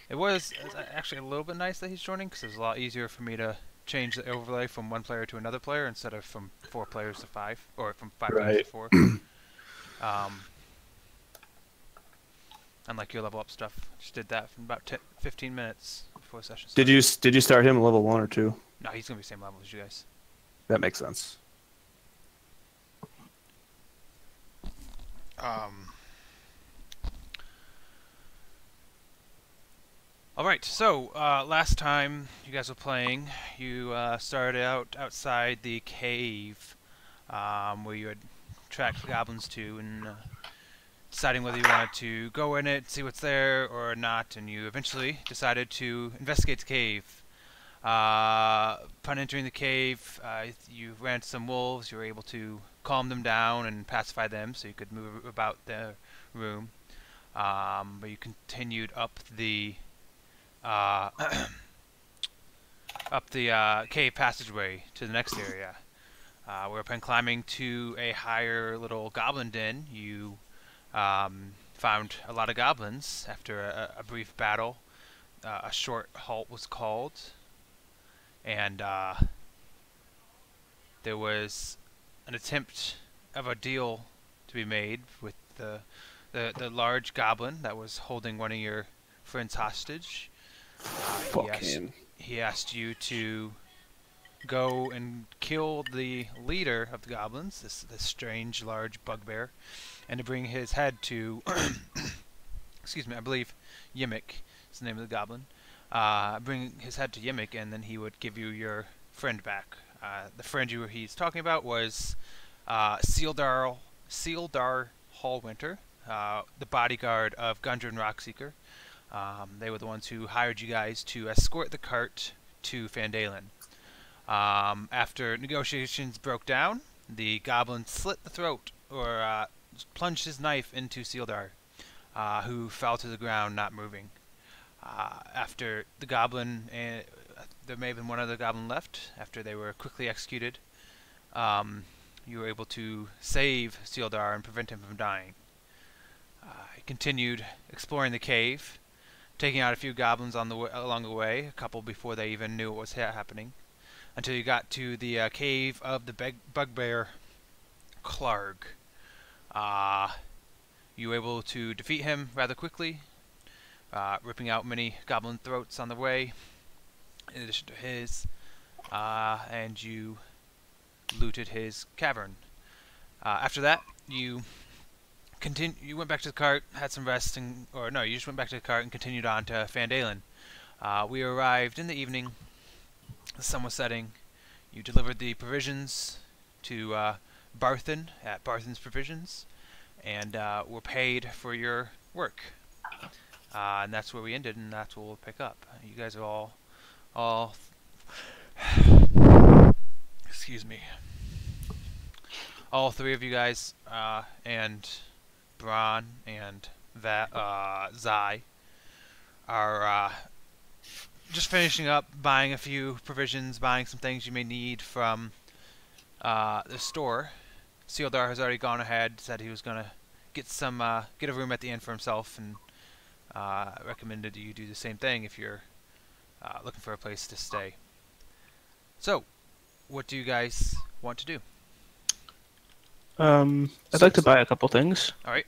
It was actually a little bit nice that he's joining because it was a lot easier for me to change the overlay from one player to another player instead of from 4 players to 5, or from 5 players to Right. 4. Um, Unlike your level up stuff, just did that in about 15 minutes before the session Did started. you start him at level 1 or 2? No, he's gonna be the same level as you guys. That makes sense. Um, all right. So last time you guys were playing, you started out outside the cave where you had tracked the goblins to, and deciding whether you wanted to go in it, see what's there or not, and you eventually decided to investigate the cave. Upon entering the cave, you ran into some wolves. You were able to calm them down and pacify them, so you could move about the room. But you continued up the uh, cave passageway to the next area. Where upon climbing to a higher little goblin den, you found a lot of goblins. After a brief battle, a short halt was called, and there was an attempt of a deal to be made with the large goblin that was holding one of your friends hostage. Fuck him. He asked you to go and kill the leader of the goblins, this strange large bugbear, and to bring his head to, excuse me, I believe Yimmick is the name of the goblin. Bring his head to Yimmick, and then he would give you your friend back. The friend he's talking about was Sealdar Hallwinter, the bodyguard of Gundren Rockseeker. They were the ones who hired you guys to escort the cart to Fandalen. After negotiations broke down, the goblin slit the throat, or plunged his knife into Sealdar, who fell to the ground, not moving. After the goblin, there may have been one other goblin left. After they were quickly executed, you were able to save Sealdar and prevent him from dying. He continued exploring the cave, taking out a few goblins along the way, a couple before they even knew what was happening, until you got to the cave of the bugbear Clarg. You were able to defeat him rather quickly, ripping out many goblin throats on the way, in addition to his, and you looted his cavern. After that, you went back to the cart, had some rest, you just went back to the cart and continued on to Fandalen. We arrived in the evening. The sun was setting. You delivered the provisions to Barthen at Barthen's Provisions, and were paid for your work. And that's where we ended, and that's where we'll pick up. You guys are all, excuse me, all three of you guys, and Bron and Zai are just finishing up, buying a few provisions, buying some things you may need from the store. Sealdar has already gone ahead, said he was gonna get a room at the inn for himself, and recommended you do the same thing if you're looking for a place to stay. So, what do you guys want to do? I'd like to buy a couple things. All right.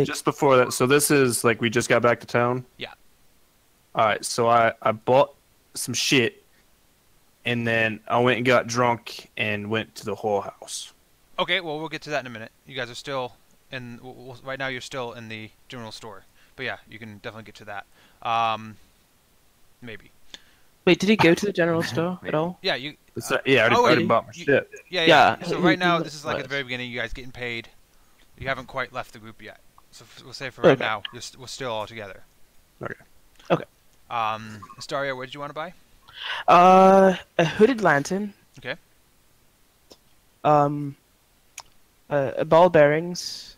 Just before that, so this is like we just got back to town? Yeah. Alright, so I bought some shit, and then I went and got drunk and went to the whorehouse. Okay, well, we'll get to that in a minute. You guys are still right now you're still in the general store. But yeah, you can definitely get to that. Maybe. Wait, did he go to the general store at all? Yeah, you... I already wait, bought my shit. Yeah. So right he now, this is like at the very beginning, you guys getting paid. You haven't quite left the group yet. So we'll say for right now, we're still all together. Okay. Astaria, what did you want to buy? A hooded lantern. Okay. Ball bearings.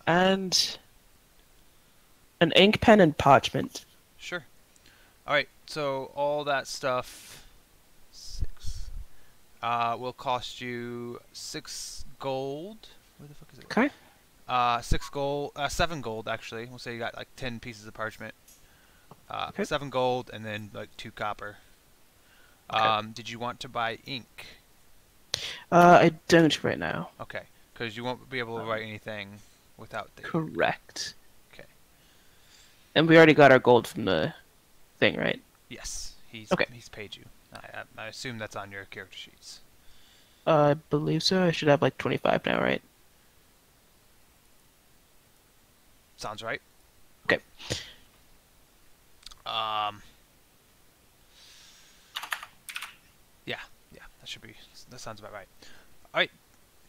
And an ink pen and parchment. Sure. Alright, so all that stuff... 6... will cost you 6 gold. Where the fuck is it? Okay. 6 gold, 7 gold actually. We'll say you got like 10 pieces of parchment. Okay. 7 gold and then like 2 copper. Okay. Did you want to buy ink? I don't right now. Okay, because you won't be able to write anything without the ink. Correct. Okay. And we already got our gold from the thing, right? Yes, he's Okay. paid you. I assume that's on your character sheets. I believe so. I should have like 25 now, right? Sounds right. Okay. Yeah, that sounds about right. All right,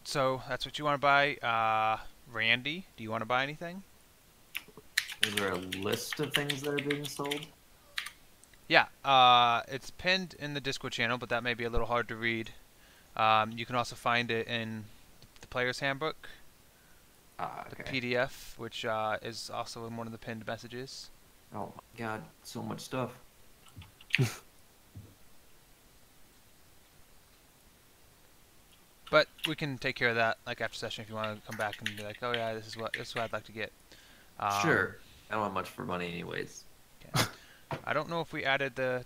so that's what you want to buy. Randy, do you want to buy anything? Is there a list of things that are being sold? Yeah, it's pinned in the Discord channel, but that may be a little hard to read. You can also find it in the player's handbook, Okay. the PDF, which is also in one of the pinned messages. Oh my god, so much stuff. But we can take care of that like after session if you want to come back and be like, oh yeah, this is what I'd like to get. Sure. I don't want much for money anyways. Okay. I don't know if we added the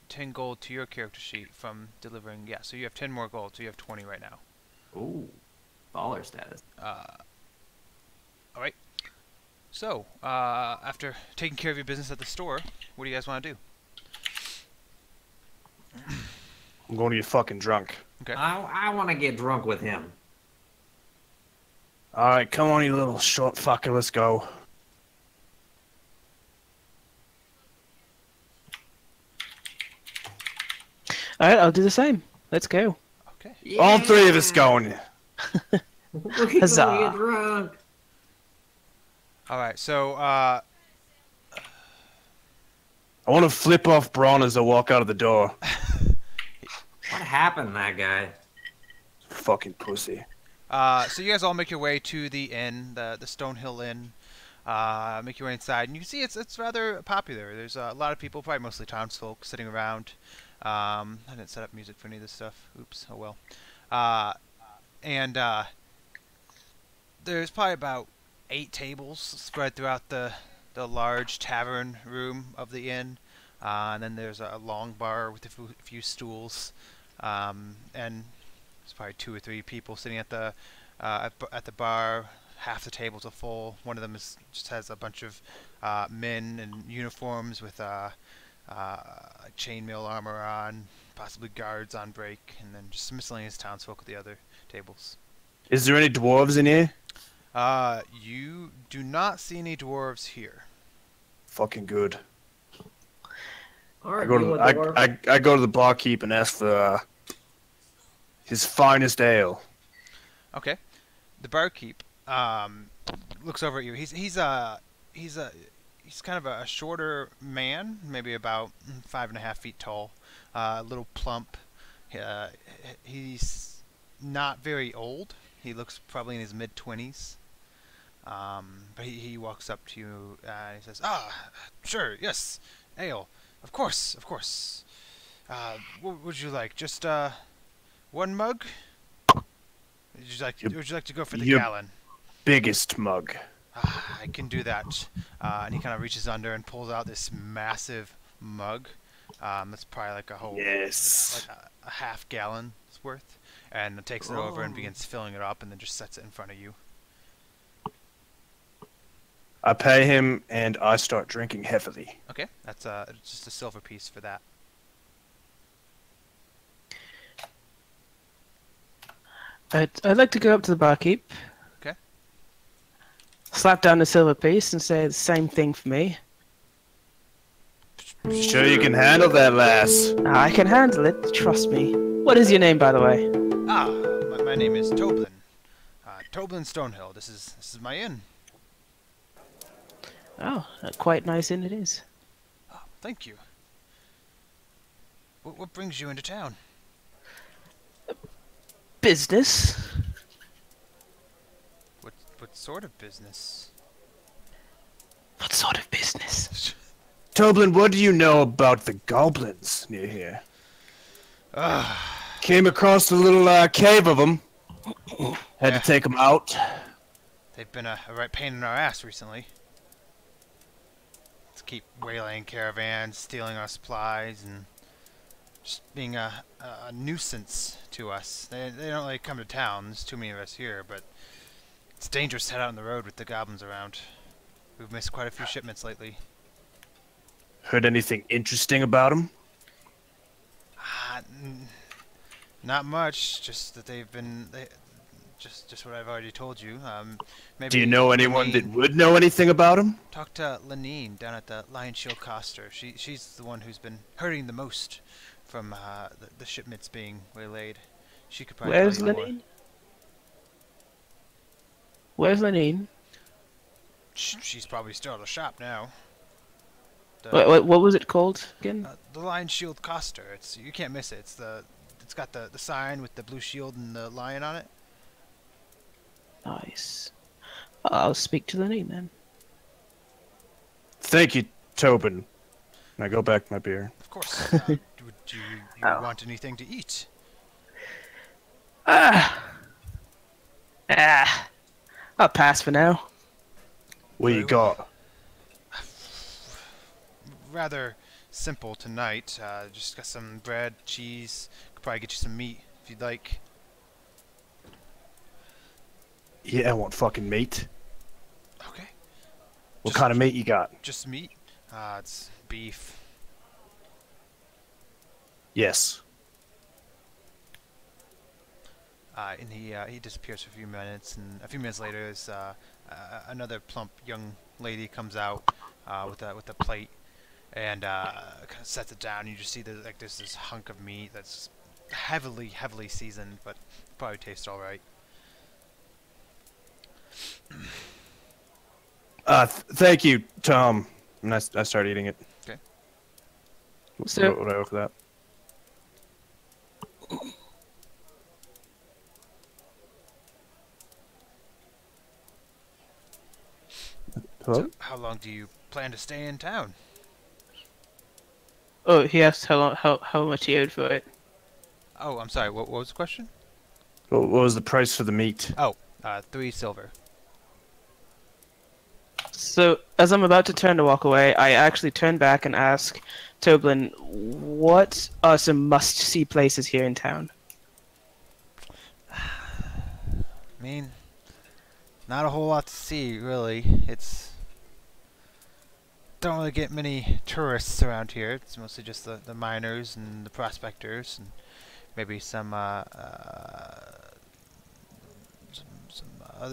10 gold to your character sheet from delivering. Yeah, so you have 10 more gold, so you have 20 right now. Ooh. Baller status. Alright. So, after taking care of your business at the store, what do you guys want to do? I'm going to get fucking drunk. Okay. I want to get drunk with him. All right, come on, you little short fucker. Let's go. Alright, I'll do the same. Let's go. Okay. Yeah. All 3 of us going. We're gonna Huzzah. get drunk. Alright, so, I want to flip off Braun as I walk out of the door. What happened to that guy? Fucking pussy. so you guys all make your way to the inn, the Stonehill Inn. Make your way inside, and you can see it's rather popular. There's a lot of people, probably mostly townsfolk, sitting around. I didn't set up music for any of this stuff. Oops. Oh well. And there's probably about 8 tables spread throughout the large tavern room of the inn. And then there's a long bar with a few stools. And there's probably 2 or 3 people sitting at the bar. Half the tables are full. One of them just has a bunch of men in uniforms with like chainmail armor on, possibly guards on break, and then just miscellaneous townsfolk at the other tables. Is there any dwarves in here? You do not see any dwarves here. Fucking good. Alright, I go to the barkeep and ask for his finest ale. Okay. The barkeep looks over at you. He's kind of a shorter man, maybe about 5.5 feet tall, a little plump. He's not very old. He looks probably in his mid-20s. But he walks up to you and he says, "Ah, sure, yes, ale, of course, of course. What would you like? Just 1 mug? Would you like to go for the Your gallon?" biggest mug. I can do that. And he kind of reaches under and pulls out this massive mug. That's probably like a whole, Yes. like a half gallon's worth, and takes it over and begins filling it up, and then just sets it in front of you. I pay him and I start drinking heavily. Okay, that's just a silver piece for that. I'd like to go up to the barkeep. Okay. Slap down the silver piece and say the same thing for me. Sure you can handle that, lass. I can handle it, trust me. What is your name, by the way? My name is Toblin. Toblin Stonehill. This is my inn. Oh, a quite nice inn it is. Oh, thank you. What brings you into town? Business? What sort of business? What sort of business? Toblin, what do you know about the goblins near here? Ah, Came across a little cave of them. Had to take them out. They've been a right pain in our ass recently. To keep waylaying caravans, stealing our supplies, and just being a nuisance to us. They don't like come to town. There's too many of us here, but it's dangerous to head out on the road with the goblins around. We've missed quite a few shipments lately. Heard anything interesting about them? Ah, not much. Just that they've been. Just what I've already told you. Maybe Do you know anyone that Lenine- would know anything about them? Talk to Lenine down at the Lion Shield Coster. She's the one who's been hurting the most from the shipments being waylaid. She could probably Where's tell you more. Lenine? Where's Lenine? She's probably still at the shop now. What was it called again? The Lion Shield Coster. You can't miss it. It's got the sign with the blue shield and the lion on it. Nice. I'll speak to Lenine then. Thank you, Tobin. Now go back to my beer. Of course. Would you Oh. want anything to eat? Ah. I'll pass for now. What you got? Rather simple tonight. Just got some bread, cheese. Could probably get you some meat if you'd like. Yeah, I want fucking meat. Okay. What Just- kind of meat you got? Just meat. It's beef. Yes. And he disappears for a few minutes, and a few minutes later, there's another plump young lady comes out with a plate, and kind of sets it down. And you just see there's this hunk of meat that's heavily seasoned, but probably tastes all right. Thank you, Tom. And I start eating it. Okay. So- What would I offer that? Hello? So how long do you plan to stay in town? Oh, he asked how much he owed for it. Oh, I'm sorry. What was the question? What was the price for the meat? Oh, 3 silver. So, as I'm about to turn to walk away, I actually turn back and ask Toblin, what are some must-see places here in town? I mean, not a whole lot to see, really. Don't really get many tourists around here. It's mostly just the miners and the prospectors, and maybe some other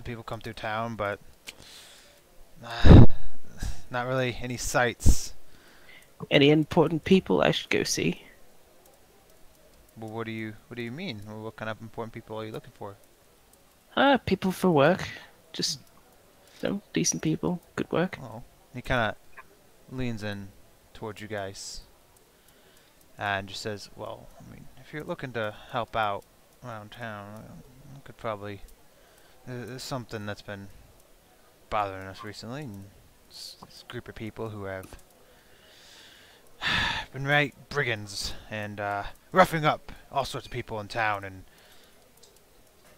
people come through town, but not really any sights. Any important people I should go see? Well, what do you mean? Well, what kind of important people are you looking for? People for work. Just, decent people. Good work. Oh, he kind of leans in towards you guys and just says, well, I mean, if you're looking to help out around town, I could probably... There's something that's been bothering us recently, and it's this group of people who have been right brigands and roughing up all sorts of people in town, and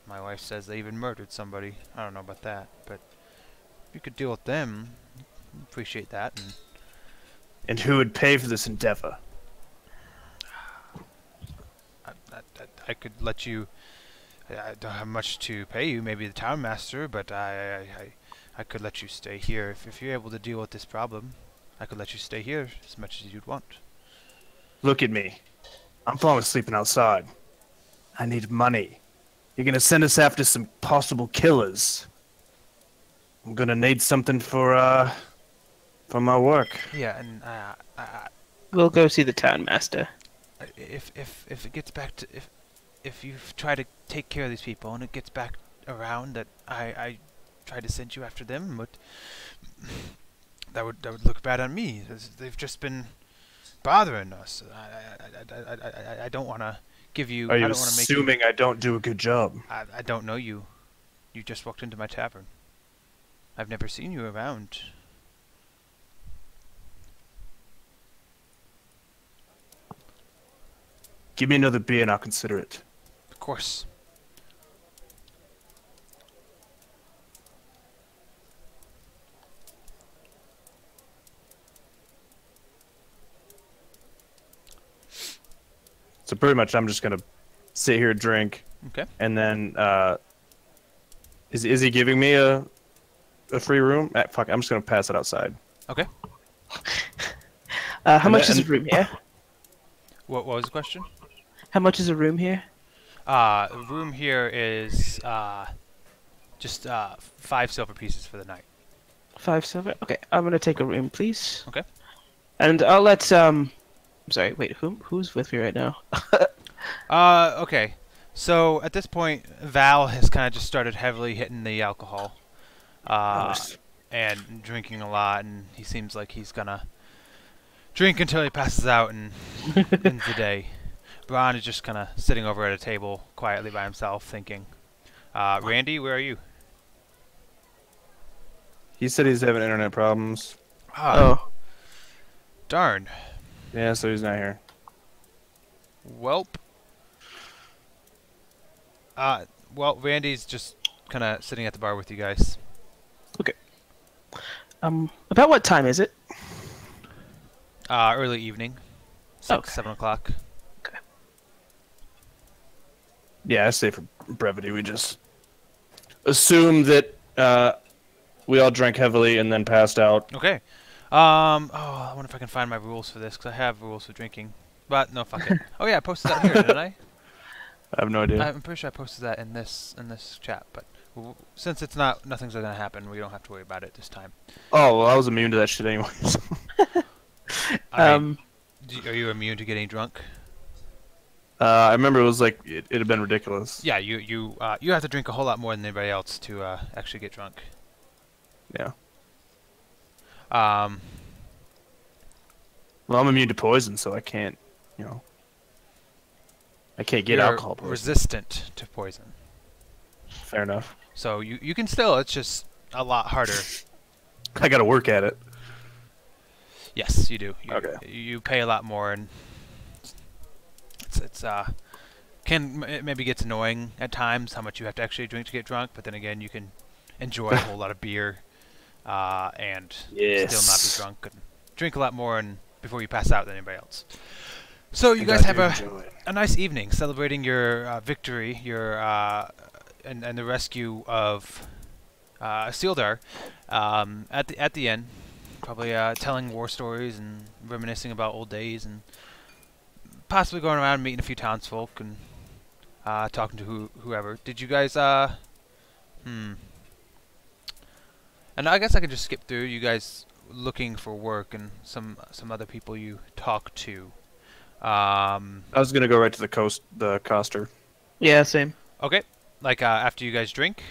my wife says they even murdered somebody. I don't know about that, but if you could deal with them, appreciate that. And who would pay for this endeavor? I could let you. I don't have much to pay you. Maybe the town master, but I could let you stay here if you're able to deal with this problem. I could let you stay here as much as you'd want. Look at me. I'm fine with sleeping outside. I need money. You're gonna send us after some possible killers. I'm gonna need something for my work. Yeah, and We'll go see the town master. if it gets back to if you try to take care of these people and it gets back around that I try to send you after them, but that would look bad on me. They've just been bothering us. I don't want to give you. Are I you don't want to make you. assuming I don't do a good job? I don't know you. You just walked into my tavern. I've never seen you around. Give me another beer and I'll consider it. Of course. So pretty much, I'm just gonna sit here, drink, Okay. and then is he giving me a free room? Fuck, I'm just gonna pass it outside. Okay. How And much then- is a room here? What was the question? How much is a room here? Room here is just 5 silver pieces for the night. 5 silver. Okay, I'm gonna take a room, please. Okay. And I'll let Sorry, wait. Who's with me right now? Okay. So at this point, Val has kind of just started heavily hitting the alcohol, Nice. and drinking a lot, and he seems like he's gonna drink until he passes out and ends the day. Bron is just kind of sitting over at a table quietly by himself, thinking. Randy, where are you? He said he's having internet problems. Oh, Darn. Yeah, so he's not here. Welp. Well, Randy's just kind of sitting at the bar with you guys. about what time is it? Early evening. 6, Okay. 7 o'clock. Yeah, I say for brevity, we just assume that we all drank heavily and then passed out. Okay. I wonder if I can find my rules for this, because I have rules for drinking. But, no, fuck it. Oh, yeah, I posted that here, didn't I? I have no idea. I'm pretty sure I posted that in this chat, but since it's nothing's gonna happen, we don't have to worry about it this time. Oh, well, I was immune to that shit anyways. I mean, are you immune to getting drunk? I remember it was like, it had been ridiculous. Yeah, you have to drink a whole lot more than anybody else to actually get drunk. Yeah. Um, Well, I'm immune to poison, so I can't, I can't get you're alcohol poisoning. resistant to poison, Fair enough. so you can still. It's just a lot harder. I gotta work at it. Yes, you do. Okay. You pay a lot more, and it maybe gets annoying at times how much you have to actually drink to get drunk. But then again, you can enjoy a whole lot of beer, and still not Yes. be drunk and drink a lot more and before you pass out than anybody else. So you And guys I have do a enjoy it. nice evening celebrating your victory, your and the rescue of Sildar. At the end, probably telling war stories and reminiscing about old days, and possibly going around meeting a few townsfolk and talking to whoever. Did you guys And I guess I could just skip through you guys looking for work and some other people you talk to. I was gonna go right to the coster. Yeah, same. Okay, like after you guys drink.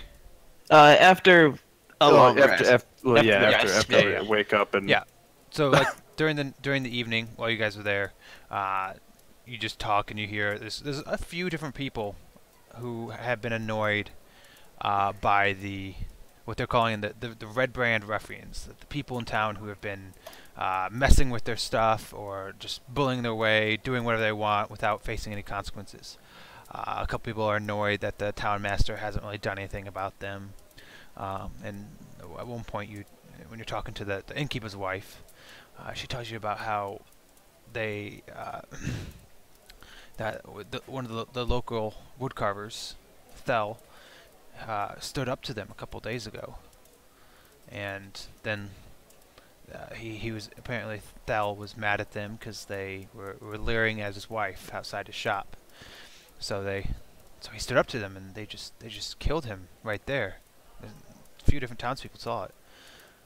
After a long after, rest. after Yeah. I wake up and Yeah. So like during the evening while you guys are there, you just talk and you hear there's a few different people who have been annoyed by what they're calling the Red Brand ruffians, the people in town who have been messing with their stuff or just bullying their way, doing whatever they want without facing any consequences. A couple people are annoyed that the town master hasn't really done anything about them. And at one point, when you're talking to the innkeeper's wife, she tells you about how they one of the local woodcarvers, Thel, stood up to them a couple days ago, and then he was apparently Thel was mad at them because they were leering at his wife outside his shop. So he stood up to them and they just killed him right there. A few different townspeople saw it,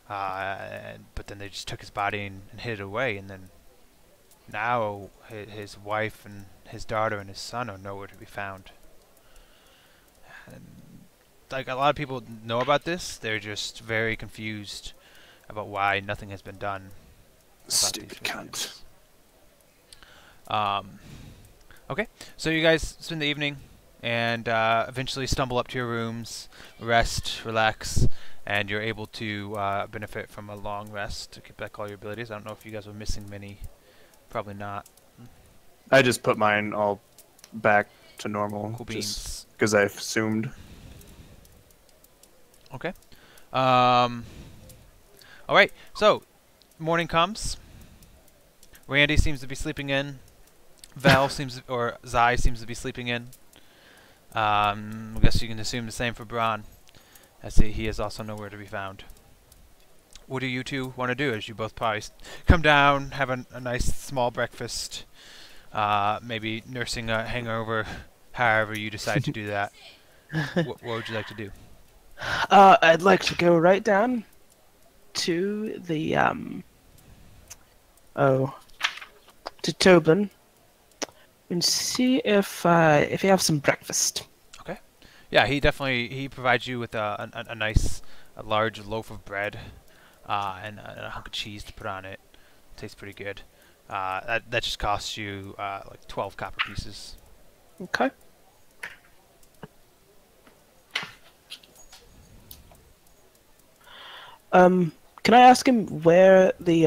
but then they just took his body and hid it away. And then now his wife and his daughter and his son are nowhere to be found. And like a lot of people know about this, they're just very confused about why nothing has been done. stupid cunt. Okay, so you guys spend the evening and eventually stumble up to your rooms, rest, relax, and you're able to benefit from a long rest to get back all your abilities. I don't know if you guys were missing many. Probably not. I just put mine all back to normal. Cool beans. Because I assumed. Okay. All right. So, morning comes. Randy seems to be sleeping in. Val seems, or Zai seems to be sleeping in. I guess you can assume the same for Bron, as he is also nowhere to be found. What do you two want to do? As you both probably come down, have a nice small breakfast, maybe nursing a hangover, however you decide to do that. What would you like to do? I'd like to go right down to the to Toblin and see if you have some breakfast. Okay. Yeah, he provides you with a nice, a large loaf of bread, and a hunk of cheese to put on it. Tastes pretty good. That just costs you like 12 copper pieces. Okay. Can I ask him where the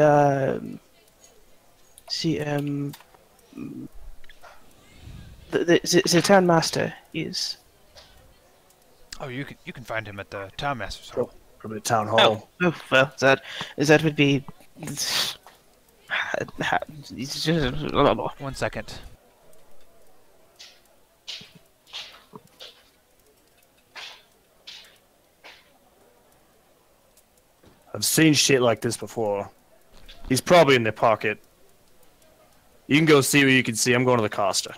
the town master is? Oh, you can find him at the town master's hall. Probably the town hall. Oh, well, that would be. 1 second. I've seen shit like this before. He's probably in their pocket. You can go see what you can see. I'm going to the Costa.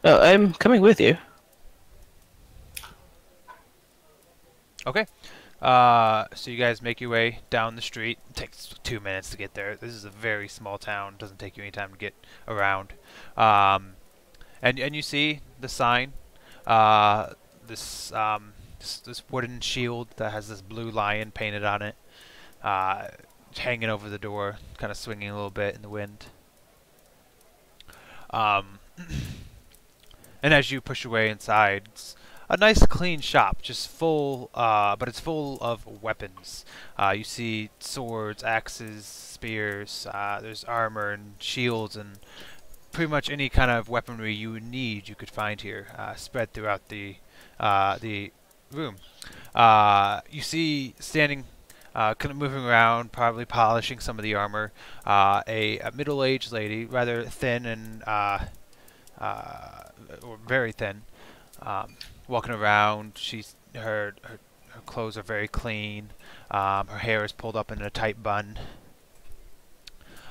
Oh, I'm coming with you. Okay. So you guys make your way down the street. It takes 2 minutes to get there. This is a very small town. Doesn't take you any time to get around. And you see the sign. This wooden shield that has this blue lion painted on it, hanging over the door, kind of swinging a little bit in the wind. And as you push your way inside, it's a nice clean shop, just full, but it's full of weapons. You see swords, axes, spears, there's armor and shields, and pretty much any kind of weaponry you would need you could find here, spread throughout the room. You see standing, kind of moving around, probably polishing some of the armor, a middle-aged lady, rather thin and or very thin, walking around. Her clothes are very clean. Her hair is pulled up in a tight bun.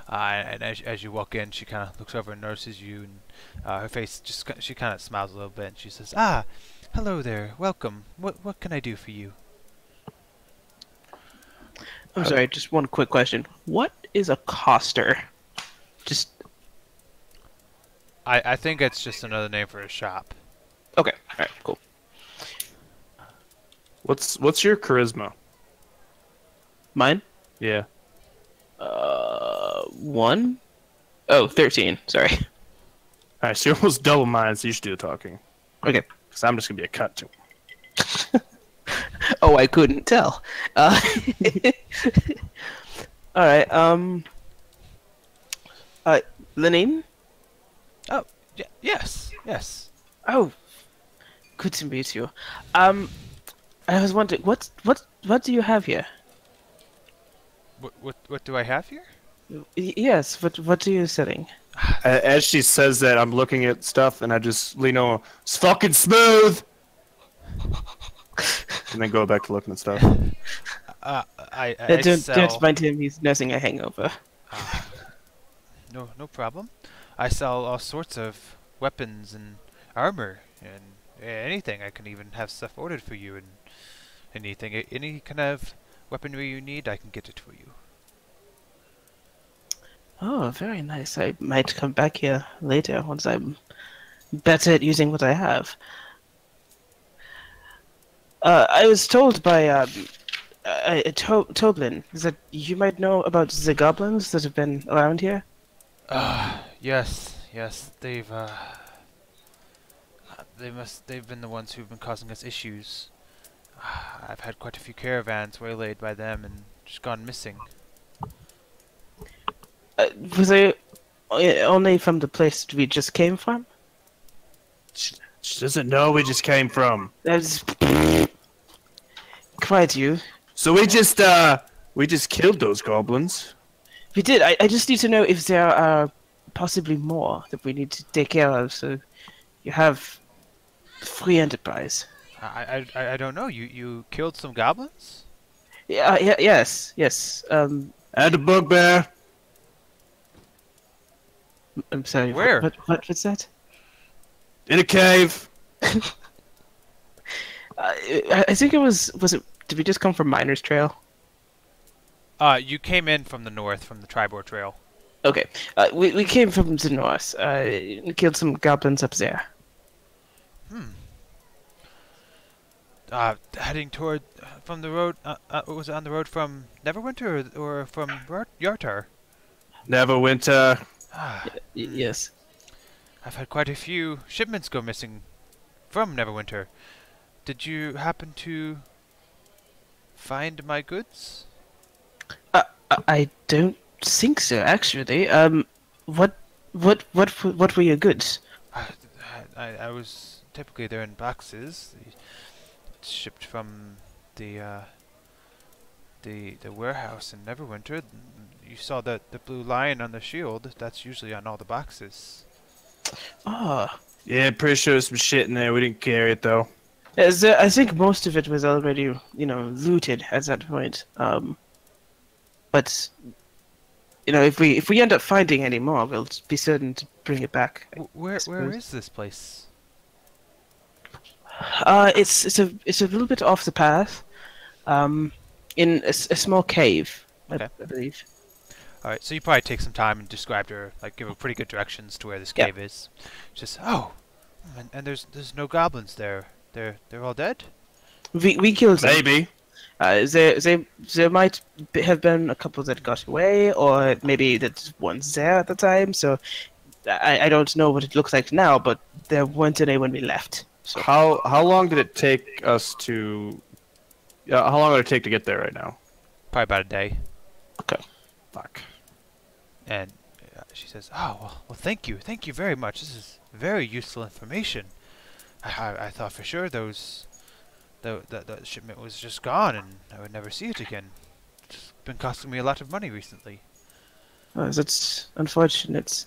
And as you walk in, she kind of looks over and notices you, and her face she kind of smiles a little bit, and she says, "Ah, hello there. Welcome. What can I do for you?" I'm sorry, just one quick question. What is a coster? Just I think it's just another name for a shop. okay. All right, cool. What's your charisma? Mine? Yeah. 1? Oh, 13. Sorry. Alright, so you're almost double mine, so you should do the talking. Okay. Because I'm just going to be a cut to Oh, I couldn't tell. All right. Lenine? Oh, yes. Oh, good to meet you. I was wondering, what do you have here? What do I have here? Yes. What are you selling? As she says that, I'm looking at stuff, and I just lean over. It's fucking smooth! And then go back to looking at stuff. I Don't mind him. He's nursing a hangover. No problem. I sell all sorts of weapons and armor and anything. I can even have stuff ordered for you and anything. Any kind of weaponry you need, I can get it for you. Oh, very nice. I might come back here later once I'm better at using what I have. I was told by Toblin that you might know about the goblins that have been around here. Yes. They've been the ones who've been causing us issues. I've had quite a few caravans waylaid by them and just gone missing. Was it only from the place we just came from? She doesn't know we just came from. That's quite you. So we just killed those goblins. We did. I just need to know if there are possibly more that we need to take care of. So you have free enterprise. I don't know. You killed some goblins? Yeah. Yeah. Yes. Yes. And a bugbear. I'm sorry. Where? What's that? In a cave. I think it was. Was it? Did we just come from Miner's Trail? You came in from the north, from the Tribor Trail. Okay. We came from the north. Killed some goblins up there. Heading toward from the road. Was it on the road from Neverwinter or from Yartar? Neverwinter. Ah, Yes. I've had quite a few shipments go missing from Neverwinter. Did you happen to find my goods? I don't think so, actually. What were your goods? I was typically they're in boxes, shipped from the warehouse in Neverwinter. You saw the blue lion on the shield. That's usually on all the boxes. Ah, Yeah, pretty sure there's some shit in there. We didn't carry it though. I think most of it was already, looted at that point. But if we end up finding any more, we'll be certain to bring it back. Where suppose. is this place? It's a little bit off the path, in a small cave, Okay. I believe. All right, so you probably take some time and describe her, like give her pretty good directions to where this Yeah. cave is. Just and there's no goblins there. They're all dead. We killed them. Maybe. There might have been a couple that got away, or maybe that one's there at the time. So I don't know what it looks like now, but there weren't any when we left. So How long did it take us to? How long would it take to get there right now? Probably about a day. Fuck. And she says, "Oh, well, thank you very much. This is very useful information. I thought for sure the shipment was just gone and I would never see it again. It's been costing me a lot of money recently." that's unfortunate.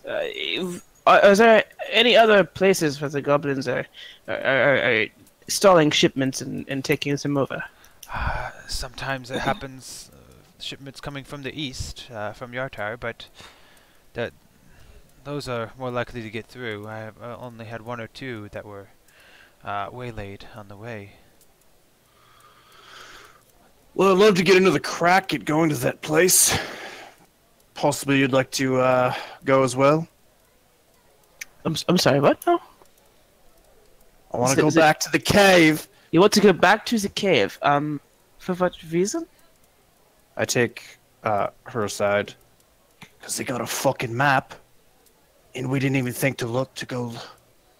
Are there any other places where the goblins are stalling shipments and taking them over? Sometimes it happens. Shipments coming from the east, from Yartar, but those are more likely to get through. I have only had one or two that were waylaid on the way. Well, I'd love to get another crack at going to that place. Possibly you'd like to go as well. I'm sorry, what now? I want Is to it- go is it- back to the cave. You want to go back to the cave? For what reason? I take her aside. Because they got a fucking map. And we didn't even think to look to go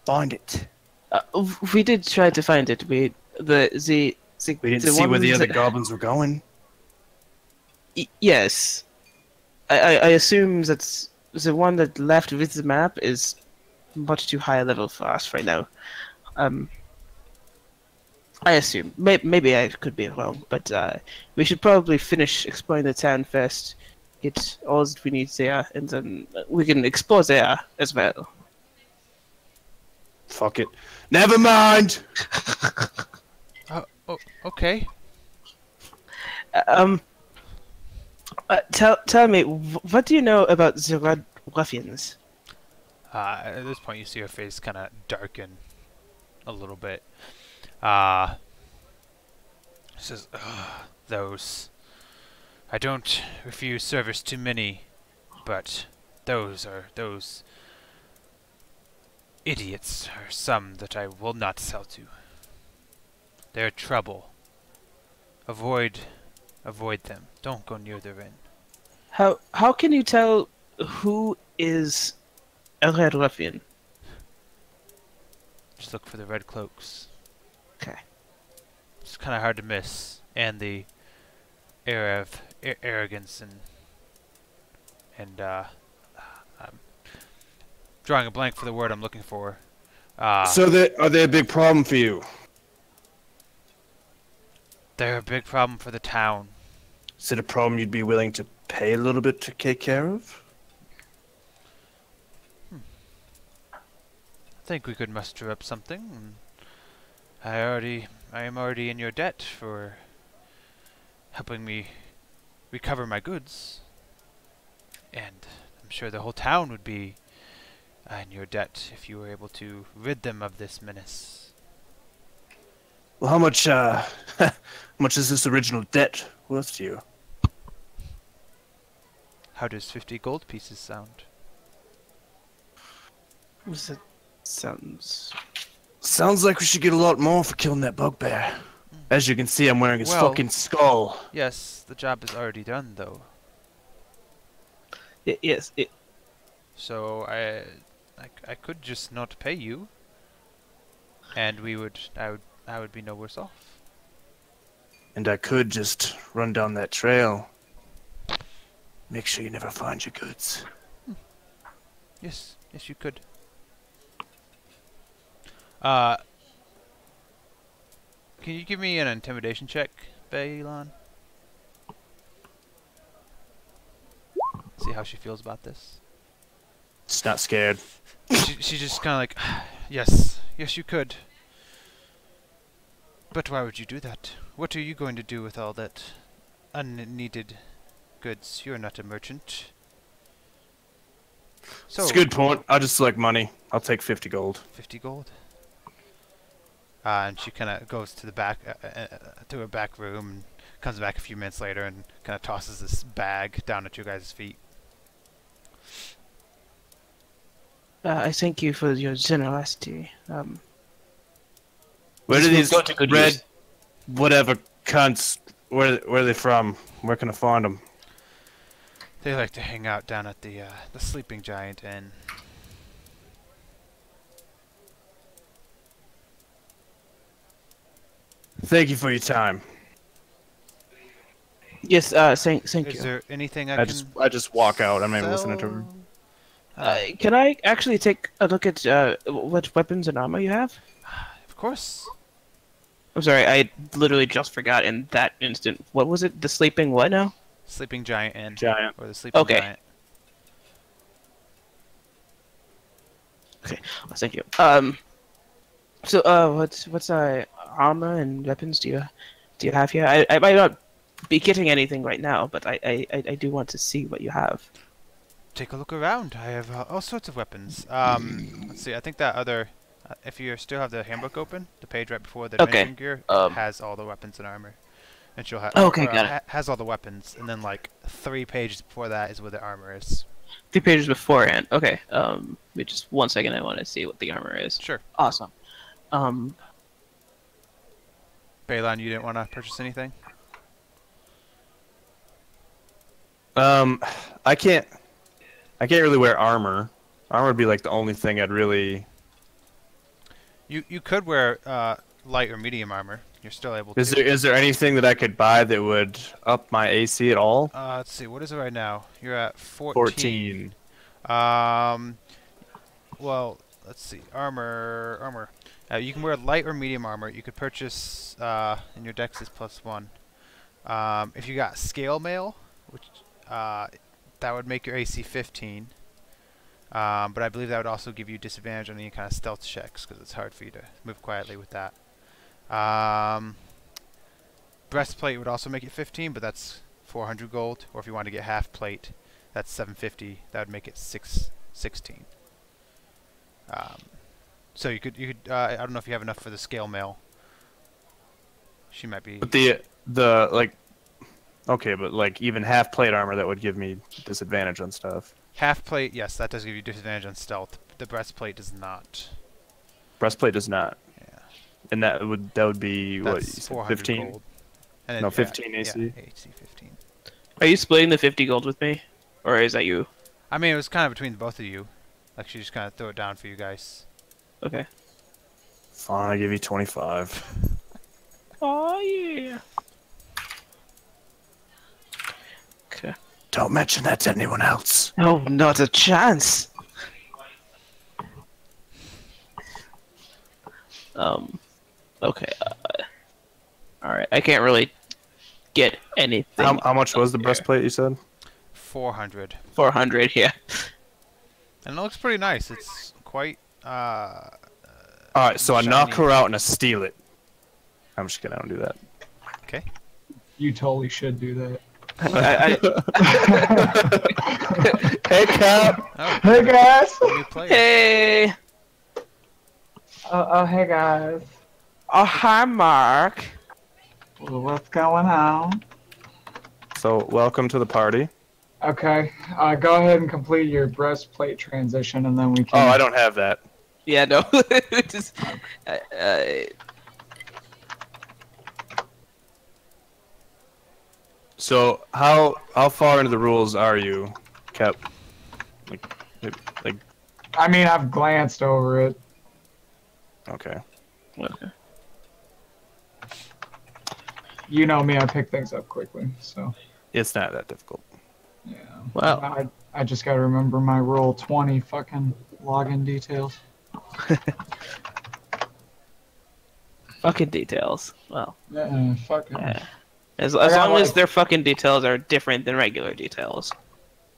find it. We did try to find it. We didn't We didn't see where the ones other that- goblins were going. Yes. I assume that the one that left with the map is much too high a level for us right now. I assume. Maybe I could be wrong, but we should probably finish exploring the town first, get all that we need there, and then we can explore there as well. Fuck it. Never mind! Oh, okay. Tell me, what do you know about the Red Ruffians? At this point, you see her face kind of darken a little bit. She says, "Ugh, those. I don't refuse service to many, but those idiots are some that I will not sell to. They're trouble. Avoid them. Don't go near their inn." How can you tell who is a Red Ruffian? Just look for the red cloaks. Okay. It's kind of hard to miss, and the air of arrogance and I'm drawing a blank for the word I'm looking for. So are they a big problem for you? They're a big problem for the town. Is it a problem you'd be willing to pay a little bit to take care of? I think we could muster up something. I am already in your debt for helping me recover my goods. And I'm sure the whole town would be in your debt if you were able to rid them of this menace. Well, how much, how much is this original debt worth to you? How does 50 gold pieces sound? That sounds. Sounds like we should get a lot more for killing that bugbear. As you can see, I'm wearing his Well- fucking skull. Yes, the job is already done, though. Yes. So I could just not pay you, and I would be no worse off. And I could just run down that trail. Make sure you never find your goods. Yes, you could. Can you give me an intimidation check, Baylon? See how she feels about this. Just not scared. She just kind of like, yes, you could. But why would you do that? What are you going to do with all that unneeded goods? You're not a merchant. So, It's a good point. I just select money. I'll take 50 gold. 50 gold. And she kind of goes to the back, to her back room, and comes back a few minutes later and kind of tosses this bag down at your guys' feet. I thank you for your generosity. Where do This will these go to good red, use. whatever cunts, where are they from? Where can I find them? They like to hang out down at the Sleeping Giant Inn. Thank you for your time. Yes. Thank Is you. there anything I just walk out. I'm not even sell? listening to her. Can I actually take a look at what weapons and armor you have? Of course. I'm sorry, I literally just forgot in that instant. What was it? The sleeping what now? Sleeping Giant Inn. Giant. Or the Sleeping Okay. Giant. Okay, well, thank you. So what's armor and weapons do you have here? I might not be getting anything right now, but I do want to see what you have. Take a look around. I have all sorts of weapons. Let's see. I think that other, if you still have the handbook open, the page right before the Okay, adventuring gear has all the weapons and armor, and she'll have. Okay, got it. Has all the weapons, and then like 3 pages before that is where the armor is. 3 pages beforehand. Okay. Wait just 1 second. I want to see what the armor is. Sure. Awesome. Baylon, you didn't want to purchase anything? I can't really wear armor. Armor would be like the only thing I'd really. You could wear light or medium armor. You're still able to. Is there anything that I could buy that would up my AC at all? Let's see. What is it right now? You're at 14. 14. Well, let's see. Armor. You can wear light or medium armor. You could purchase, and your dex is +1. If you got scale mail, which that would make your AC 15. But I believe that would also give you disadvantage on any kind of stealth checks because it's hard for you to move quietly with that. Breastplate would also make it 15, but that's 400 gold. Or if you want to get half plate, that's 750. That would make it 616. So you could. I don't know if you have enough for the scale mail. She might be. But the like. Okay, but like even half plate armor that would give me disadvantage on stuff. Half plate, yes, that does give you disadvantage on stealth. The breastplate does not. Breastplate does not. Yeah. And that would be what? That's You said, 400 15. gold. And then, No, 15 AC. Yeah, AC 15. Are you splitting the 50 gold with me, or is that you? I mean, it was kind of between both of you. Like she just kind of threw it down for you guys. Okay. Fine, I'll give you 25. Oh yeah. Okay. Don't mention that to anyone else. Oh, not a chance. Okay. All right. I can't really get anything. How much was the here. breastplate you said? 400. 400, yeah. And it looks pretty nice. It's quite Alright, so I knock shiny. her out and I steal it. I'm just kidding, I don't do that. Okay. You totally should do that. Hey, Cap! Oh, Hey guys! new player. Hey! Oh, hey guys. Oh, hi, Mark. Well, what's going on? So, welcome to the party. Okay, go ahead and complete your breastplate transition, and then we can. Oh, I don't have that. Yeah, no. Just, So, how far into the rules are you, Cap? Like, I mean, I've glanced over it. okay. okay. You know me, I pick things up quickly, so. It's not that difficult. Yeah. Well, I just gotta remember my roll 20 fucking login details. fucking details. Well, Yeah, fuck it. yeah. As I got, long as like- their fucking details are different than regular details.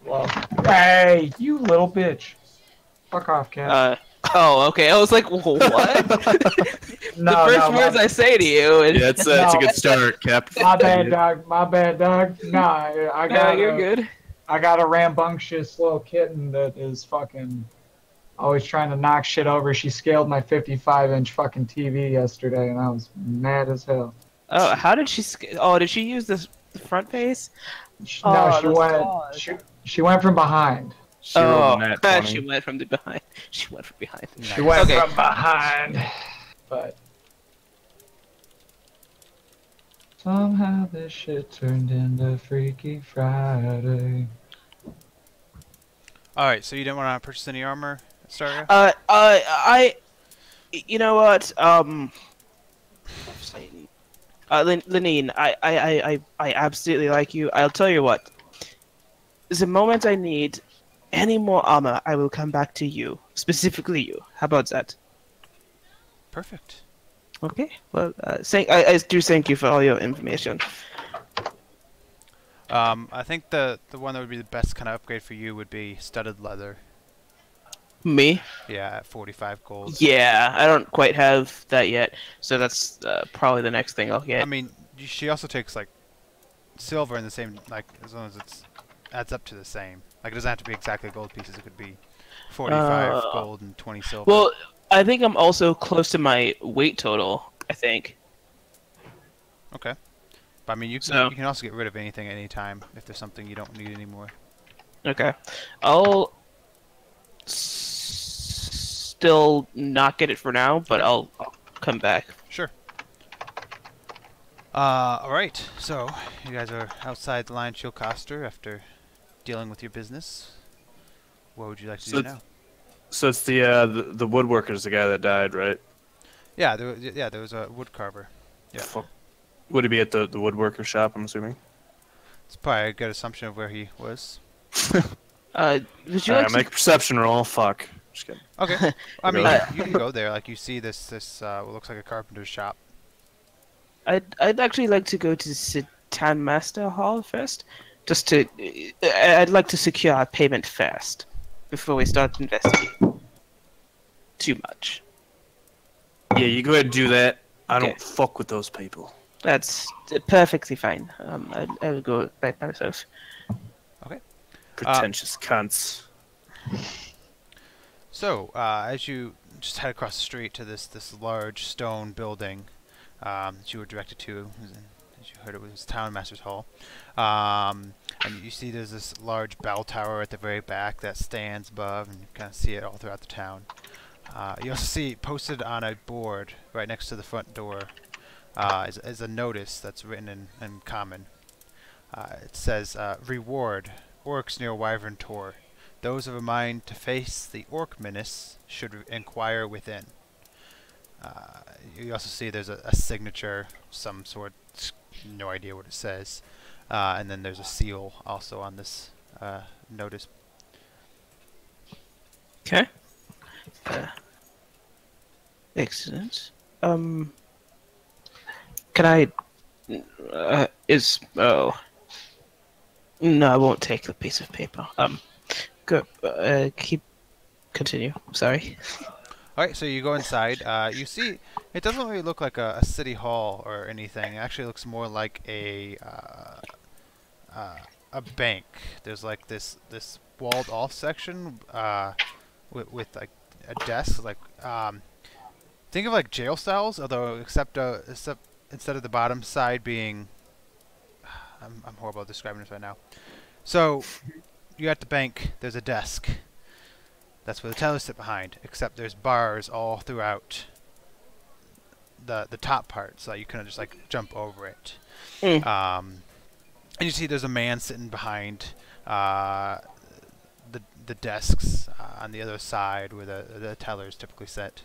Well, hey, you little bitch. Fuck off, cat. Oh, okay. I was like, what? No, the first words I say to you is, Yeah, it's a good start, Cap. My bad, dog. My bad, dog. Nah, I got. you're good. I got a rambunctious little kitten that is fucking always trying to knock shit over. She scaled my 55-inch fucking TV yesterday, and I was mad as hell. Oh, how did she? Did she use the front face? No, Oh, she those went. claws. She went from behind. She rolled a nat 20. she went from the behind. She went from behind. She went Okay. from behind. But somehow this shit turned into Freaky Friday. All right, so you didn't want to purchase any armor, Starga? You know what? Lenine, I absolutely like you. I'll tell you what. The moment I need any more armor, I will come back to you. Specifically you. How about that? Perfect. Okay. Well, I do thank you for all your information. I think the one that would be the best kind of upgrade for you would be studded leather. Me? Yeah, at 45 gold. Yeah, I don't quite have that yet, so that's probably the next thing I'll get. I mean, she also takes like silver in the same, like as long as it's adds up to the same. Like it doesn't have to be exactly gold pieces. It could be 45 gold and 20 silver. Well, I think I'm also close to my weight total. I think. Okay. But I mean, you can also get rid of anything at any time if there's something you don't need anymore. Okay, I'll still not get it for now, but I'll come back. Sure. Alright, so you guys are outside the Lion Shield Coster after dealing with your business. What would you like to do now? So it's the woodworker's the guy that died, right? Yeah, there was a wood carver. Yeah. Fuck. Would he be at the woodworker shop, I'm assuming? It's probably a good assumption of where he was. Would you like Alright, make a perception roll. Fuck. Just kidding. Okay. I mean, Really? you can go there. Like you see this what looks like a carpenter's shop. I'd actually like to go to Sitan Master Hall first, just to. I'd like to secure our payment first before we start investigating too much. Yeah, you go ahead and do that. I Okay. don't fuck with those people. That's perfectly fine. I will go by myself. Pretentious cunts. So, as you just head across the street to this large stone building that you were directed to, as you heard it was Town Master's Hall, and you see there's this large bell tower at the very back that stands above, and you kind of see it all throughout the town. You also see posted on a board right next to the front door is a notice that's written in common. It says, "Reward, orcs near Wyvern Tor. Those of a mind to face the orc menace should inquire within." You also see there's a signature, some sort, no idea what it says, and then there's a seal also on this notice. Okay. Excellent. Can I? No, I won't take the piece of paper. Go. Continue. Sorry. All right, so you go inside. You see, it doesn't really look like a city hall or anything. It actually looks more like a bank. There's like this walled off section with like a desk. Like think of like jail cells, although except instead of the bottom side being, I'm horrible at describing this right now. So you're at the bank. There's a desk. That's where the tellers sit behind, except there's bars all throughout the top part, so that you kind of just like jump over it. And you see there's a man sitting behind the desks on the other side where the tellers typically sit.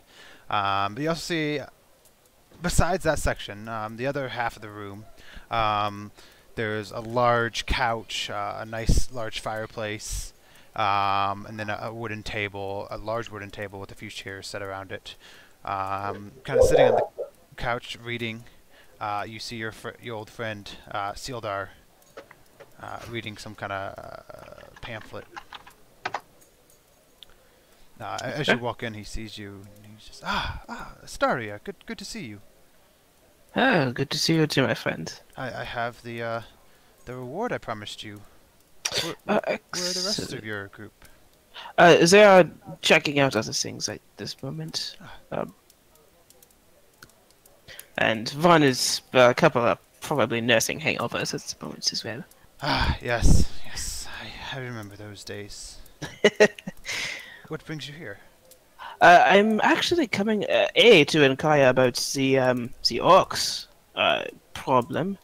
But you also see, besides that section, the other half of the room, there's a large couch, a nice large fireplace. And then a wooden table, a large wooden table with a few chairs set around it. Kind of sitting on the couch reading, you see your old friend Sildar reading some kind of pamphlet. As you walk in, he sees you, and he says, Astaria, good to see you. Oh, good to see you too, my friend. I have the reward I promised you. Where are the rest of your group? They are checking out other things at this moment. And one is a couple are probably nursing hangovers at the moment as well. Yes, I remember those days. What brings you here? I'm actually coming to inquire about the orcs problem,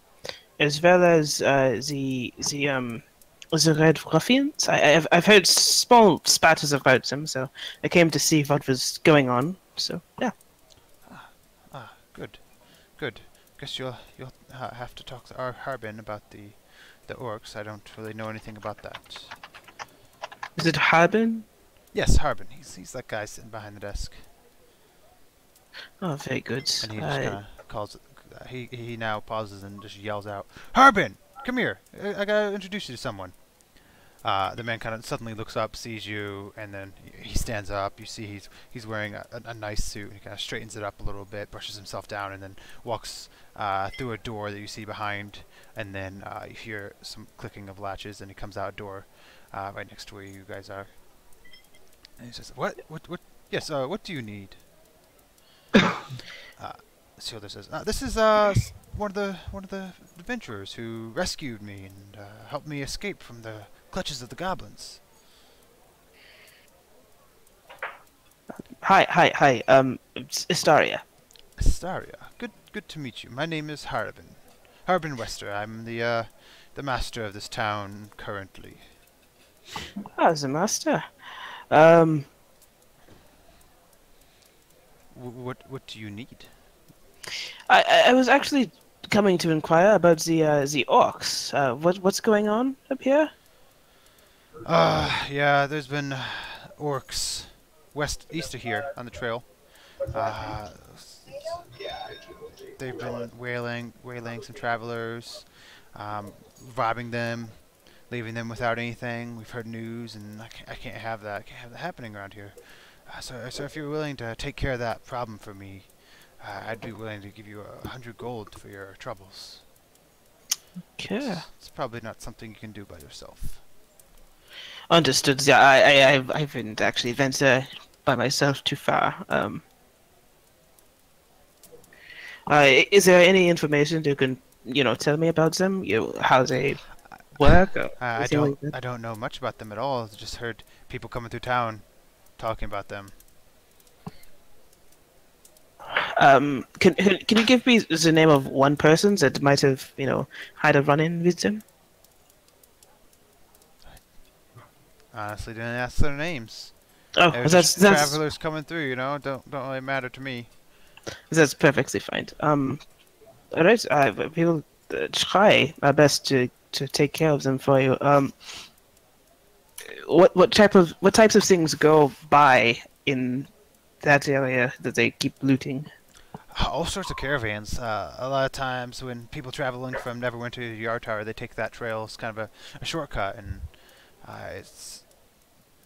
as well as the Red Ruffians. I've heard small spatters about them, so I came to see what was going on. So yeah. Good. Guess you'll have to talk to Harbin about the orcs. I don't really know anything about that. Is it Harbin? Yes, Harbin. He's that guy sitting behind the desk. Oh, very good. And he just kind of calls. He now pauses and just yells out, "Harbin, come here! I gotta introduce you to someone." The man kind of suddenly looks up, sees you, and then he stands up. You see he's wearing a nice suit. And he kind of straightens it up a little bit, brushes himself down, and then walks through a door that you see behind. And then you hear some clicking of latches, and he comes out a door right next to where you guys are. And he says, "What? Yes. What do you need?" Sealder says, "This is one of the adventurers who rescued me and helped me escape from the clutches of the goblins." Hi. Astaria. Astaria, good to meet you. My name is Harbin. Harbin Wester. I'm the master of this town currently. Ah, the master. What do you need? I was actually coming to inquire about the orcs. What's going on up here? Yeah, there's been orcs east of here on the trail. They've been waylaying some travelers, robbing them, leaving them without anything. We've heard news, and I can't have that. I can't have that happening around here. So if you're willing to take care of that problem for me, I'd be willing to give you 100 gold for your troubles. Okay. It's probably not something you can do by yourself. Understood. Yeah, I haven't actually ventured by myself too far. Is there any information you can, tell me about them? How they work? Or I anything like that? don't know much about them at all. I just heard people coming through town talking about them. Can you give me the name of one person that might have, had a run-in with them? Honestly, didn't ask their names. Oh, They were that's just travelers coming through. Don't really matter to me. that's perfectly fine. All right, we will try our best to take care of them for you. What types of things go by in that area that they keep looting? All sorts of caravans. A lot of times when people traveling from Neverwinter to Yartar, they take that trail as kind of a shortcut, and it's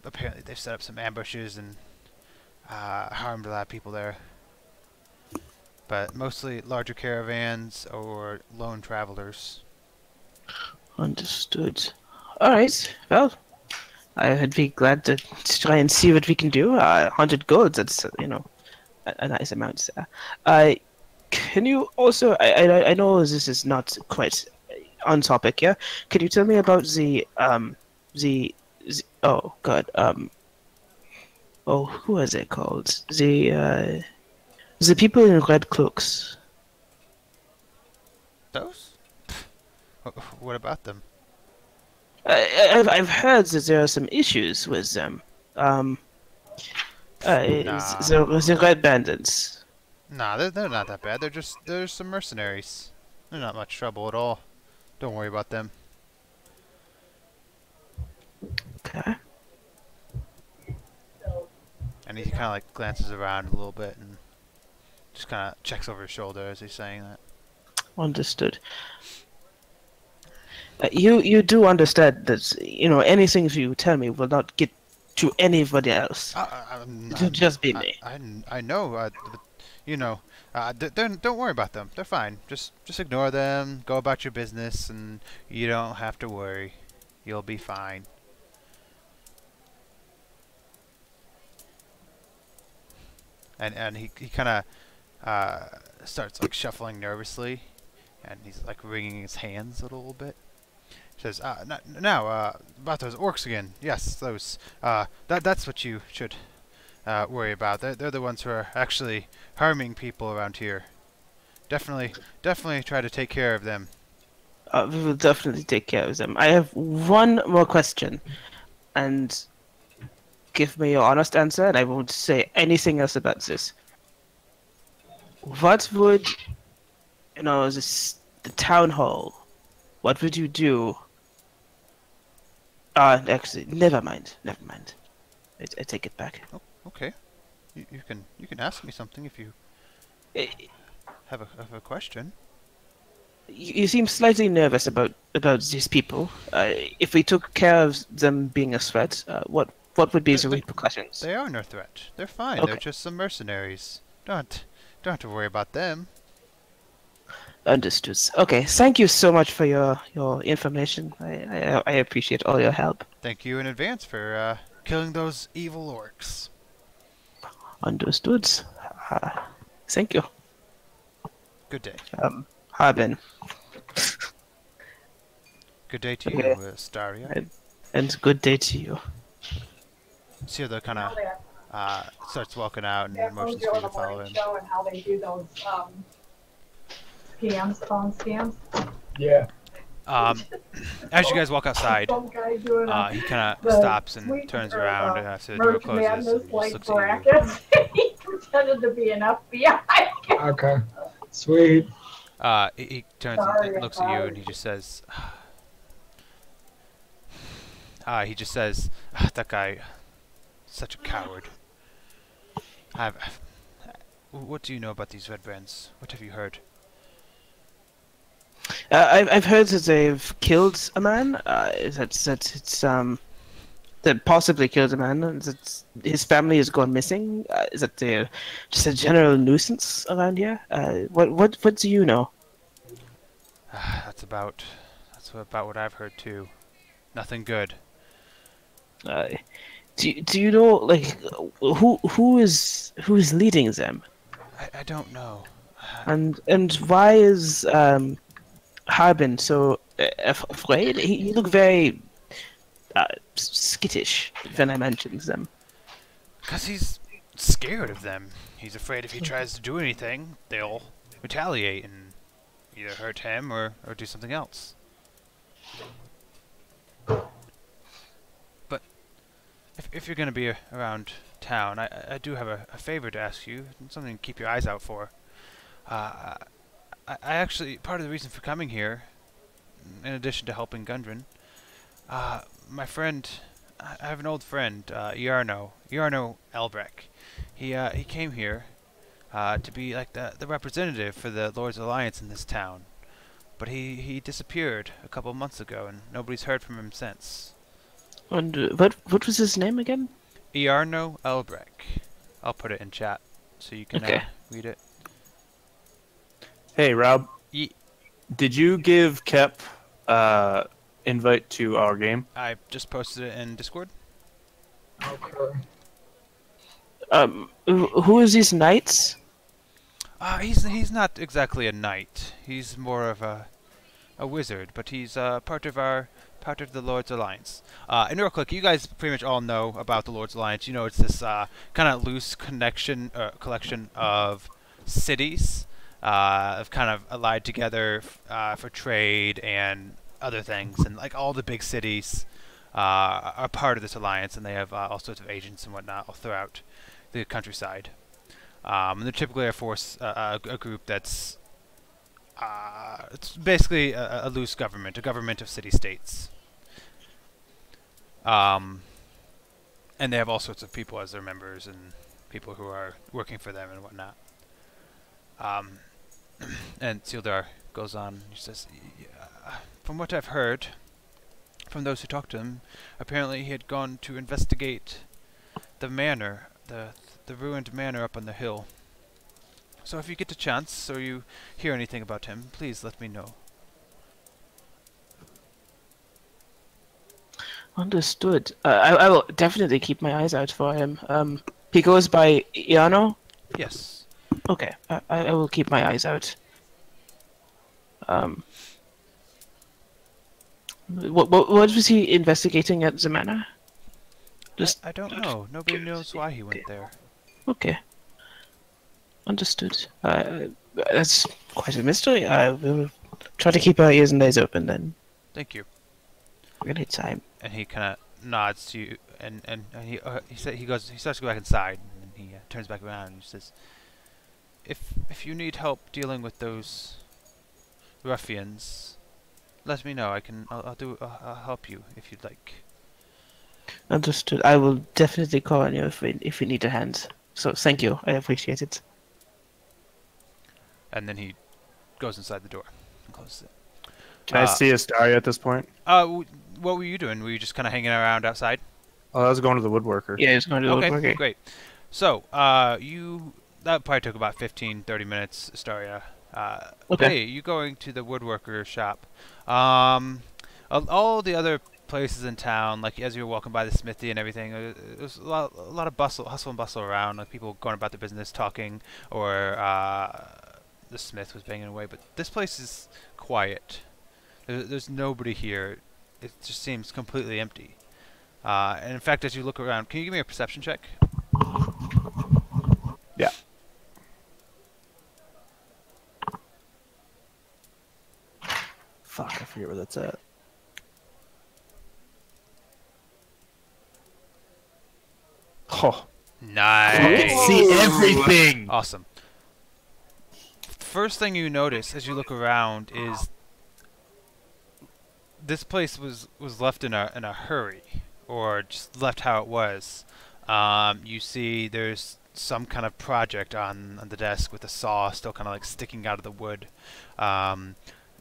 apparently they've set up some ambushes and harmed a lot of people there. But mostly larger caravans or lone travelers. Understood. All right. Well, I would be glad to try and see what we can do. 100 golds. That's a nice amount. Can you also? I know this is not quite on topic. Yeah. Can you tell me about the oh god oh, who is it called? The people in red cloaks. Those? What about them? I've heard that there are some issues with them. Nah. The red bandits. Nah, they're not that bad. They're some mercenaries. They're not much trouble at all. Don't worry about them. Okay. And he kind of like glances around a little bit and just kind of checks over his shoulder as he's saying that. Understood. You do understand that anything you tell me will not get to anybody else. It'll just be me. I know. But, don't worry about them. They're fine. Just ignore them. Go about your business, and you don't have to worry. You'll be fine. And he kind of starts like shuffling nervously, and he's like wringing his hands a little bit. He says, now about those orcs again. Yes, those. That's what you should worry about. They're the ones who are actually harming people around here. Definitely try to take care of them. We will definitely take care of them. I have one more question, and give me your honest answer, and I won't say anything else about this. What would, the town hall? What would you do? Actually, never mind. I take it back. Oh, okay. You can ask me something if you Eh, have a question. You seem slightly nervous about these people. If we took care of them being a threat, what would be the repercussions? They are no threat. They're fine. Okay. They're just some mercenaries. Don't have to worry about them. Understood. Okay, thank you so much for your information. I appreciate all your help. Thank you in advance for killing those evil orcs. Understood. Thank you. Good day. Haben. Good day to Okay. you, Staria. And good day to you. Sierra kind of starts walking out Yeah, and motions Mojo for on you the to follow morning him. show and how they do those scams, phone scams. Yeah. As you guys walk outside, Some guy doing he kind the of stops and sweet- turns or, around after the door Merch closes Madness, and just like looks at you. brackets. He pretended to be an FBI guy. Okay. Sweet. He turns Sorry, and I'm looks at you sorry. and he just says, that guy, such a coward. What do you know about these red brands? What have you heard? I've heard that they've killed a man. That possibly killed a man, and that his family has gone missing. Is that they're just a general nuisance around here? What do you know? That's about what I've heard too. Nothing good. Do you know like who is leading them, I don't know. and why is Harbin so afraid? He looked very skittish when I mentioned them. Because he's scared of them. He's afraid if he tries to do anything, they'll retaliate and either hurt him or do something else. But if you're going to be around town, I do have a favor to ask you, something to keep your eyes out for. I actually, part of the reason for coming here, in addition to helping Gundren, my friend, I have an old friend, Yarno Elbrek. He came here to be like the representative for the Lord's Alliance in this town. But he disappeared a couple months ago, and nobody's heard from him since. And what was his name again? Iarno Elbrek. I'll put it in chat so you can Okay. read it. Hey, Rob. Ye- Did you give Kep invite to our game? I just posted it in Discord. Okay. Who is these knights? He's not exactly a knight. He's more of a wizard, but he's part of the Lord's Alliance. And real quick, you guys pretty much all know about the Lord's Alliance. You know, it's this kind of loose collection of cities, kind of allied together for trade and other things, and like all the big cities are part of this alliance, and they have all sorts of agents and whatnot all throughout the countryside. And they're typically a group that's it's basically a loose government, a government of city-states. And they have all sorts of people as their members and people who are working for them and whatnot. And Sildar goes on. He says, from what I've heard from those who talked to him, apparently he had gone to investigate the manor, the ruined manor up on the hill. So if you get a chance or you hear anything about him, please let me know. Understood. I will definitely keep my eyes out for him. He goes by Iano? Yes. Okay, I will keep my eyes out. What was he investigating at the manor? Just I don't know. Nobody knows why he went there. okay. Understood. That's quite a mystery. I will try to keep our ears and eyes open then. Thank you. Anytime. And he kind of nods to you, and he starts to go back inside, and he turns back around and he says, "If you need help dealing with those ruffians, let me know. I'll help you if you'd like." Understood. I will definitely call on you if we need a hand. So thank you. I appreciate it. And then he goes inside the door and closes it. Can I see Astaria at this point? What were you doing? Were you just kind of hanging around outside? Oh, I was going to the woodworker. Yeah, it's going to Okay, look great. great. So, that probably took about 15, 30 minutes, Astaria. Okay. Hey, you going to the woodworker shop. All the other places in town, like as you were walking by the smithy and everything, there was a lot of hustle and bustle around, like people going about their business, talking, or the smith was banging away. But this place is quiet. There's nobody here. It just seems completely empty. And in fact, as you look around, can you give me a perception check? Yeah. Fuck, I forget where that's at. Oh, Nice. see everything. Awesome. First thing you notice as you look around is this place was left in a hurry, or just left how it was. You see there's some kind of project on the desk with a saw still kind of like sticking out of the wood.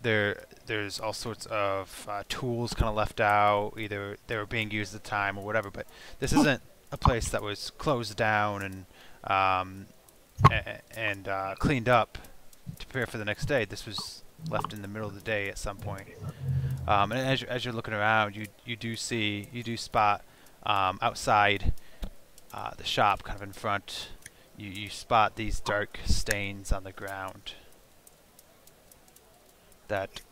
There's all sorts of tools kind of left out, either they were being used at the time or whatever. But this isn't a place that was closed down and cleaned up to prepare for the next day. This was left in the middle of the day at some point. And as you're looking around, you do spot outside the shop, kind of in front. You spot these dark stains on the ground. That,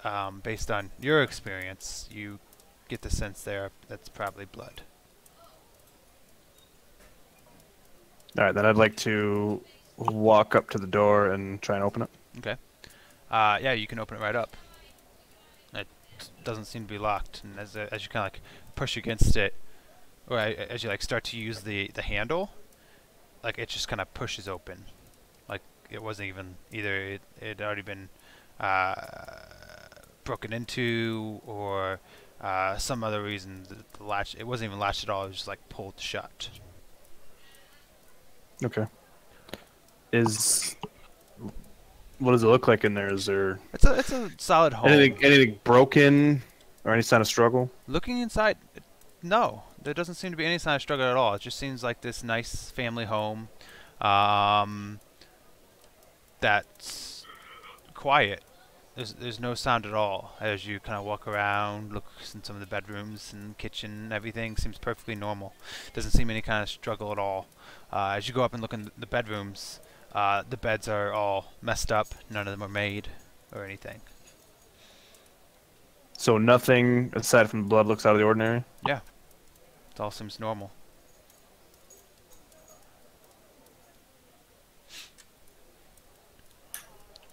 based on your experience, you get the sense that's probably blood. All right, then I'd like to walk up to the door and try and open it. Okay. Yeah, you can open it right up. It doesn't seem to be locked, and as you kind of like push against it, or as you like start to use the handle, like it just kind of pushes open. Like it wasn't even either it had already been broken into, or some other reason the latch, it wasn't even latched at all. It was just like pulled shut. Okay. is. What does it look like in there? Is there It's a solid home. anything broken or any sign of struggle? Looking inside, no, there doesn't seem to be any sign of struggle at all. It just seems like this nice family home, that's quiet. There's no sound at all as you kind of walk around, look in some of the bedrooms and kitchen. Everything seems perfectly normal. Doesn't seem any kind of struggle at all. As you go up and look in the bedrooms, the beds are all messed up. None of them are made or anything. So nothing aside from the blood looks out of the ordinary? It all seems normal.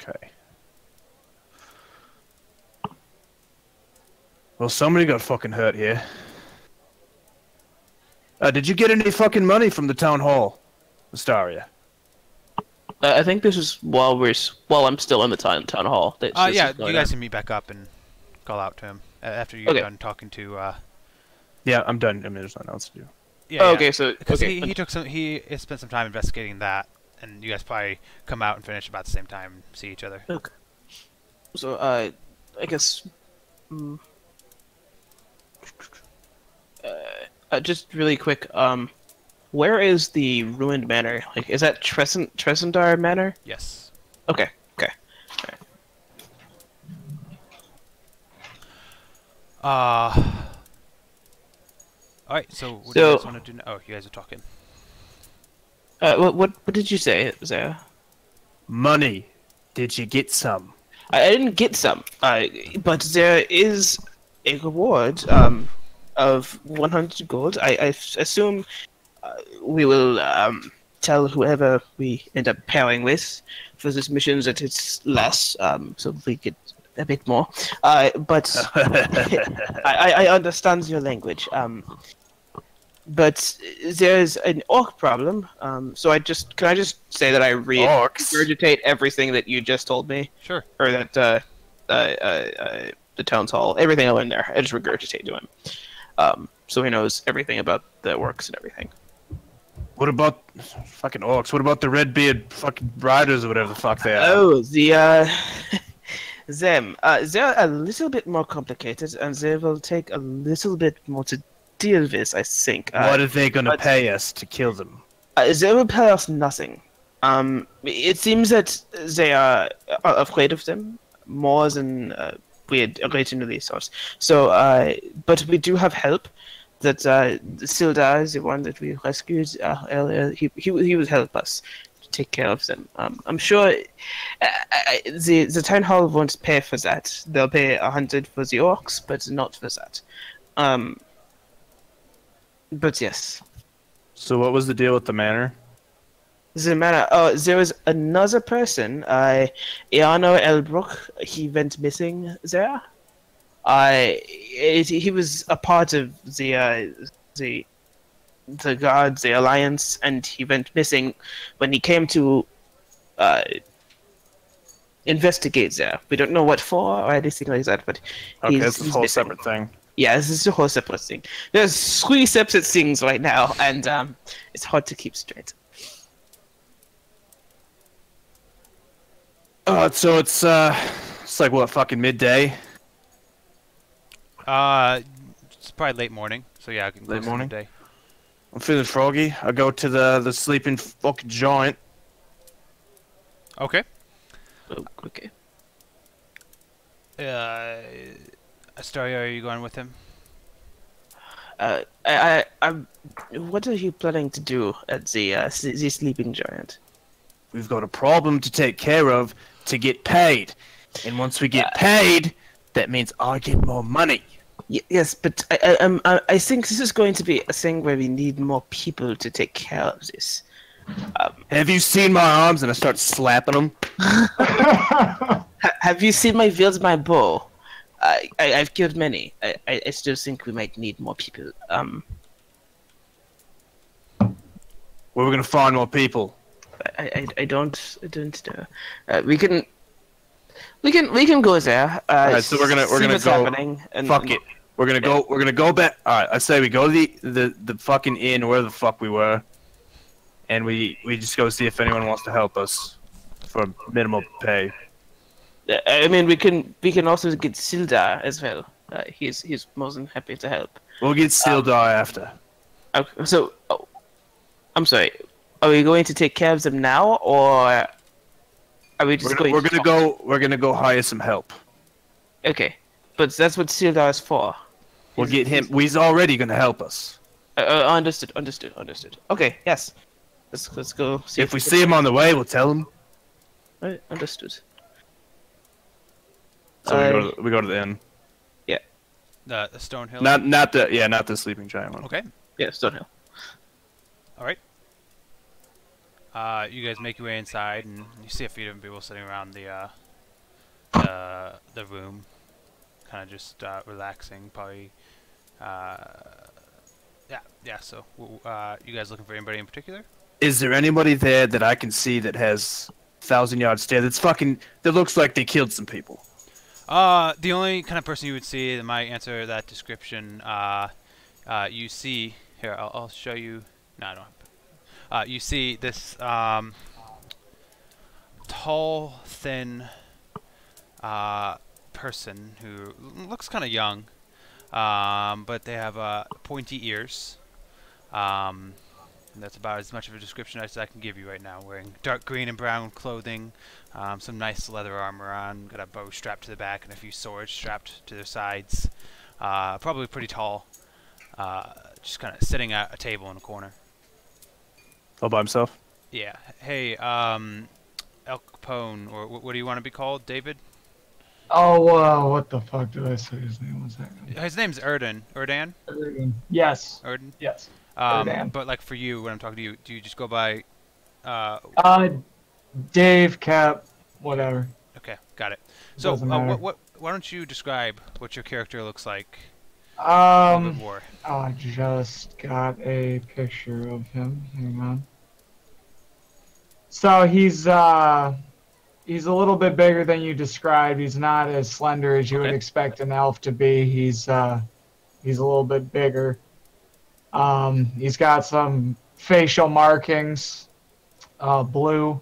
Okay. Well, somebody got fucking hurt here. Did you get any fucking money from the town hall, Astaria? I think this is while I'm still in the town hall. Yeah, you guys can meet back up and call out to him after you're done talking to. Yeah, I'm done. I mean, there's nothing else to do. Yeah. Oh, okay, so because okay. he spent some time investigating that, and you guys probably come out and finish about the same time and see each other. Okay. So I guess. Just really quick. Where is the ruined manor? Like, is that Tresendar Manor? Yes. Okay. Okay. Alright, so what do you guys want to do now? Oh, you guys are talking. What did you say, Zaya? Money. Did you get some? I didn't get some. But there is a reward of 100 gold. I assume we will tell whoever we end up pairing with for this mission that it's less, so we get a bit more. But I understand your language. But there's an orc problem. So can I just say that I regurgitate everything that you just told me? Sure. Or that the town's hall, everything I learned there, I just regurgitate to him. So he knows everything about the orcs and everything. What about fucking orcs? What about the red-beard fucking riders or whatever the fuck they are? Oh, them. They're a little bit more complicated, and they will take a little bit more to deal with, I think. What are they going to pay us to kill them? They will pay us nothing. It seems that they are afraid of them more than we had originally thought. So, but we do have help. That Sildar is the one that we rescued earlier. He will help us to take care of them. I'm sure the town hall won't pay for that. They'll pay 100 for the orcs, but not for that. But yes. So what was the deal with the manor? The manor. Oh, there was another person. Iano Elbrook. He went missing there. He was a part of the guards, the alliance, and he went missing when he came to investigate there. We don't know what for or anything like that, but okay, that's a he's whole missing. separate thing. Yeah, this is a whole separate thing. There's 3 separate things right now, and it's hard to keep straight. So it's like what, fucking midday? It's probably late morning. So yeah, I can Late close morning? the day. I'm feeling froggy. I go to the sleeping fucking giant. Okay. Oh, okay. Astaria, are you going with him? What are you planning to do at the sleeping giant? We've got a problem to take care of to get paid. And once we get paid, that means I get more money. Yes, but I think this is going to be a thing where we need more people to take care of this. Have you seen my arms? And I start slapping them. Have you seen my wield, my bow? I've killed many. I still think we might need more people. Where we're gonna find more people? I don't know. We can go there. Alright, so we're gonna see what's go. happening, and Fuck it. We're gonna go back. All right, I say we go to the fucking inn where the fuck we were, and we just go see if anyone wants to help us for minimal pay. I mean, we can also get Sildar as well. He's more than happy to help. We'll get Sildar after. Okay, so, I'm sorry. Are we going to take care of them now, or are we just going? We're gonna go hire some help. Okay, but that's what Sildar is for. We'll get him. He's already gonna help us. Understood. Okay, yes. Let's go see If we see him on the way, we'll tell him. Right, understood. So we go to the inn. The Stonehill. Not the sleeping giant one. Okay. Yeah, Stonehill. All right. You guys make your way inside, and you see a few different people sitting around the room, kind of just relaxing. Probably. Yeah. So, you guys looking for anybody in particular? Is there anybody there that I can see that has 1,000-yard stare that looks like they killed some people? The only kind of person you would see that might answer that description, you see here. I'll show you. No, I don't have. You see this tall, thin person who looks kind of young, but they have pointy ears. And that's about as much of a description as I can give you right now. Wearing dark green and brown clothing, some nice leather armor on, got a bow strapped to the back and a few swords strapped to their sides. Probably pretty tall, just kind of sitting at a table in a corner. All by himself? Yeah. Hey, El Capone, or what do you want to be called, David? Oh, what the fuck did I say his name was? His name's Erdan. Erdan? Yes. Erdan? Yes. Erdan. But like for you, when I'm talking to you, do you just go by Dave, Cap, whatever. Okay, got it. So, Doesn't matter. why don't you describe what your character looks like a little bit more? I just got a picture of him. Hang on. So he's a little bit bigger than you described. He's not as slender as you would expect an elf to be. He's a little bit bigger. He's got some facial markings, blue,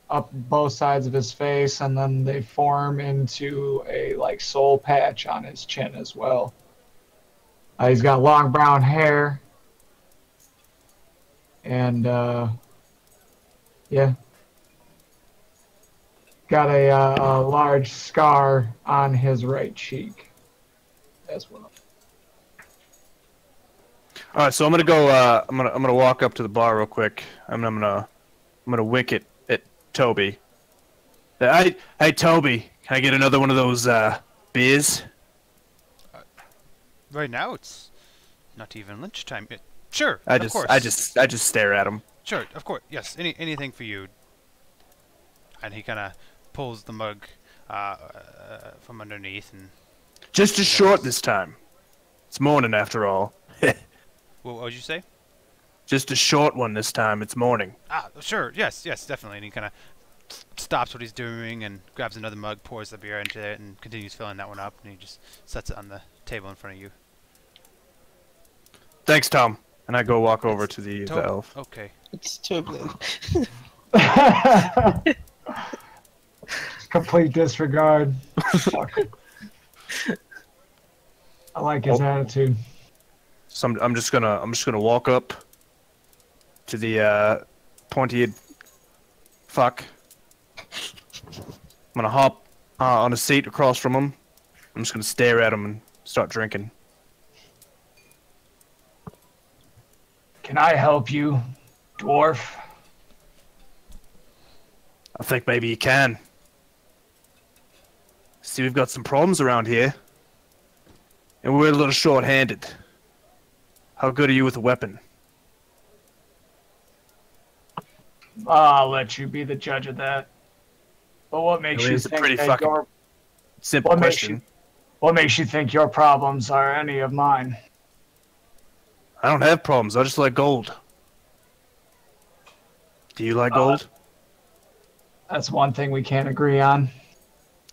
up both sides of his face, and then they form into a like soul patch on his chin as well. He's got long brown hair, and yeah, got a large scar on his right cheek as well. All right, so I'm gonna go. I'm gonna walk up to the bar real quick. I'm gonna wink at Toby. Hey, Toby, can I get another one of those beers? Right now, it's not even lunchtime. Sure, I of course. I just stare at him. Sure, of course. Yes, anything for you. And he kind of pulls the mug from underneath and. Just as short this time. It's morning after all. What would you say? Just a short one this time. It's morning. Ah, sure. Yes, definitely. And he kind of stops what he's doing and grabs another mug, pours the beer into it, and continues filling that one up. And he just sets it on the table in front of you. Thanks, Tom. And I go walk over to the elf. Okay. It's turbulent. Complete disregard. Fuck. I like his attitude. So I'm just gonna walk up to the pointy-eared fuck. I'm gonna hop on a seat across from him. I'm just gonna stare at him and start drinking. Can I help you, dwarf? I think maybe you can. See, we've got some problems around here. And we're a little short-handed. How good are you with a weapon? I'll let you be the judge of that. But what makes you It's a think pretty that fucking your simple what makes question. what makes you think your problems are any of mine? I don't have problems. I just like gold. Do you like gold? That's one thing we can't agree on.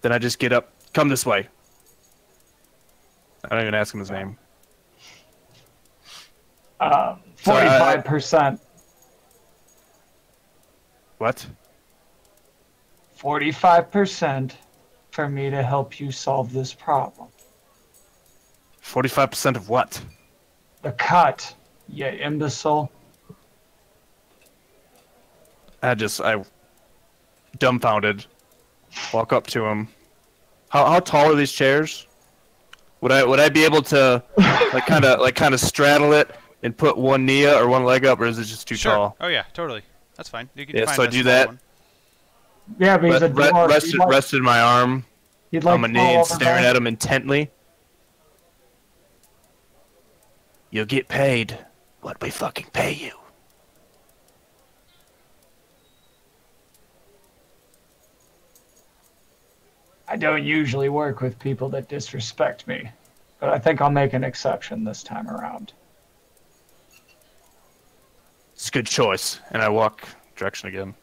Then I just get up. Come this way. I don't even ask him his name. 45%. What? 45% for me to help you solve this problem. 45% of what? The cut, you imbecile. I dumbfounded. Walk up to him. How tall are these chairs? Would I be able to kind of straddle it and put one knee or one leg up, or is it just too Sure. tall? Oh yeah, totally. That's fine. You can Yeah, find so I a do small that. one. Yeah, but he's a dwarf. Rested my arm He'd on like my fall knee and over staring back. at him intently. You'll get paid what we fucking pay you. I don't usually work with people that disrespect me, but I think I'll make an exception this time around. It's a good choice. And I walk direction again.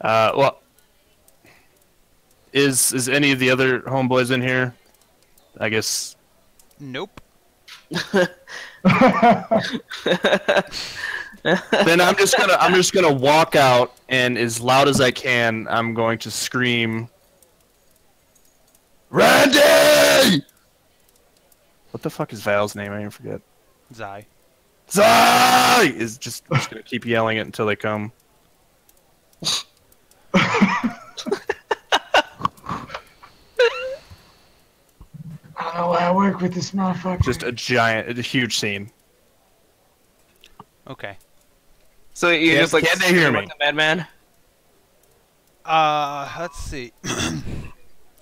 Well, is any of the other homeboys in here? I guess. Nope. Then I'm just gonna walk out, and as loud as I can, I'm going to scream, "Randy!" What the fuck is Val's name? I even forget. Zai. Zai! I'm just gonna keep yelling it until they come. I don't know why I work with this motherfucker. Just a huge scene. Okay. So you Yeah, just like can they hear me? like a madman? Let's see.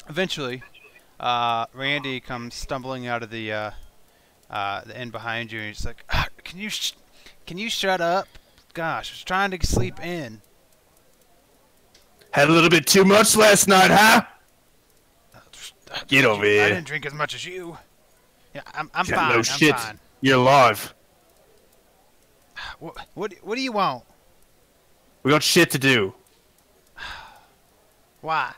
Eventually, Randy comes stumbling out of the end behind you, and he's like, "Can you shut up? Gosh, I was trying to sleep in." Had a little bit too much last night, huh? Get over I here. didn't drink as much as you. Yeah, I'm Yeah, fine. no I'm shit. fine. You're alive. What do you want? We got shit to do. Why?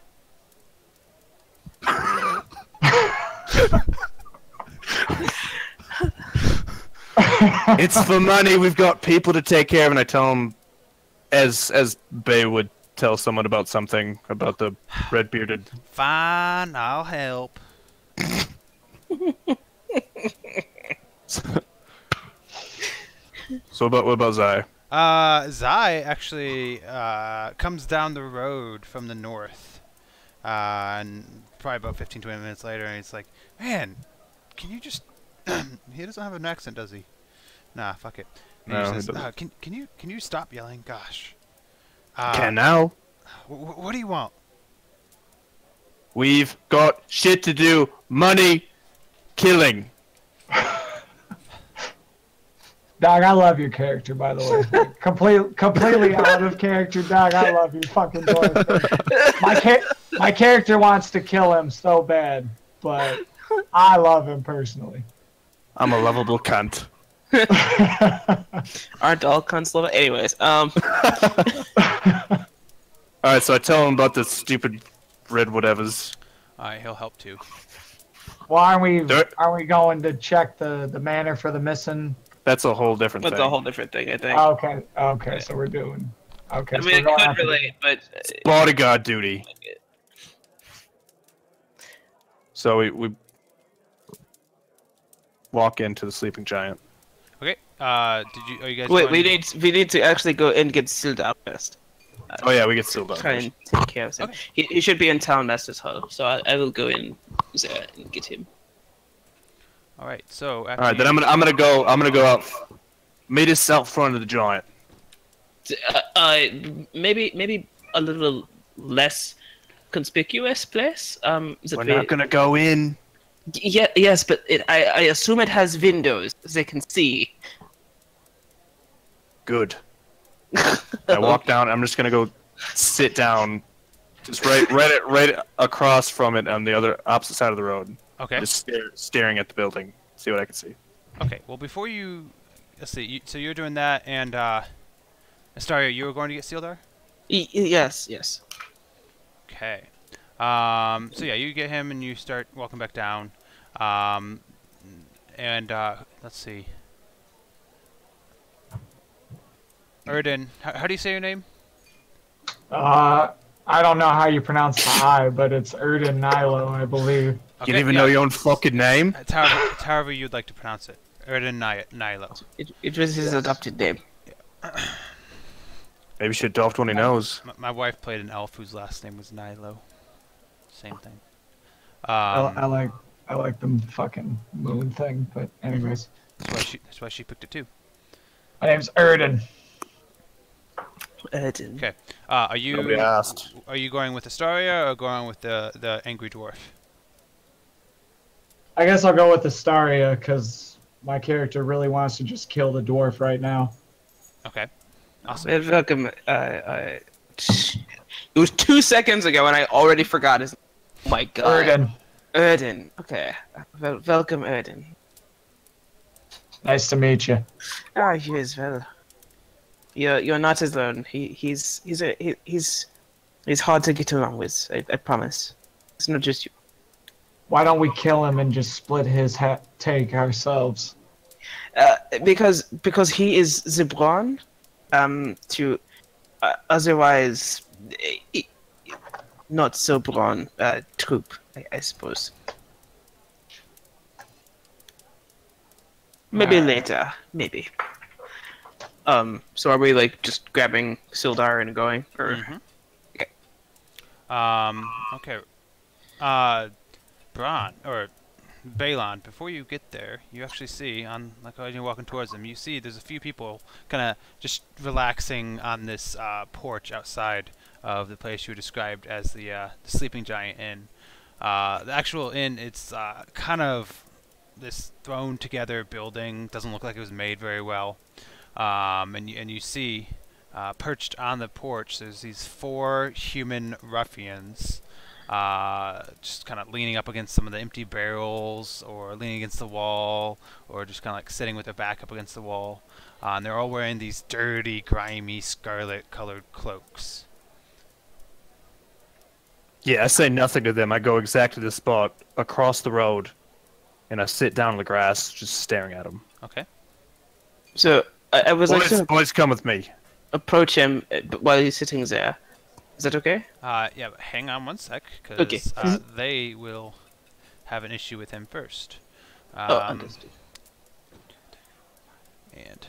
It's for money. We've got people to take care of, and I tell them, as Bay would tell someone about something about the red bearded. Fine, I'll help. So what about Zai? Zai actually comes down the road from the north, and probably about 15-20 minutes later, and he's like, "Man, can you just?" He doesn't have an accent, does he? Nah, fuck it. And No, he he says, doesn't. Can you stop yelling? Gosh. Can now. What do you want? We've got shit to do. Money, killing. Dog, I love your character, by the way. Completely out of character, dog. I love you, fucking dwarf. My character wants to kill him so bad, but I love him personally. I'm a lovable cunt. Aren't all cunts love it? Anyways, All right, so I tell him about the stupid red whatevers. Alright, he'll help too. Well, aren't we going to check the manor for the missing? That's a whole different that's thing. a whole different thing, I think. Okay, so we're doing. Okay, I so mean, we're it going could after relate, but Bodyguard duty. So we walk into the sleeping giant. Okay. Are you guys? wait, going- we need to actually go and get sealed up first. Oh yeah, we get sealed up. Try and take care of him. Okay. He should be in Town Master's Hall, so I will go in there and get him. All right. So. All right, then I'm gonna go out. Meet us out front of the giant. Maybe a little less conspicuous place. We're not gonna go in. Yeah, yes, but I assume it has windows they can see. Good. I walk down. I'm just gonna go sit down, just right across from it on the other opposite side of the road. Okay. Just staring at the building. See what I can see. Okay. Well, before you, let's see. So you're doing that, and Astaria, you were going to get sealed there. Yes. Okay. So yeah, you get him, and you start walking back down. And let's see. Erden, how do you say your name? I don't know how you pronounce the I, but it's Erden Nilo, I believe. You Okay, don't even yeah. know your own fucking name? It's however you'd like to pronounce it. Erden Nilo. It was his adopted name. Maybe you should adopt one he knows. My wife played an elf whose last name was Nilo. Same thing. I like the fucking moon thing, but anyways. That's why she picked it too. My name's Erden. Erden. Okay. Nobody asked. Are you going with Astaria or going with the angry dwarf? I guess I'll go with Astaria, because my character really wants to just kill the dwarf right now. Okay. Awesome. Welcome. It was 2 seconds ago, and I already forgot his. Oh my god. Erden. Erden. Okay. Welcome, Erden. Nice to meet you. Ah, you as well. You're not alone. He's hard to get along with. I promise. It's not just you. Why don't we kill him and just split his take ourselves? Because he is the brawn. Otherwise, not so brawn troop, I suppose. Maybe later. Maybe. So are we like just grabbing Sildar and going, or? Mhm. Okay. Okay. Bron or Balon, before you get there, you actually see as you're walking towards them, you see there's a few people kind of just relaxing on this porch outside of the place you described as the Sleeping Giant Inn. The actual inn, it's kind of this thrown together building. Doesn't look like it was made very well. And you see perched on the porch, there's these 4 human ruffians. Just kind of leaning up against some of the empty barrels, or leaning against the wall, or just kind of like sitting with their back up against the wall. And they're all wearing these dirty, grimy, scarlet-colored cloaks. Yeah, I say nothing to them. I go exactly to the spot across the road, and I sit down on the grass, just staring at them. Okay. So I was like to Boys, come with me. approach him while he's sitting there. Is that okay? Yeah, but hang on one sec, because Okay. they will have an issue with him first. Understood. And,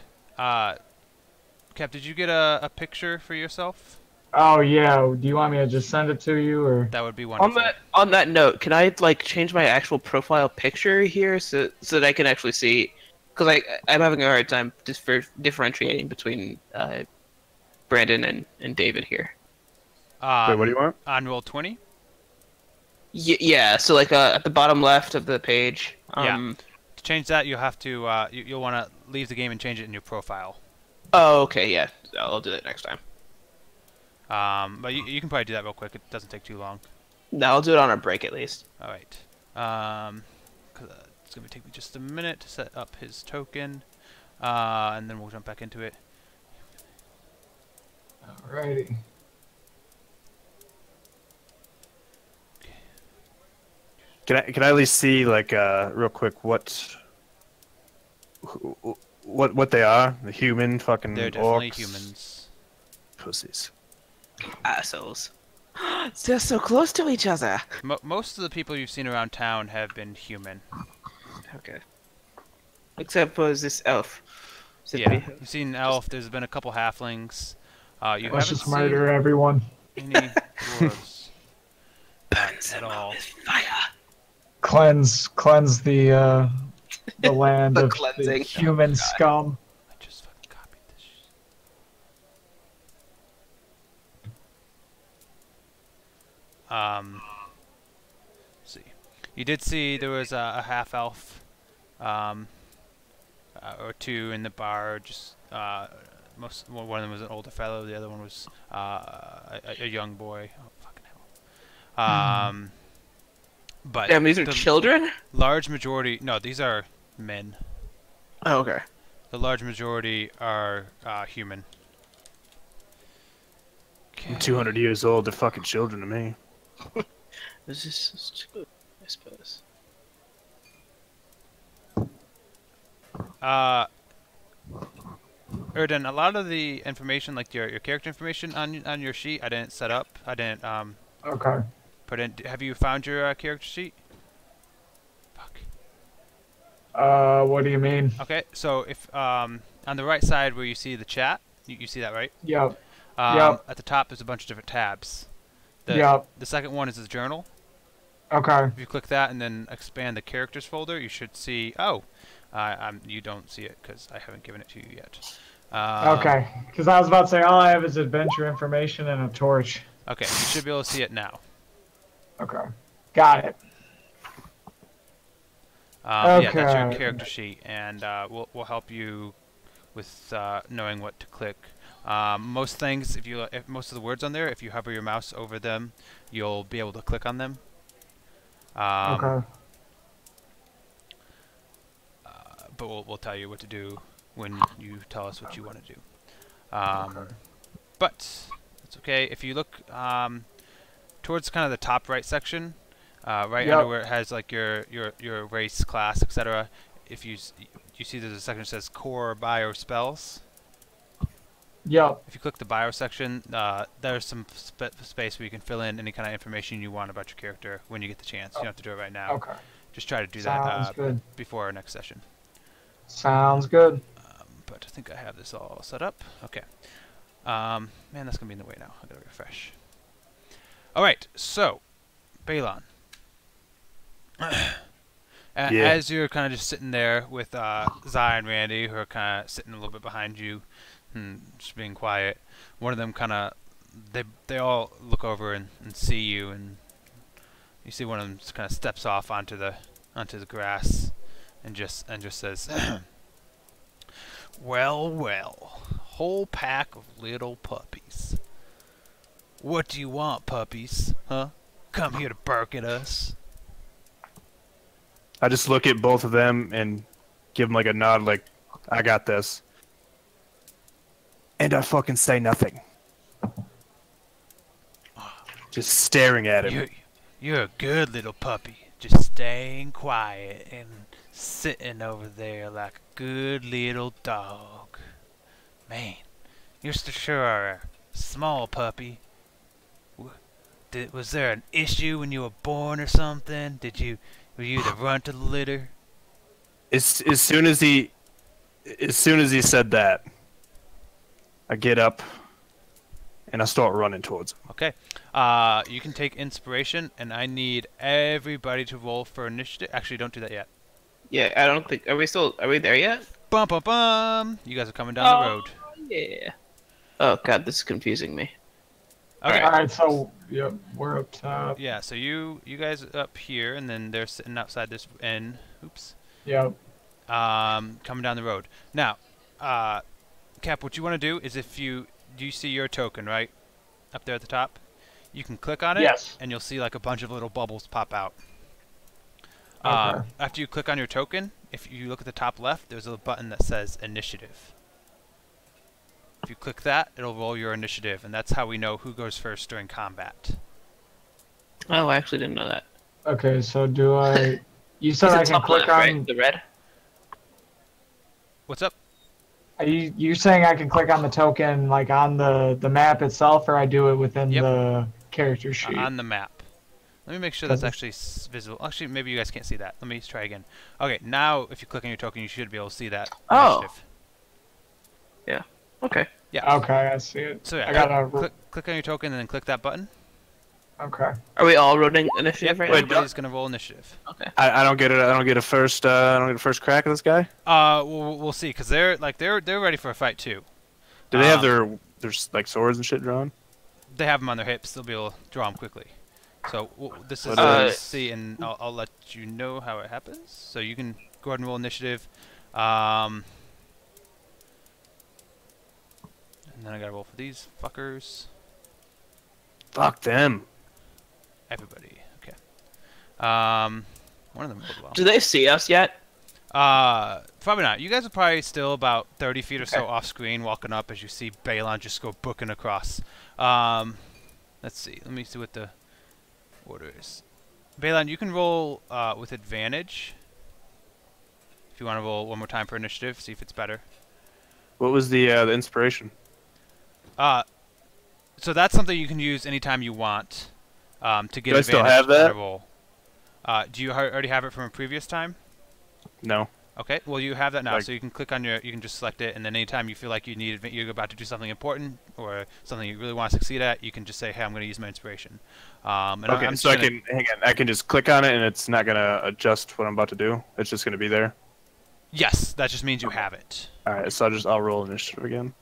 Cap, did you get a picture for yourself? Oh yeah, do you want me to just send it to you, or? That would be wonderful. On that note, can I like change my actual profile picture here so that I can actually see? Because I'm having a hard time differentiating between Brandon and David here. Wait, what do you want? On roll 20? Yeah. So like at the bottom left of the page. Yeah. To change that, you'll have to you'll want to leave the game and change it in your profile. Oh, okay. Yeah. I'll do that next time. But you can probably do that real quick. It doesn't take too long. No, I'll do it on a break at least. All right. It's gonna take me just a minute to set up his token, and then we'll jump back into it. Alrighty. Can I at least see like real quick what they are? The human fucking They're definitely orcs? humans. Pussies. Assholes. They're so close to each other. Most of the people you've seen around town have been human. Okay. Except for this elf. Yeah, you've seen elf. There's been a couple halflings. You Let's haven't just murder everyone. seen any dwarves at all. Fire. Cleanse the land The of the cleansing. human scum. I just fucking copied this. Let's see. You did see there was a half elf, or 2 in the bar. Just one of them was an older fellow. The other one was a young boy. Oh fucking hell. But Damn, these are the children? large majority. No, these are men. Oh, okay. The large majority are human. I'm 200 years old. They're fucking children to me. This is good, I suppose. Erden, a lot of the information, like your character information on your sheet, I didn't set up. I didn't Okay. put in. Have you found your character sheet? Fuck. What do you mean? Okay, so if on the right side where you see the chat, you see that, right? Yep. Yep. At the top, there's a bunch of different tabs. Yep. The second one is the journal. Okay. If you click that and then expand the characters folder, you should see. Oh, you don't see it because I haven't given it to you yet. Okay. Because I was about to say all I have is adventure information and a torch. Okay, you should be able to see it now. Okay. Got it. Yeah, that's your Okay. character sheet, and we'll help you with knowing what to click. Most things, if most of the words on there, if you hover your mouse over them, you'll be able to click on them. Okay. But we'll tell you what to do when you tell us what you want to do. Okay. But it's okay if you look towards kind of the top right section, right Yep. under where it has like your race, class, etc. If you see there's a section that says core bio spells. Yep. If you click the bio section, there's some space where you can fill in any kind of information you want about your character when you get the chance. You don't have to do it right now. Okay. Just try to do Sounds that good. before our next session. Sounds good. But I think I have this all set up. Okay. Man, that's going to be in the way now. I got to refresh. Alright, so, Balon. As you're kind of just sitting there with Zai and Randy, who are kind of sitting a little bit behind you, and just being quiet, one of them kind of, they all look over and see you, and you see one of them just kind of steps off onto the grass, and just says, "Well, well, whole pack of little puppies. What do you want, puppies? Huh? Come here to bark at us?" I just look at both of them and give them like a nod, like, I got this. And I fucking say nothing. Just staring at him. You're a good little puppy, just staying quiet and sitting over there like a good little dog. Man, you're sure a small puppy. Was there an issue when you were born or something? Were you the runt of the litter? As soon as he said that, I get up and I start running towards him. Okay. You can take inspiration, and I need everybody to roll for initiative. Actually, don't do that yet. Yeah, I don't think. Are we there yet? Bum bum bum! You guys are coming down the road. Yeah. Oh god, this is confusing me. Okay. All right. So yep, we're up top. Yeah. So you guys are up here, and then they're sitting outside this inn. Oops. Yep. Coming down the road. Now, Cap, what you want to do is do you see your token right up there at the top? You can click on it, Yes. and you'll see like a bunch of little bubbles pop out. Okay. After you click on your token, if you look at the top left, there's a button that says Initiative. If you click that, it'll roll your initiative, and that's how we know who goes first during combat. Oh, I actually didn't know that. Okay. So do I? You said I It's can top click left, on. right? The red. What's up? Are you're saying I can click on the token like on the map itself, or I do it within Yep. the character sheet? On the map. Let me make sure that's actually visible. Actually, maybe you guys can't see that. Let me try again. Okay, now if you click on your token, you should be able to see that Oh. initiative. Yeah. Okay. Yeah. Okay, I see it. So yeah, I gotta. click on your token and then click that button. Okay. Are we all rolling initiative right now? Everybody's gonna roll initiative. Okay. I don't get it. I don't get a first. I don't get a first crack at this guy. We'll see, cause they're ready for a fight too. Do they have their like swords and shit drawn? They have them on their hips. They'll be able to draw them quickly. So this is see, and I'll let you know how it happens. So you can go ahead and roll initiative. And then I gotta roll for these fuckers. Fuck them. Everybody. Okay. One of them rolled well. Do they see us yet? Probably not. You guys are probably still about 30 feet or so off screen, walking up as you see Balon just go booking across. Let's see. Let me see what the order is. Balon, you can roll with advantage. If you want to roll one more time for initiative, see if it's better. What was the inspiration? So that's something you can use anytime you want to get Do I advantage still have on a that? roll. Do you already have it from a previous time? No. Okay, well you have that now, Like- so you can click on you can just select it, and then anytime you feel like you're about to do something important or something you really want to succeed at, you can just say, hey, I'm going to use my inspiration. And Okay, I'm so I can hang on. I can just click on it, and it's not gonna adjust what I'm about to do. It's just gonna be there. Yes, that just means you have it. All right, so I'll roll initiative again.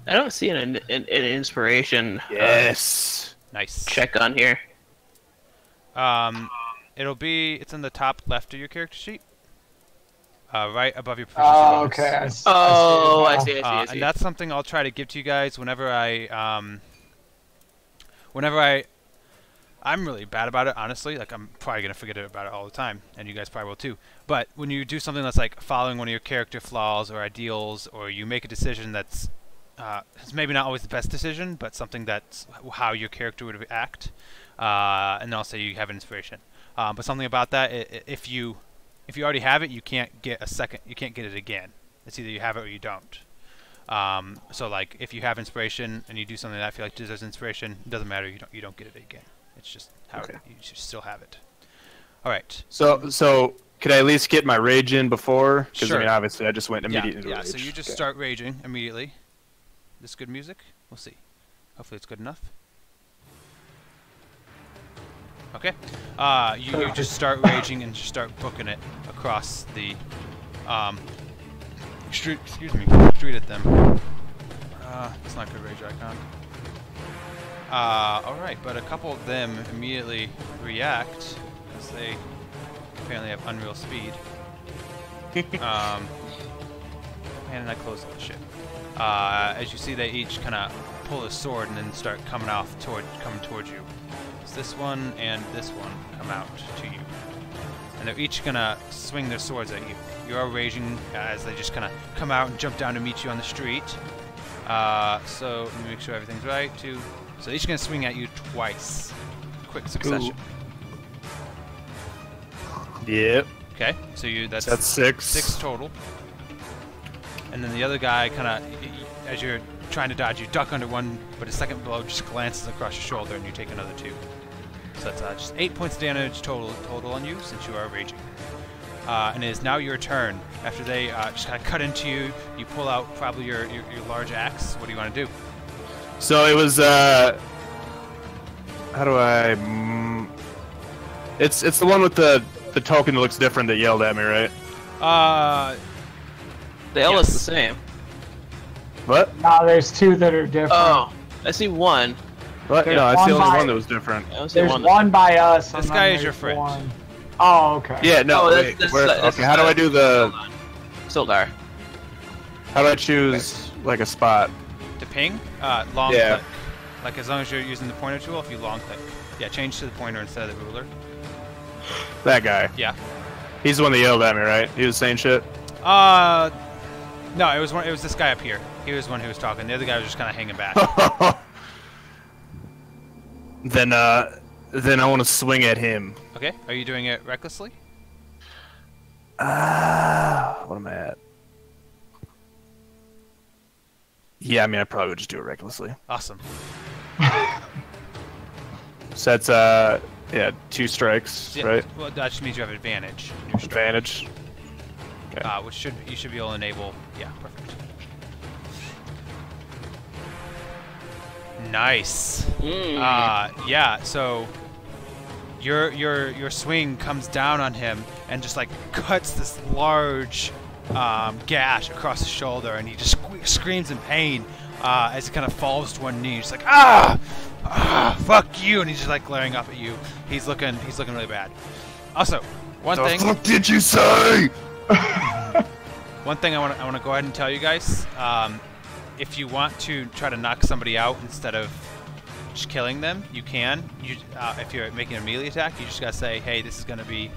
I don't see an inspiration Yes. Nice. check on here. It's in the top left of your character sheet. Right above your proficiency Oh, bonus. okay. Oh, I I see. see, I see. And that's something I'll try to give to you guys whenever I'm really bad about it, honestly. Like, I'm probably going to forget about it all the time, and you guys probably will too. But when you do something that's like following one of your character flaws or ideals, or you make a decision that's it's maybe not always the best decision, but something that's how your character would act, and then I'll say you have an inspiration. But something about that, if you already have it, you can't get it again. It's either you have it or you don't. So like if you have inspiration and you do something that I feel like deserves inspiration, it doesn't matter. You don't get it again. It's just how Okay. you should still have it. All right. So could I at least get my rage in before? Because Sure. I mean, obviously, I just went immediately into Yeah. rage. So you just Okay. start raging immediately. This good music? We'll see. Hopefully it's good enough. Okay. You just start raging and just start booking it across the street. Excuse me. Street at them. It's not good rage icon. All right, but a couple of them immediately react as they apparently have unreal speed. And I close all the shit. As you see, they each kind of pull a sword and then start coming towards you. So this one and this one come out to you, and they're each gonna swing their swords at you. You're raging as they just kind of come out and jump down to meet you on the street. So let me make sure everything's right. So they're each gonna swing at you twice, quick succession. Yep. Okay, so that's 6. 6 total. And then the other guy kind of, as you're trying to dodge, you duck under one, but a second blow just glances across your shoulder and you take another 2. So that's just 8 points of damage total on you since you are raging. And it is now your turn. After they just kind of cut into you, you pull out probably your large axe. What do you want to do? So it was how do I? It's the one with the token that looks different that yelled at me, right? They all look Yes. the same. What? No, there's 2 that are different. Oh, I see one. What? There's No, it's the one only by- one that was different. I don't see There's one. one by us. This and guy then is your there's friend. one- Oh, okay. Yeah, no. Oh, that's- wait, that's- where- that's- okay, how do I do the? Sildar. How do I choose like a spot? To ping, long Yeah. click. Like as long as you're using the pointer tool, if you long click. Yeah, change to the pointer instead of the ruler. That guy. Yeah. He's the one that yelled at me, right? He was saying shit. No, it was this guy up here. He was the one who was talking. The other guy was just kind of hanging back. Then I want to swing at him. Okay, are you doing it recklessly? What am I at? Yeah, I mean, I probably would just do it recklessly. Awesome. So that's yeah, 2 strikes, Yeah, right? well, that just means you have advantage. In your strike. Advantage. Which you should be able to enable. Yeah, perfect. Nice. Yeah. So your swing comes down on him and just like cuts this large gash across his shoulder, and he just screams in pain as he kind of falls to one knee. He's like, fuck you, and he's just like glaring up at you. He's looking really bad. Also, one thing. The fuck did you say? One thing I want to go ahead and tell you guys, if you want to try to knock somebody out instead of just killing them, you can. If you're making a melee attack, you just gotta say, "Hey, this is gonna be,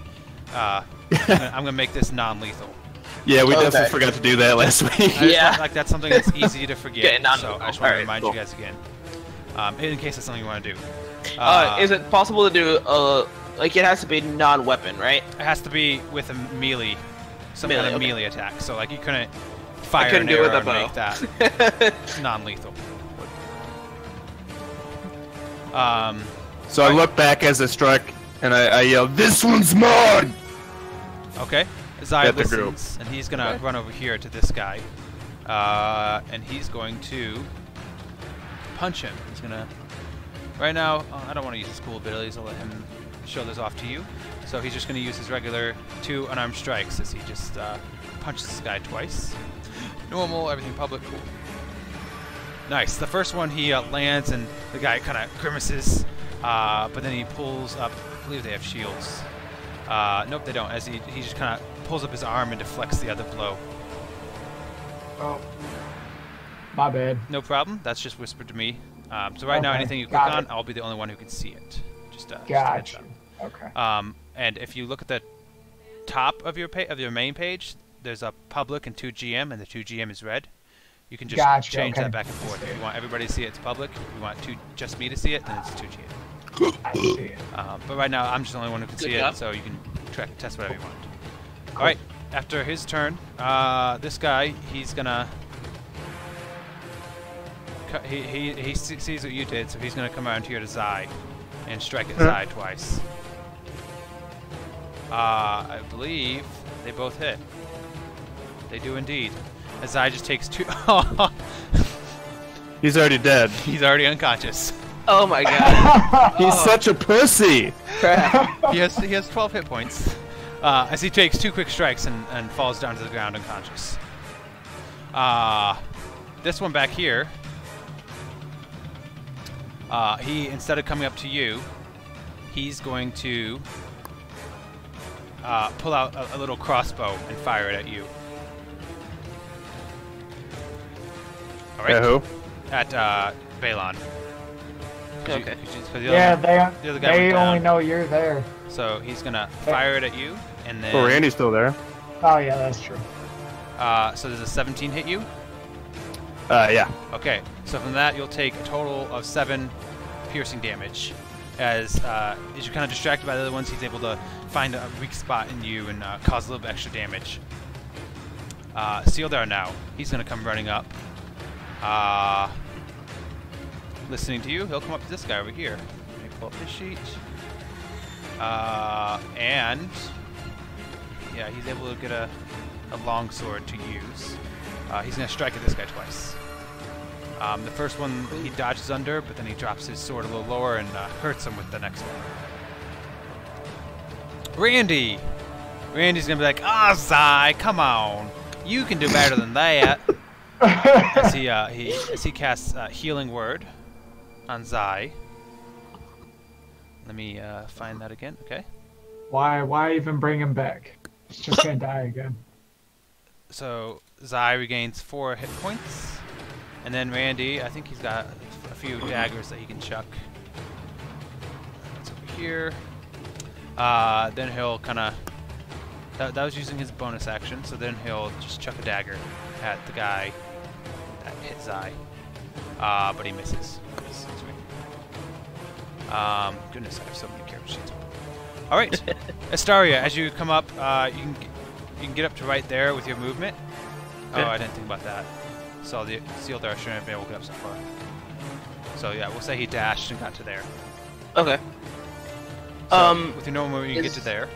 I'm gonna make this non-lethal." Yeah, we definitely forgot to do that last week. Like that's something that's easy to forget. Okay, non-lethal. So I just want to Alright, remind cool. you guys again, in case it's something you want to do. Is it possible to do like it has to be non-weapon, right? It has to be with a melee, some kind of Melee, okay. melee attack. So like you couldn't fire couldn't an do it with arrow a bow. and make that non-lethal. So I look back as I strike, and I yell, "This one's mine!" Okay. Zai At the group. listens, and he's gonna run over here to this guy, and he's going to punch him. He's gonna. Right now, I don't want to use his cool abilities. I'll let him show those off to you. So he's just gonna use his regular 2 unarmed strikes as he just punches this guy twice. Normal, everything public, cool. Nice. The first one he lands, and the guy kind of grimaces, but then he pulls up. I believe they have shields. Nope, they don't. As he just kind of pulls up his arm and deflects the other blow. Oh, my bad. No problem. That's just whispered to me. So right now, Okay, anything you click got on, it. I'll be the only one who can see it. Just a heads Gotcha. up. Okay. And if you look at the top of your main page, there's a public and 2 GM, and the 2 GM is red. You can just Gotcha, change okay. that back and forth. If you want everybody to see it, it's public. If you want just me to see it, then it's 2 GM. I see it. But right now, I'm just the only one who can Good see job. it, so you can test whatever you want. All right. After his turn, this guy, he's gonna. He sees what you did, so he's gonna come around here to Zai and strike at Zai twice. I believe they both hit. They do indeed. As Zai just takes 2. He's already dead. He's already unconscious. Oh my god. He's such a pussy. Crap. He has 12 hit points. As he takes 2 quick strikes and falls down to the ground unconscious. This one back here. He, instead of coming up to you, he's going to pull out a little crossbow and fire it at you. All right. At who? At Balon. Okay. Yeah, the other guy they went only down. know you're there. So he's gonna fire it at you, and then. Oh, Randy's still there. Oh yeah, that's true. So does a 17 hit you? Yeah. Okay. So from that, you'll take a total of 7 piercing damage. As you're kind of distracted by the other ones, he's able to find a weak spot in you and cause a little bit extra damage. Sealdar now. He's gonna come running up. Listening to you, he'll come up to this guy over here. Let me pull up his sheet. And yeah, he's able to get a long sword to use. He's going to strike at this guy twice. The first one he dodges under, but then he drops his sword a little lower and hurts him with the next one. Randy! Randy's going to be like, Zai, come on. You can do better than that. As he casts Healing Word on Zai. Let me find that again. Okay. Why even bring him back? He's just gonna die again. So Zai regains 4 hit points, and then Randy, I think he's got a few daggers that he can chuck. That's over here. Then he'll kind of. That was using his bonus action, so then he'll just chuck a dagger at the guy that hit Zai. But he misses. Goodness, I have so many character sheets. All right, Astaria, as you come up, you can get up to right there with your movement. Oh, I didn't think about that. So the Sealdar shouldn't have been able to get up so far. So yeah, we'll say he dashed and got to there. Okay. So with your normal movement, you can get to there.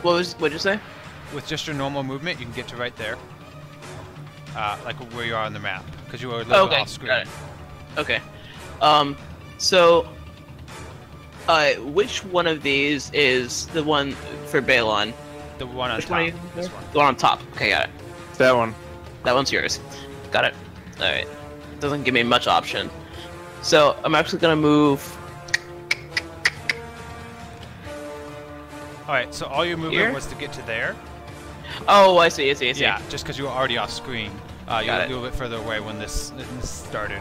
What'd you say? With just your normal movement, you can get to right there. Like where you are on the map, because you were a little bit off screen. Got it. Okay. So, which one of these is the one for Balon? The one on Which top. one are you This there? one. The one on top. Okay, got it. That one. That one's yours. Got it. Alright. Doesn't give me much option. So, I'm actually gonna move... Alright, so all your movement Here? was to get to there. Oh, I see. Yeah, just because you were already off screen. You were Got a it. little bit further away when this started.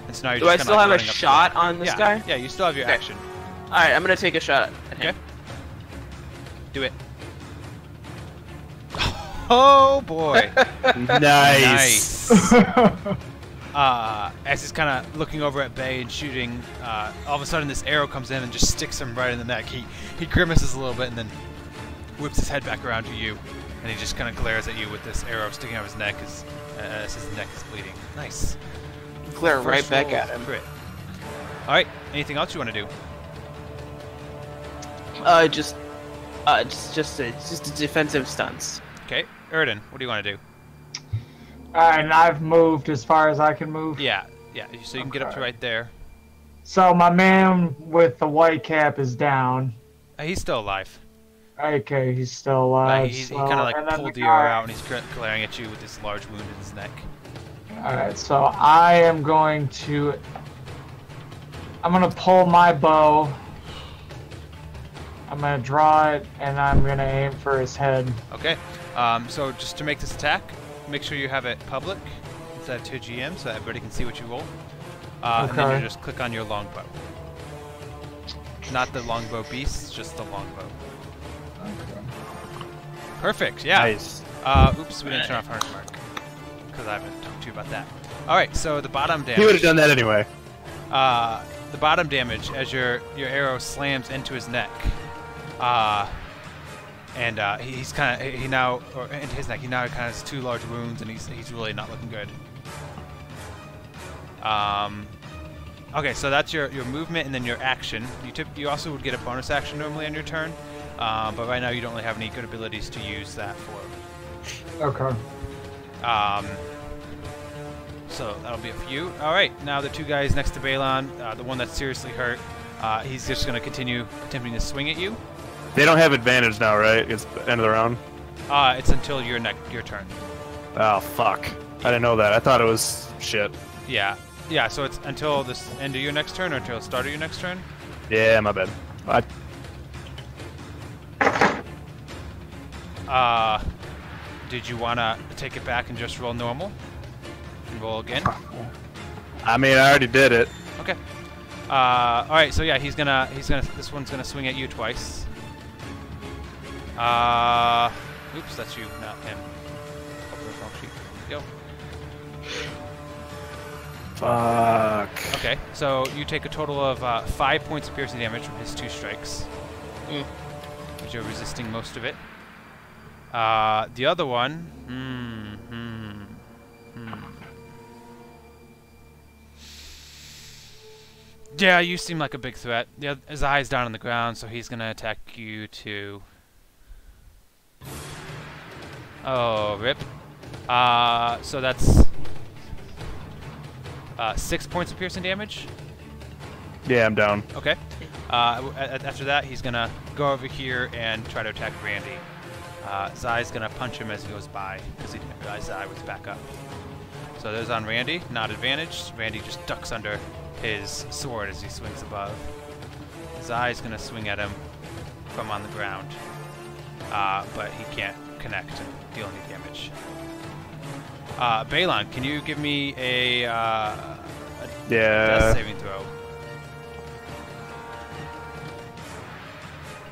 And so now you're Do I just still have a running up shot to on this yeah, guy? Yeah, you still have your Okay. action. Alright, I'm gonna take a shot at him. Okay. Do it. Oh boy. Nice. As he's kind of looking over at Bay and shooting, all of a sudden this arrow comes in and just sticks him right in the neck. He grimaces a little bit and then whips his head back around to you, and he just kind of glares at you with this arrow sticking out of his neck as his neck is bleeding. Nice. Glare right First back roll at him. crit. All right. Anything else you want to do? Just a defensive stance. Okay. Erden, what do you want to do? Alright, and I've moved as far as I can move. Yeah. So you can get up to Okay. right there. So my man with the white cap is down. He's still alive. Okay, he's still alive. He so, kind of like and then pulled the the arrow guy- out, and he's glaring at you with this large wound in his neck. Alright, so I am going to... I'm going to pull my bow. I'm going to draw it, and I'm going to aim for his head. Okay. So just to make this attack, make sure you have it public instead of to GM, so that everybody can see what you roll. And then Okay. you just click on your longbow. Not the longbow beast, just the longbow. Perfect. Yeah. Nice. Oops, we didn't turn off Hunter's Mark because I haven't talked to you about that. All right. So the bottom damage. He would have done that anyway. The bottom damage as your arrow slams into his neck. And he's kind of into his neck. He now kind of has 2 large wounds, and he's really not looking good. Okay, so that's your movement and then your action. You also would get a bonus action normally on your turn, but right now you don't really have any good abilities to use that for. Okay. So that'll be a few. All right, now the 2 guys next to Balon, the one that's seriously hurt, he's just going to continue attempting to swing at you. They don't have advantage now, right? It's the end of the round. It's until your turn. Oh fuck! I didn't know that. I thought it was shit. Yeah, so it's until the end of your next turn or until the start of your next turn? Yeah, my bad. Did you want to take it back and just roll normal? And roll again? I mean, I already did it. Okay. Alright, so yeah, this one's gonna swing at you twice. Oops, that's you, not him. Open the wrong sheet. There you Fuck. go. Okay, so you take a total of 5 points of piercing damage from his 2 strikes. But you're resisting most of it. The other one... Yeah, you seem like a big threat. His eye's down on the ground, so he's gonna attack you too. Oh, rip. So that's 6 points of piercing damage. Yeah, I'm down. Okay. After that, he's gonna go over here and try to attack Randy. Zai's gonna punch him as he goes by because he didn't realize Zai was back up. So there's on Randy, not advantaged. Randy just ducks under his sword as he swings above. Zai's gonna swing at him from on the ground, but he can't connect and deal any damage. Balon, can you give me a death saving throw?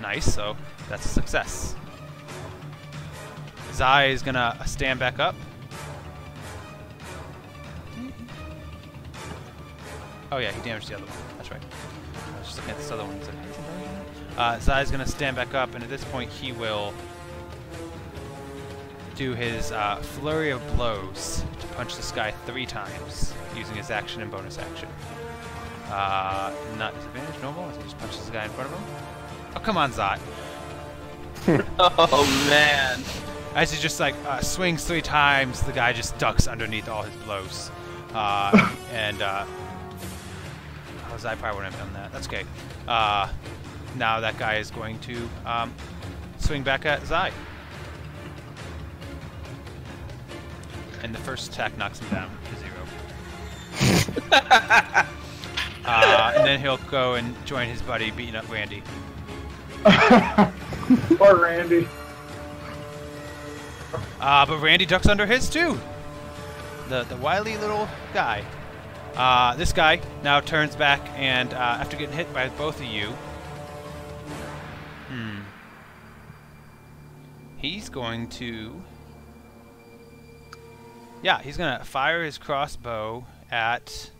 Nice, so that's a success. Zai is gonna stand back up. Oh yeah, he damaged the other one. That's right. I was just looking at this other one. Zai's gonna stand back up, and at this point he will do his flurry of blows to punch this guy 3 times using his action and bonus action. Not disadvantage, normal, as he just punches the guy in front of him. Oh, come on, Zai. Oh man. As he just like swings 3 times, the guy just ducks underneath all his blows. Zai probably wouldn't have done that. That's okay. Now that guy is going to swing back at Zai. And the first attack knocks him down to 0. And then he'll go and join his buddy beating up Randy. Poor Randy. But Randy ducks under his too. The wily little guy. This guy now turns back and after getting hit by both of you, he's going to... Yeah, he's going to fire his crossbow at...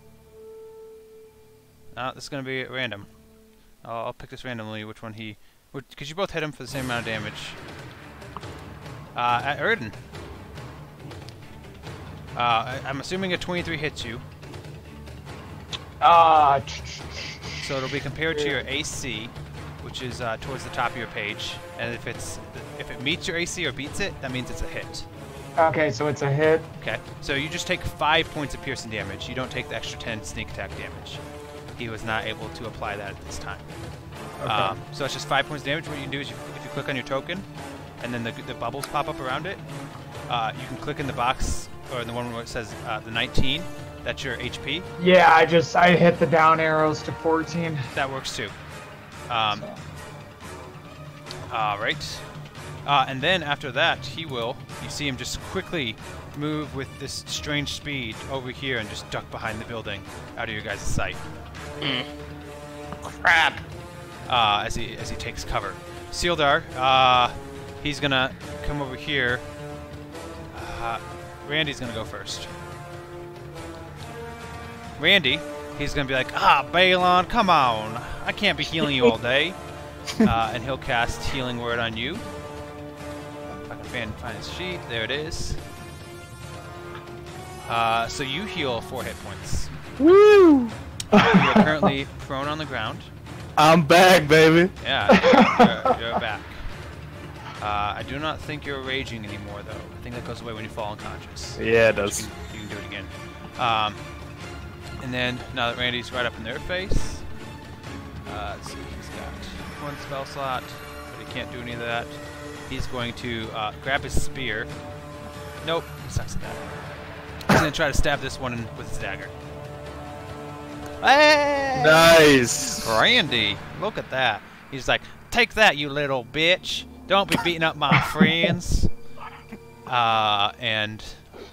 this is going to be at random. I'll pick this randomly which one he... Because you both hit him for the same amount of damage. At Erden. I'm assuming a 23 hits you, Uh, so it'll be compared to your AC, which is towards the top of your page. And if it meets your AC or beats it, that means it's a hit. okay, so it's a hit. Okay, so you just take 5 points of piercing damage. You don't take the extra 10 sneak attack damage. He was not able to apply that at this time. Okay. So it's just 5 points of damage. What you can do is if you click on your token, and then the bubbles pop up around it, you can click in the box, or in the one where it says the 19, that's your HP. Yeah, I hit the down arrows to 14. That works too. Alright. And then after that, you see him just quickly move with this strange speed over here and just duck behind the building out of your guys' sight. Crap. As he takes cover. Sealdar, he's gonna come over here. Randy's gonna go first. Randy, he's gonna be like, Balon, come on! I can't be healing you all day. And he'll cast Healing Word on you. If I can find his sheet, there it is. So you heal 4 hit points. Woo! You are currently prone on the ground. I'm back, baby. Yeah, you're back. I do not think you're raging anymore, though. I think that goes away when you fall unconscious. Yeah, it does. You can do it again. And then, now that Randy's right up in their face, let's see, he's got 1 spell slot, but he can't do any of that. He's going to grab his spear. Nope, he sucks at that. He's going to try to stab this one with his dagger. Hey! Nice. Randy, look at that. He's like, take that, you little bitch. Don't be beating up my friends. And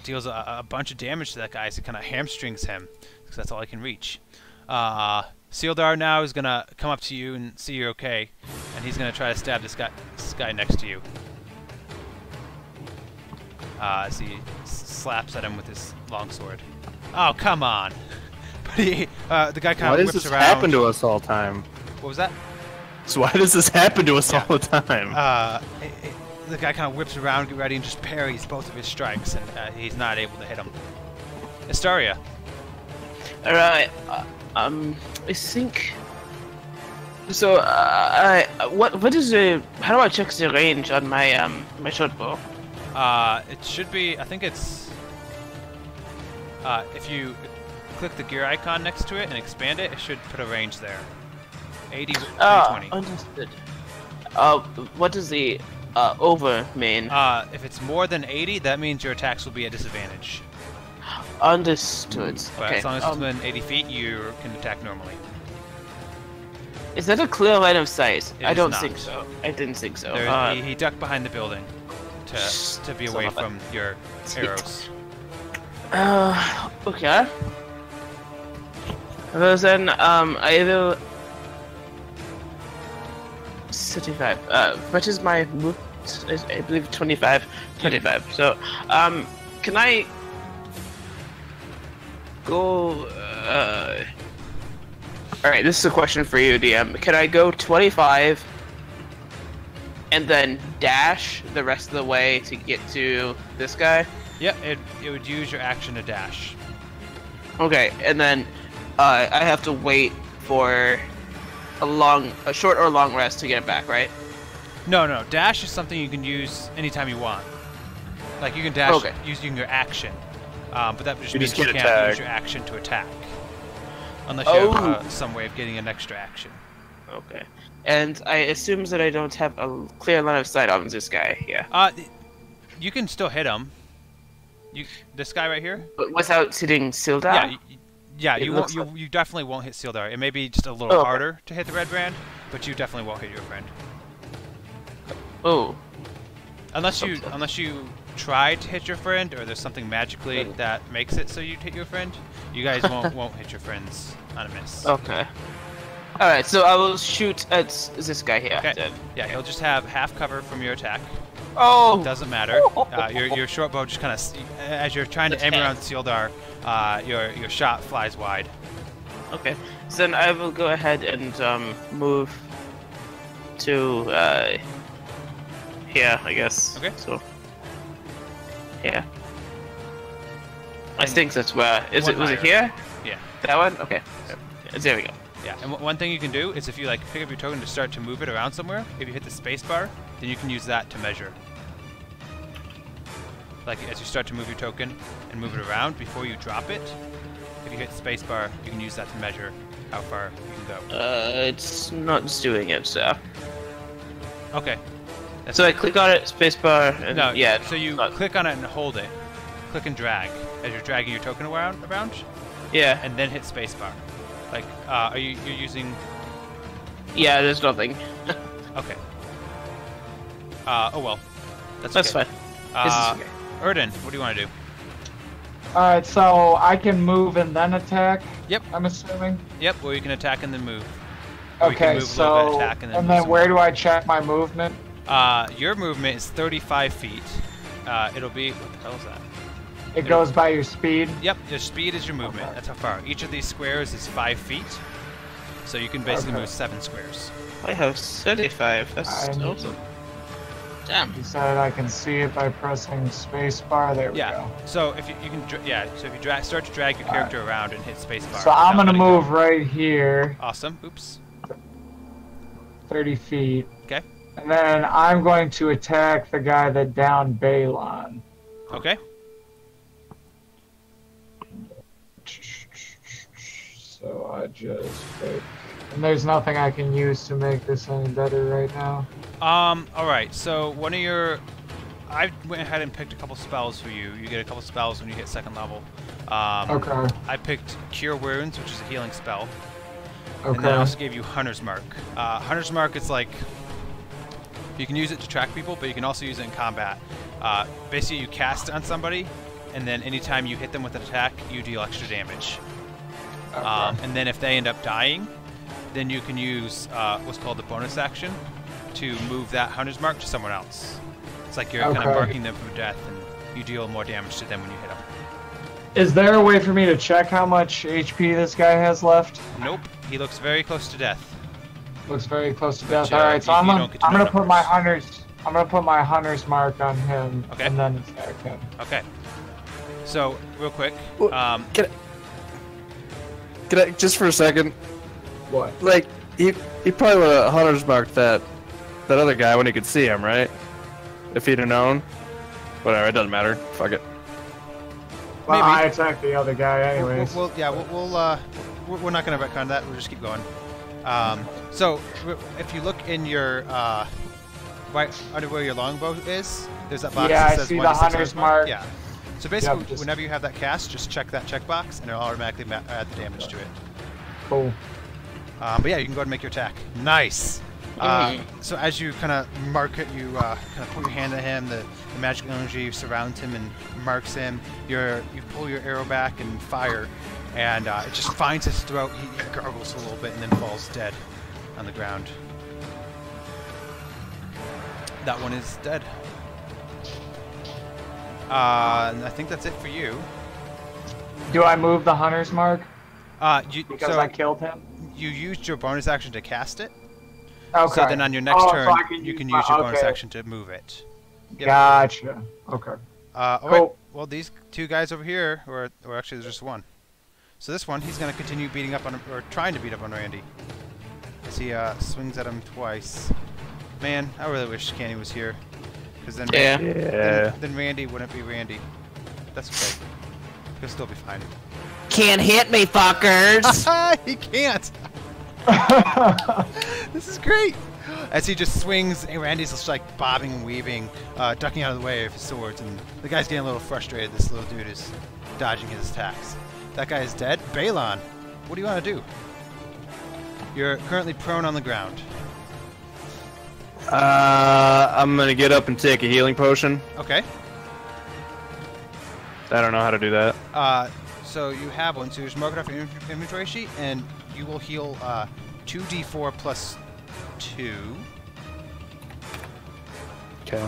deals a bunch of damage to that guy, so it kind of hamstrings him, because that's all I can reach. Sealdar now is going to come up to you and see you're okay, and he's going to try to stab this guy next to you. As he slaps at him with his longsword. Oh, come on. But the guy kind of whips around. Why does this happen to us all the time? What was that? So why does this happen to us all the time? The guy kind of whips around, get ready, and just parries both of his strikes, and he's not able to hit him. Astaria. Alright, I think... So, what is the... How do I check the range on my, my short bow? It should be, I think it's... if you click the gear icon next to it and expand it, it should put a range there. 80, 20. Understood. What does the, over mean? If it's more than 80, that means your attacks will be at disadvantage. Understood. But Okay. as long as it's within 80 feet, you can attack normally. Is that a clear line of sight? It I is don't not. think so. I didn't think so. He ducked behind the building to be away from your arrows. Okay. Well then, I will... 35. What is my move? I believe 25. 25. So, can I go? All right. This is a question for you, DM. Can I go 25 and then dash the rest of the way to get to this guy? Yep, it would use your action to dash. Okay, and then I have to wait for a short or long rest to get it back, right? No, dash is something you can use anytime you want. Like you can dash using your action, but that just means you can't use your action to attack, unless you have some way of getting an extra action. Okay, and I assume that I don't have a clear line of sight on this guy. Yeah. You can still hit him. This guy right here. But without hitting Sildar? Yeah, you definitely won't hit Sealdar. It may be just a little harder to hit the red brand, but you definitely won't hit your friend. Oh. Unless you try to hit your friend, or there's something magically that makes it so you hit your friend, you guys won't hit your friends on a miss. Okay. All right, so I will shoot at this guy here. Okay. Then. Yeah, he'll just have half cover from your attack. Oh. Doesn't matter. Your short bow just kind of, as you're trying to aim around Sealdar, your shot flies wide. Okay. So then I will go ahead and move to here, I guess. Okay. So Yeah. I think that's where. Was One it higher. here? Yeah. That one? Okay. There we go. Yeah, and one thing you can do is if you like pick up your token to start to move it around somewhere, if you hit the space bar, then you can use that to measure. Like as you start to move your token and move it around before you drop it, if you hit space bar, you can use that to measure how far you can go. It's not doing it, so. Okay. So I click on it, spacebar, and No, yeah. So you not- click on it and hold it. Click and drag as you're dragging your token around, Yeah. and then hit spacebar. Like, you're using? Yeah, there's nothing. Okay. Oh well. That's okay. fine. This is okay. Erden, what do you want to do? Alright, so I can move and then attack? Yep. I'm assuming? Yep. Or you can attack and then move. Or you can Okay, move a little bit, so... attack, and then And move then some where more. do I check my movement? Your movement is 35 feet. It'll be... What the hell is that? It goes by your speed? Yep, your speed is your movement. Okay. That's how far. Each of these squares is 5 feet. So you can basically Okay. move 7 squares. I have 35. That's I'm- awesome. Damn. You said I can see it by pressing spacebar. There we Yeah. go. So if you can, so if you start to drag your character around and hit spacebar. So I'm that'll gonna let it go. move right here, Awesome. Oops. 30 feet. Okay. And then I'm going to attack the guy that downed Balon. Okay. So I just pick. And there's nothing I can use to make this any better right now. All right. So one of your, I went ahead and picked a couple spells for you. You get a couple spells when you hit 2nd level. Okay. I picked Cure Wounds, which is a healing spell. And then I Okay. also gave you Hunter's Mark. Hunter's Mark is like, you can use it to track people, but you can also use it in combat. Basically, you cast it on somebody, and then anytime you hit them with an attack, you deal extra damage. Okay. And then if they end up dying, then you can use what's called the bonus action to move that Hunter's Mark to someone else. It's like you're kind of Okay. marking them for death, and you deal more damage to them when you hit them. Is there a way for me to check how much HP this guy has left? Nope, he looks very close to death. Looks very close to death. uh, All right, so you I'm don't gonna get to I'm know gonna put my numbers. hunter's mark on him, Okay. and then attack him. Okay. So real quick, Well, Can I just for a second? What? Like he probably would have hunter's marked that other guy when he could see him, right? If he'd have known. Whatever, it doesn't matter. Fuck it. Well, Maybe. I attacked the other guy anyways. We're not going to retcon that. We'll just keep going. So if you look in your right under where your longbow is, there's that box Yeah, that I says see 1 the to 6 hunter's hunter's mark. mark. Yeah. So basically, Yep, just- whenever you have that cast, just check that checkbox, and it'll automatically add the damage to it. Cool. But yeah, you can go ahead and make your attack. Nice. So as you kind of mark it, you kind of put your hand at him. The magic energy surrounds him and marks him. You pull your arrow back and fire, and it just finds his throat. He gargles a little bit and then falls dead on the ground. That one is dead. And I think that's it for you. Do I move the hunter's mark because So I killed him? you used your bonus action to cast it. Okay. So then on your next Oh, so turn, I can you can my- use your bonus okay. action to move it. Yep. Gotcha. Okay. All Cool. right. Well, these two guys over here, or actually there's just one. So this one, he's going to continue beating up on, or trying to beat up on Randy. As he swings at him twice. Man, I really wish Canny was here. Because then, Yeah. Yeah. then Randy wouldn't be Randy. That's okay. He'll still be fine. Can't hit me, fuckers! He can't! This is great! As he just swings, and Randy's just like bobbing and weaving, ducking out of the way of his swords, and the guy's getting a little frustrated. This little dude is dodging his attacks. That guy is dead. Balon, what do you want to do? You're currently prone on the ground. I'm gonna get up and take a healing potion. Okay. I don't know how to do that. So you have one. So you just mark it off your inventory sheet, and you will heal 2d4 plus 2. Okay.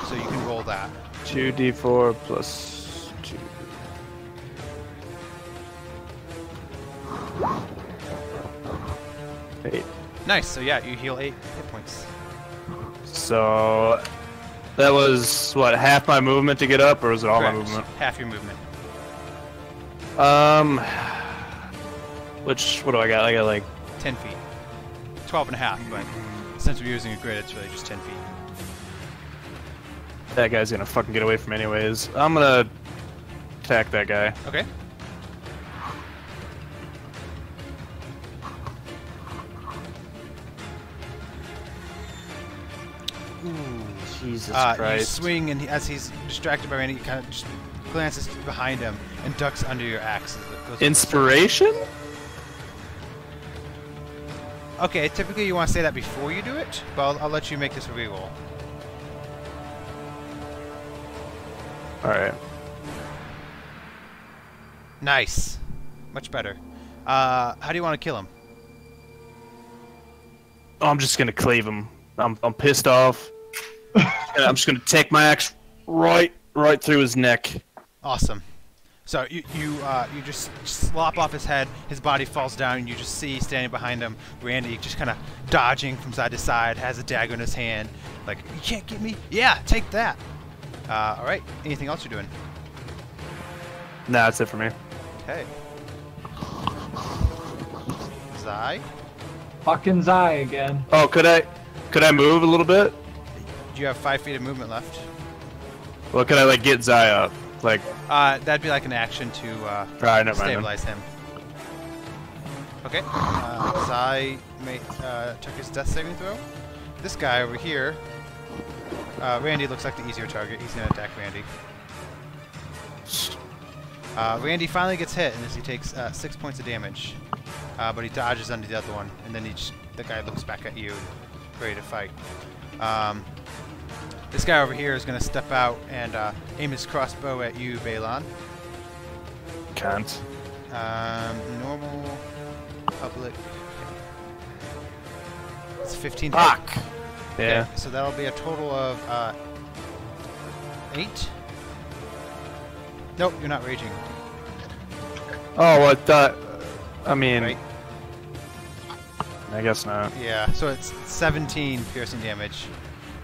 So you can roll that. 2d4 plus 2. Eight. Nice. So yeah, you heal 8 hit points. So That was, what, half my movement to get up, or was it all Correct. my movement? Half your movement. What do I got? I got like 10 feet. 12 and a half, but since we're using a grid, it's really just 10 feet. that guy's gonna fucking get away from me anyways. I'm gonna attack that guy. Okay. Ooh. Jesus You Christ. swing, and as he's distracted by Randy, he kind of just glances behind him and ducks under your axe. As it goes over. Inspiration? Okay, typically you want to say that before you do it, but I'll let you make this a reroll. Alright. Nice. Much better. How do you want to kill him? Oh, I'm just gonna cleave him. I'm pissed off. And I'm just gonna take my axe right through his neck. Awesome. So you just slop off his head, his body falls down, and you just see standing behind him Randy just kind of dodging from side to side, has a dagger in his hand, like, you can't get me? Yeah, take that. Alright, anything else you're doing? Nah, that's it for me. Okay. Zai? Fucking Zai again. Oh, could I move a little bit? You have 5 feet of movement left. Well, could I like get Zai up? Like, That'd be like an action to alright, never mind. Then. stabilize him. Okay. Zai took his death saving throw. This guy over here, Randy looks like the easier target. He's gonna attack Randy. Randy finally gets hit, and as he takes 6 points of damage, but he dodges under the other one, and then the guy looks back at you, ready to fight. This guy over here is going to step out and aim his crossbow at you, Balon. Can't. Normal, public. It's 15. Fuck! Okay, Yeah. so that'll be a total of 8. Nope, you're not raging. Oh, well, I thought... I mean... Right? I guess not. Yeah, so it's 17 piercing damage.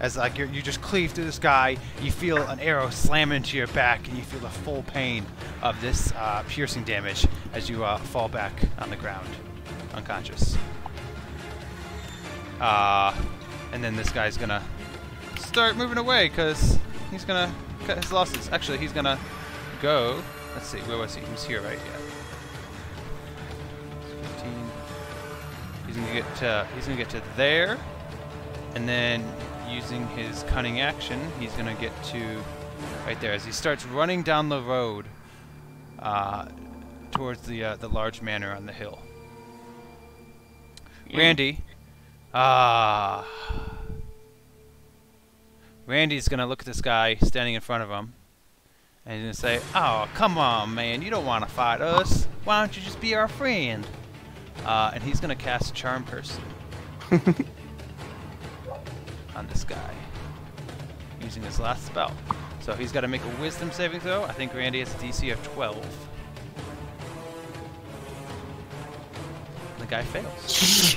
As like you just cleave through this guy, you feel an arrow slam into your back, and you feel the full pain of this piercing damage as you fall back on the ground, unconscious. And then this guy's gonna start moving away because he's gonna cut his losses. Actually, he's gonna go. Let's see, where was he? He was here, right? Yeah. 15. He's gonna get to there, and then using his cunning action, he's gonna get to right there as he starts running down the road towards the large manor on the hill. Randy, Randy's gonna look at this guy standing in front of him, and he's gonna say, "Oh, come on, man! You don't want to fight us. Why don't you just be our friend?" And he's gonna cast Charm Person on this guy using his last spell. So he's got to make a Wisdom saving throw. I think Randy has a DC of 12. The guy fails.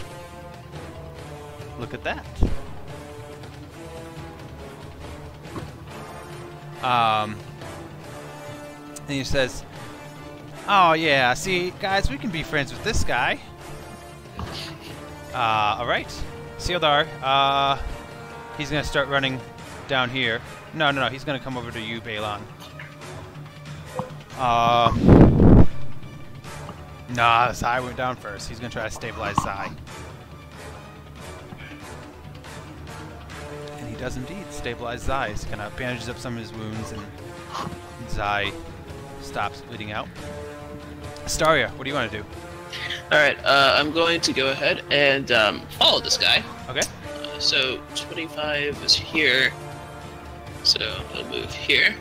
Look at that. And he says, "Oh yeah, see, guys, we can be friends with this guy." All right, Sealdar. He's gonna start running down here. No, he's gonna come over to you, Balon. Nah, Zai went down first. He's gonna try to stabilize Zai. And he does indeed stabilize Zai. He kind of bandages up some of his wounds, and Zai stops bleeding out. Astaria, what do you want to do? Alright, I'm going to go ahead and follow this guy. Okay. So 25 is here. So I'll move here.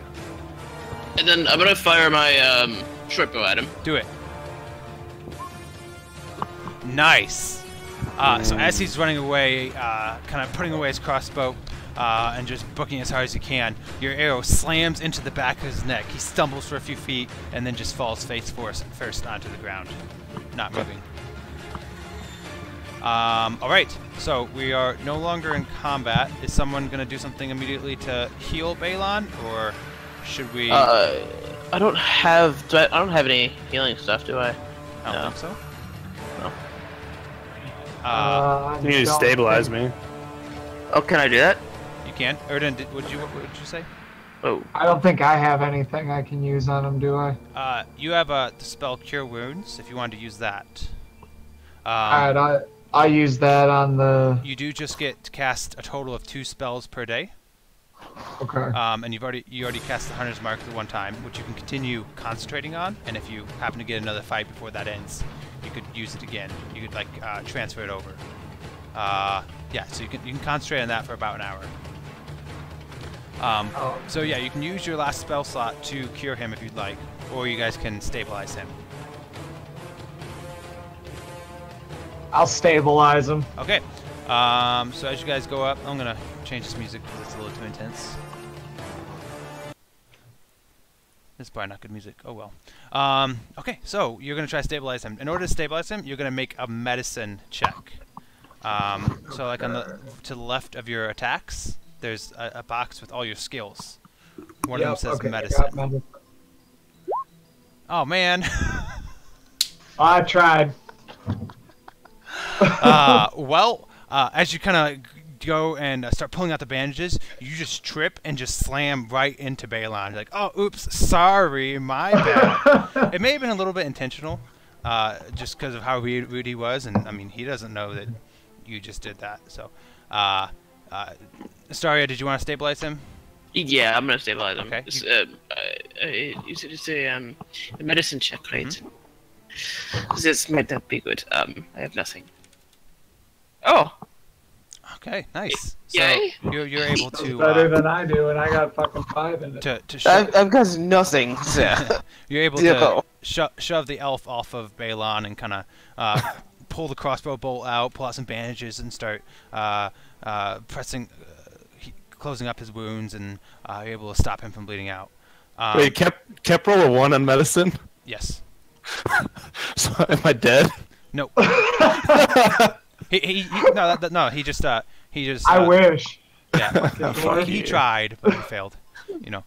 And then I'm gonna fire my short bow at him. Do it. Nice. So as he's running away, kind of putting away his crossbow, and just booking as hard as he can, your arrow slams into the back of his neck. He stumbles for a few feet and then just falls face first onto the ground, not moving. All right. So we are no longer in combat. Is someone gonna do something immediately to heal Balon, or should we? I don't have. I don't have any healing stuff, do I? I don't no. think so. No. You need to stabilize me. Oh, can I do that? You can. Erden, what did you say? Oh. I don't think I have anything I can use on him, do I? You have the spell Cure Wounds. If you wanted to use that. Alright, I'll use that on the. You do just get to cast a total of 2 spells per day. Okay. And you already cast the Hunter's Mark at one time, which you can continue concentrating on. And if you happen to get another fight before that ends, you could use it again. You could like transfer it over. Yeah, so you can concentrate on that for about an hour. So yeah, you can use your last spell slot to cure him if you'd like, or you guys can stabilize him. I'll stabilize him. Okay. So as you guys go up, I'm gonna change this music because it's a little too intense. This is probably not good music. Oh well. Okay, so you're gonna try to stabilize him. In order to stabilize him, you're gonna make a medicine check. So like to the left of your attacks, there's a box with all your skills. One of them says medicine. Oh man. I tried. Well, as you kind of go and start pulling out the bandages, you just trip and just slam right into Balon. You're like, oh, oops, sorry, my bad. It may have been a little bit intentional, just because of how rude he was, and I mean, he doesn't know that you just did that. So, Astaria, did you want to stabilize him? Yeah, I'm gonna stabilize him. Okay. It's a medicine check, right? This might not be good. I have nothing. Oh. Okay, nice. Yay. So you're able to better than I do, and I got fucking 5 in it. to shove, I've got nothing. you're able to shove the elf off of Balon and kind of pull the crossbow bolt out, pull out some bandages, and start pressing, closing up his wounds, and you're able to stop him from bleeding out. Wait, kept roll a 1 on medicine? Yes. So am I dead? No. No. He just. I wish. Yeah. He tried, but he failed. You know.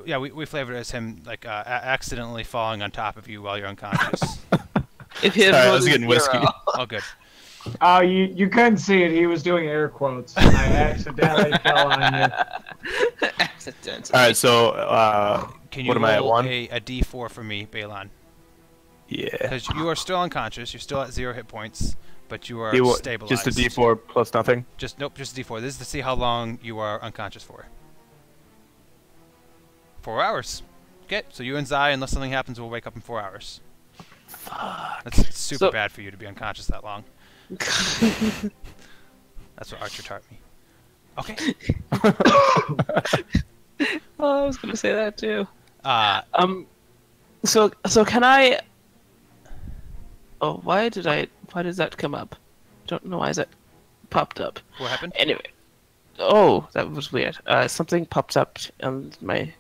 Yeah, we flavored it as him like accidentally falling on top of you while you're unconscious. Sorry, I was getting whiskey. Oh, good. You couldn't see it. He was doing air quotes. I accidentally fell on you. Accidentally. All right, so Can you what am I at, roll 1? a D4 for me, Balon? Yeah. Because you are still unconscious. You're still at 0 hit points, but you are stabilized. Just a D4 plus nothing? Just a D4. This is to see how long you are unconscious for. 4 hours. Okay, so you and Zai, unless something happens, will wake up in 4 hours. Fuck. That's super bad for you to be unconscious that long. That's what Archer taught me. Okay. Oh, I was gonna say that too. So can I? Oh, why did that come up? Don't know why that popped up. what happened? Anyway. Oh, that was weird. Something popped up on my.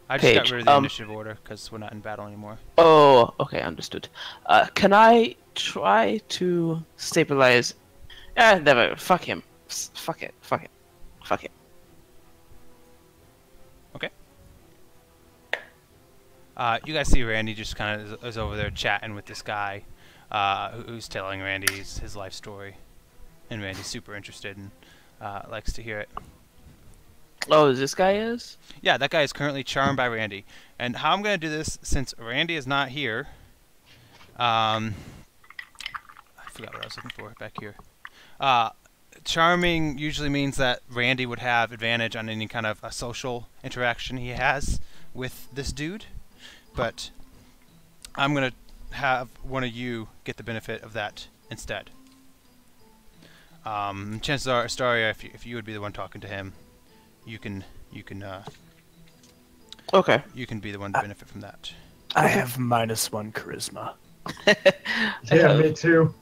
I just got page. rid of the initiative order because we're not in battle anymore. Oh, okay, understood. Can I try to stabilize? Never. Fuck him. Fuck it. Okay. You guys see Randy just kind of is over there chatting with this guy who's telling Randy his life story. And Randy's super interested and likes to hear it. Oh, this guy is? Yeah, that guy is currently charmed by Randy. And how I'm going to do this, since Randy is not here... I forgot what I was looking for back here. Charming usually means that Randy would have advantage on any kind of a social interaction he has with this dude. But I'm going to have one of you get the benefit of that instead. Chances are, Astaria, if you would be the one talking to him, you can Okay. you can be the one to benefit from that. I have -1 charisma. Yeah, me too.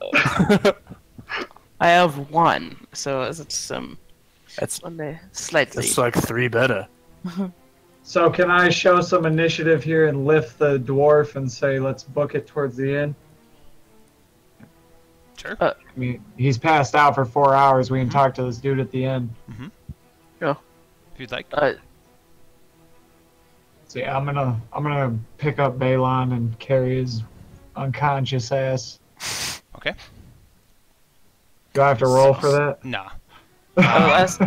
I have 1, so it's That's slightly. that's like 3 better. So can I show some initiative here and lift the dwarf and say, let's book it towards the end? Sure. I mean, he's passed out for 4 hours. We can talk to this dude at the end. If you'd like. So yeah, I'm gonna pick up Balon and carry his unconscious ass. Okay. Do I have to roll for that? Nah. I'll ask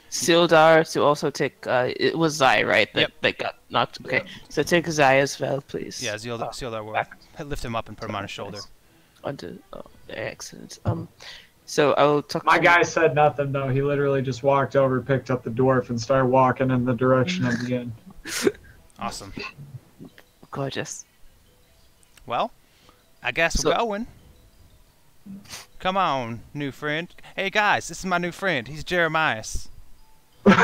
Sildar to also take. It was Zai, right? That got knocked. Okay, so take Zai as well, please. Yeah, Zildar will lift him up and put him on his shoulder. Excellent. So I will talk. My guy said nothing though. He literally just walked over, picked up the dwarf, and started walking in the direction of the inn. Awesome. Gorgeous. Well, I guess we're going. Come on, new friend. Hey guys, this is my new friend. He's Jeremias. Cap,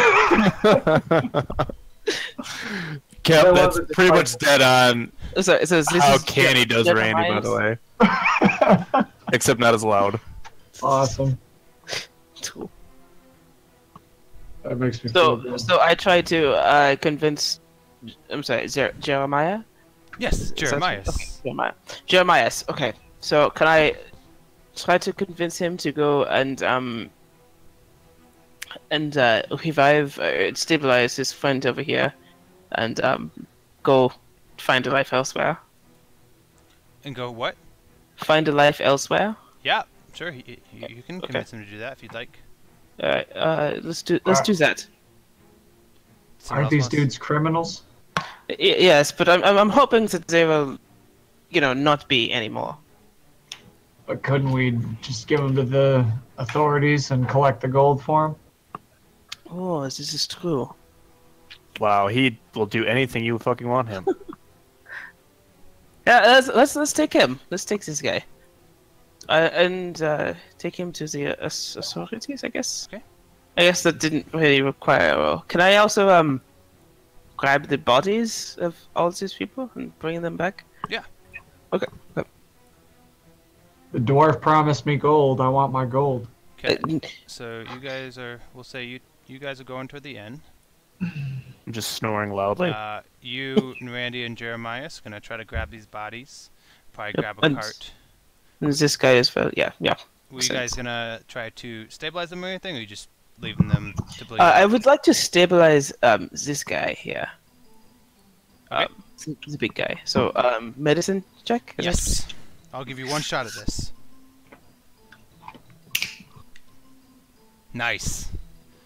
that's pretty much dead on So this how is Canny does Randy, by the way. Except not as loud. Awesome. Cool. That makes me feel good. So I tried to convince. I'm sorry, Jeremiah. Yes, Jeremias. Okay, Jeremias. Okay, so can I try to convince him to go and revive, stabilize his friend over here, and go find a life elsewhere? And go what? Find a life elsewhere. Yeah, sure. You can convince him to do that if you'd like. All right. Let's do that. Someone Aren't else these wants- dudes criminals? Yes, but I'm hoping that they will, not be anymore. But couldn't we just give them to the authorities and collect the gold for them? Oh, this is true. Wow, he will do anything you fucking want him. Yeah, let's take him. Let's take this guy. And take him to the authorities, I guess. Okay. I guess that didn't really require a roll. Can I also grab the bodies of all these people and bring them back? Yeah. Okay. The dwarf promised me gold. I want my gold. Okay. So you guys are. We'll say you guys are going toward the end. I'm just snoring loudly. You and Randy and Jeremias are gonna try to grab these bodies. Probably grab a and- cart. And this guy as well. Yeah. Were you guys gonna try to stabilize them or anything, or you just leaving them to bleed? I would like to stabilize this guy here. Okay. He's a big guy. So medicine check. Is Yes. I'll give you one shot at this. Nice.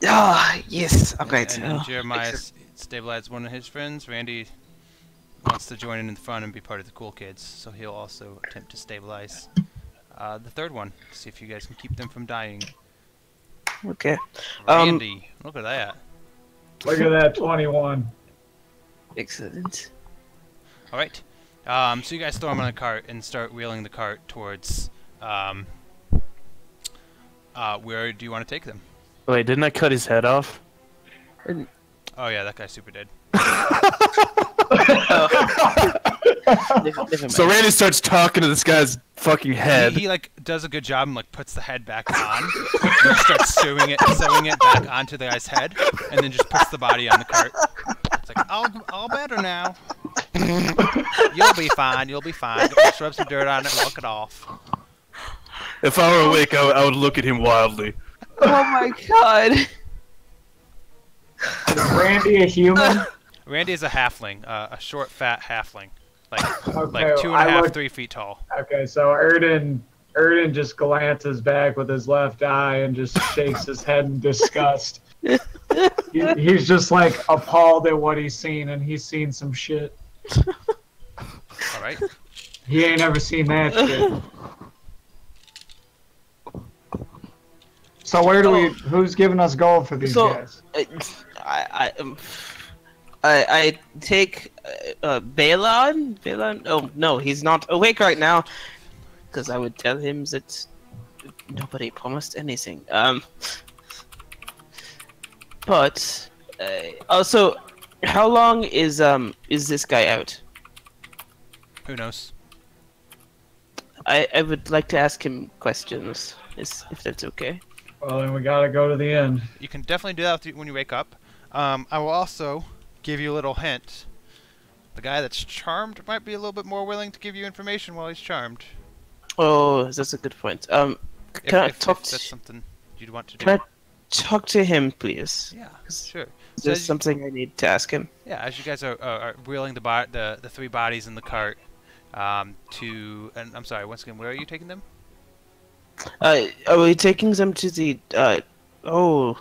Yes. Okay. And Jeremiah stabilized one of his friends. Randy wants to join in the front and be part of the cool kids, so he'll also attempt to stabilize the third one. See if you guys can keep them from dying. Okay. Randy, look at that. Look at that 21. Excellent. All right. So you guys throw him on a cart and start wheeling the cart towards. Where do you want to take them? Wait, didn't I cut his head off? Oh yeah, that guy's super dead. Never mind. So Randy starts talking to this guy's fucking head. He like does a good job and like puts the head back on, and just starts sewing it back onto the guy's head, and then just puts the body on the cart. It's like all better now. You'll be fine. You'll be fine. Just rub some dirt on it, walk it off. If I were awake, I would look at him wildly. Oh my god. Is Randy a human? Randy is a halfling, a short, fat halfling, like Okay, 2.5, 3 feet tall. Okay, so Erden just glances back with his left eye and just shakes his head in disgust. He's just like appalled at what he's seen, and he's seen some shit. All right. He ain't ever seen that shit. So where do we? Who's giving us gold for these guys? I take Balon. Balon? Oh no, he's not awake right now. Because I would tell him that nobody promised anything. But also, how long is this guy out? Who knows? I would like to ask him questions, if that's okay. Well, then we gotta go to the end. You can definitely do that when you wake up. I will also give you a little hint. The guy that's charmed might be a little bit more willing to give you information while he's charmed. Oh, that's a good point. If, Can I if, talk? if that's something you'd want to do. Can I talk to him, please? Yeah, sure. So There's as you, something I need to ask him. yeah, as you guys are wheeling the three bodies in the cart, to and I'm sorry, once again, where are you taking them? Are we taking them to the? Oh,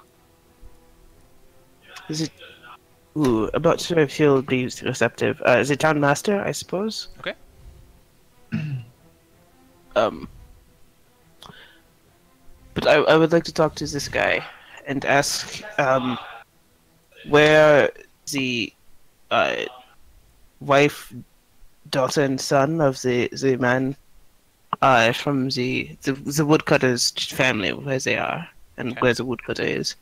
is it? Ooh, I'm not sure if he'll be receptive. Is it Town Master? I suppose. Okay. Um, but I would like to talk to this guy and ask where the uh, wife, daughter, and son of the man from the woodcutter's family, where they are and Okay. where the woodcutter is,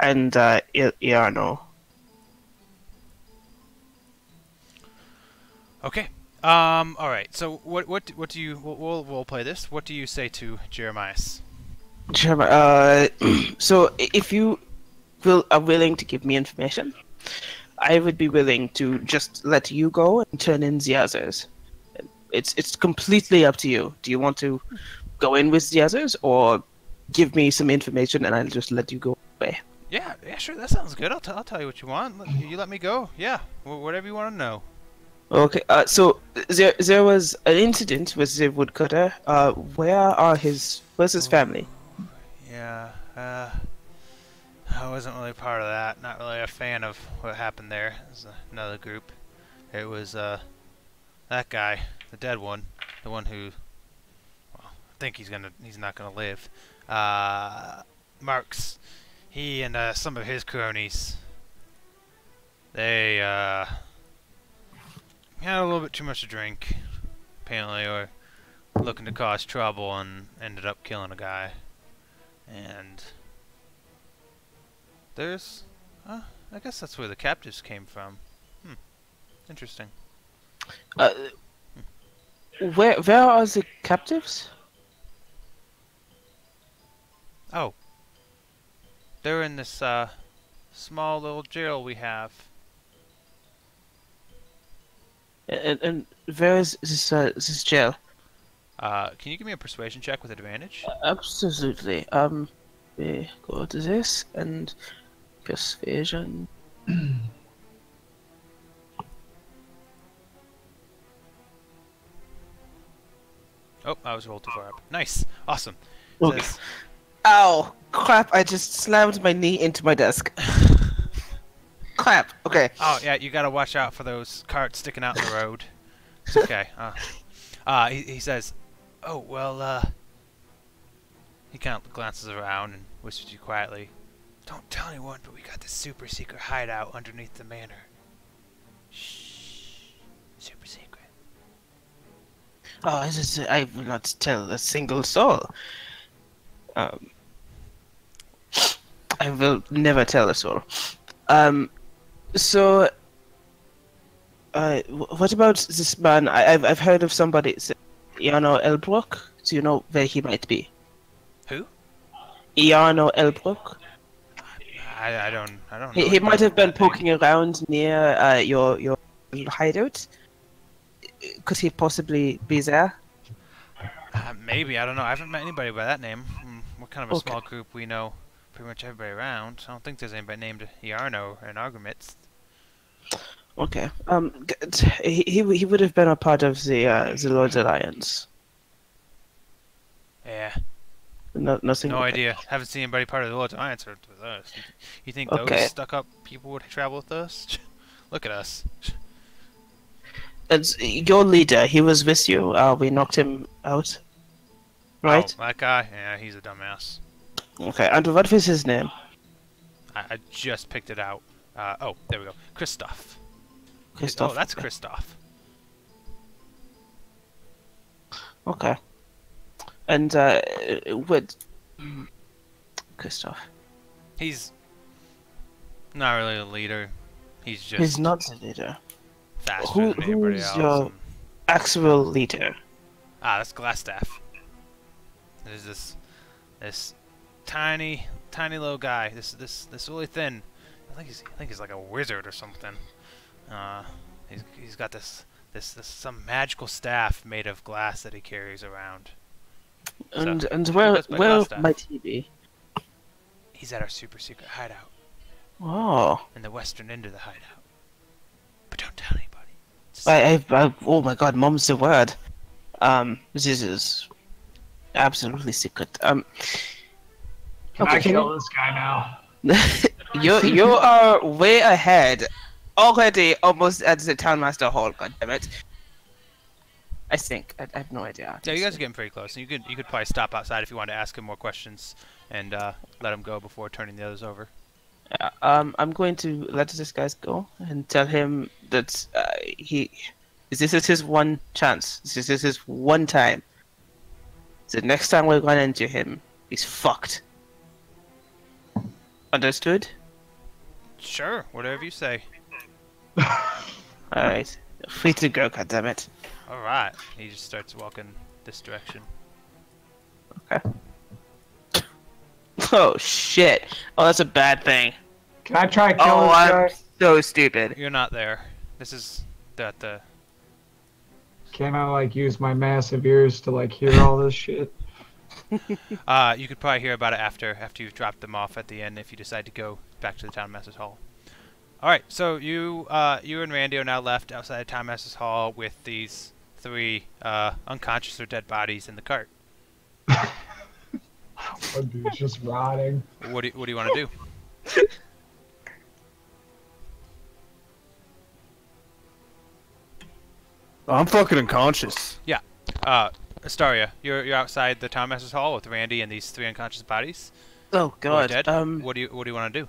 and Iarno. Okay. All right. So what do you? We'll play this. What do you say to Jeremias? So if you are willing to give me information, I would be willing to just let you go and turn in the others. It's completely up to you. Do you want to go in with the others or give me some information and I'll just let you go away? Yeah, sure. That sounds good. I'll tell you what you want. You let me go. Yeah, whatever you want to know. Okay. So there was an incident with the woodcutter. Where's his family? Yeah. I wasn't really part of that. Not really a fan of what happened there. It was another group. It was that guy, the dead one, the one who, well, I think he's not gonna live. Marks. He and some of his cronies. They had a little bit too much to drink, apparently, or looking to cause trouble, and ended up killing a guy. And there's, I guess that's where the captives came from. Interesting. Where are the captives? Oh, they're in this small little jail we have. And where is this jail? Can you give me a persuasion check with advantage? Absolutely. We go to this and persuasion. Oh, I was rolled too far up. Nice, awesome. Okay. Says, Ow! Crap! I just slammed my knee into my desk. Crap. Okay. oh yeah, you gotta watch out for those carts sticking out in the road. It's okay. He says, oh well. He kind of glances around and whispers to you quietly, "Don't tell anyone, but we got this super secret hideout underneath the manor. Shh, super secret." Oh, I will not tell a single soul. I will never tell a soul. So, what about this man? I've heard of somebody, Iano Elbrook. Do you know where he might be? Who? Iano Elbrook. I don't know. He anybody might have with been that name. poking around near your hideout. Could he possibly be there? Maybe, I don't know. I haven't met anybody by that name. We're kind of a Okay. small group. We know pretty much everybody around. I don't think there's anybody named Yarno in Argumitz. Okay. He would have been a part of the Lord's Alliance. Yeah, Nothing. no idea. Haven't seen anybody part of the Lord's Alliance or with us. You think Okay. those stuck-up people would travel with us? Look at us. It's your leader. He was with you. We knocked him out. Right. Oh, that guy? Yeah, he's a dumbass. Okay. And what was his name? I just picked it out. Oh, there we go. Christoph. Christoph. Oh, that's Christoph. Okay. And what? Christoph. He's not really a leader. He's just He's not the leader. faster than everybody who's else. your- and- Actual leader. that's Glassstaff. There's this tiny little guy. This really thin. I think he's like a wizard or something. He's got this this some magical staff made of glass that he carries around. And So, and he where goes by glass staff. might he be? He's at our super secret hideout Oh, in the western end of the hideout. But don't tell anybody. It's oh my God, mom's the word. This is absolutely secret. Can Okay, I can kill this guy now? you are way ahead, already almost at the townmaster hall. God damn it! I think I have no idea. Yeah, you guys are getting pretty close. And you could probably stop outside if you wanted to ask him more questions and let him go before turning the others over. I'm going to let this guy go and tell him that this is his one chance. This is his one time. The next time we run into him, he's fucked. Understood? Sure, whatever you say. Alright. Free to go, goddammit. All right. He just starts walking this direction. Okay. Oh shit. Oh, that's a bad thing. Can I try to kill Oh, this I'm guy? so stupid. You're not there. This is the Can I like use my massive ears to like hear all this shit? you could probably hear about it after you've dropped them off at the end if you decide to go back to the Townmaster's Hall. Alright, so you and Randy are now left outside the Townmaster's Hall with these 3 unconscious or dead bodies in the cart. Oh, dude, it's just rotting. What do you want to do? I'm fucking unconscious. Astaria, you're outside the Townmaster's Hall with Randy and these 3 unconscious bodies. Oh Who are god. dead. What do you want to do?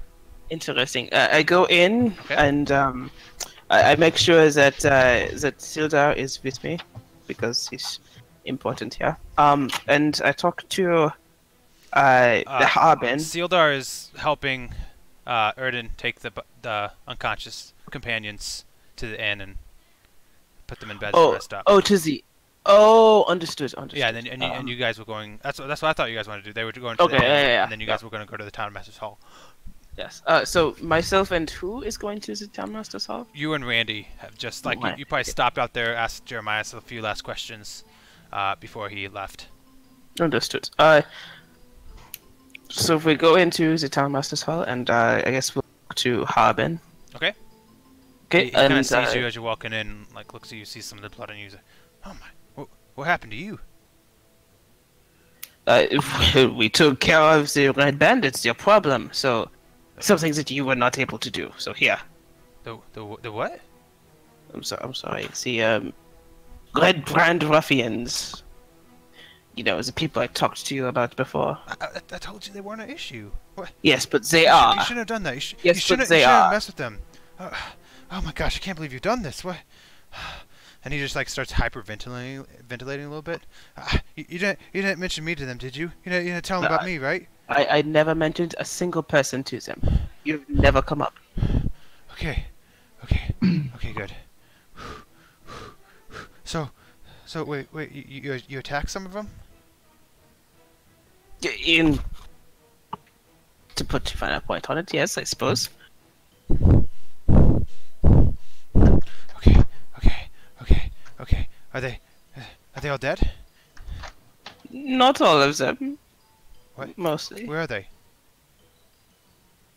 Interesting. I go in Okay. and I make sure that that Sildar is with me because he's important here. And I talk to the Harbin. Sildar is helping Erden take the unconscious companions to the inn and put them in beds to rest up. Understood. Yeah, and you guys were going. That's what I thought you guys wanted to do. They were going to Okay, the inn, yeah. and then you guys were going to go to the Townmaster's Hall. Yes. So myself and who is going to the Townmaster's Hall? You and Randy have just like Right. you probably stopped out there, asked Jeremiah a few last questions before he left. Understood. So if we go into the Townmaster's Hall, and I guess we'll go to Harbin. Okay. Okay. He kind and of sees you as you're walking in, like looks at you, sees some of the blood on you. He's like, "Oh my, what happened to you?" we took care of the Red Bandits, your problem. So something that you were not able to do. So here. The what? I'm sorry. The Red Brand Ruffians. You know, the people I talked to you about before. I told you they weren't an issue. What? Yes, but they You are. shouldn't have done that. Yes, you but shouldn't they you shouldn't are. mess with them. Oh my gosh, I can't believe you've done this. What? And he just like starts hyperventilating a little bit. You didn't mention me to them, did you? You didn't tell them about me, right? I never mentioned a single person to them. You've never come up. Okay, good. So wait, you attacked some of them? In to put a final point on it, yes, I suppose. Okay. Are they all dead? Not all of them. What? Mostly. Where are they?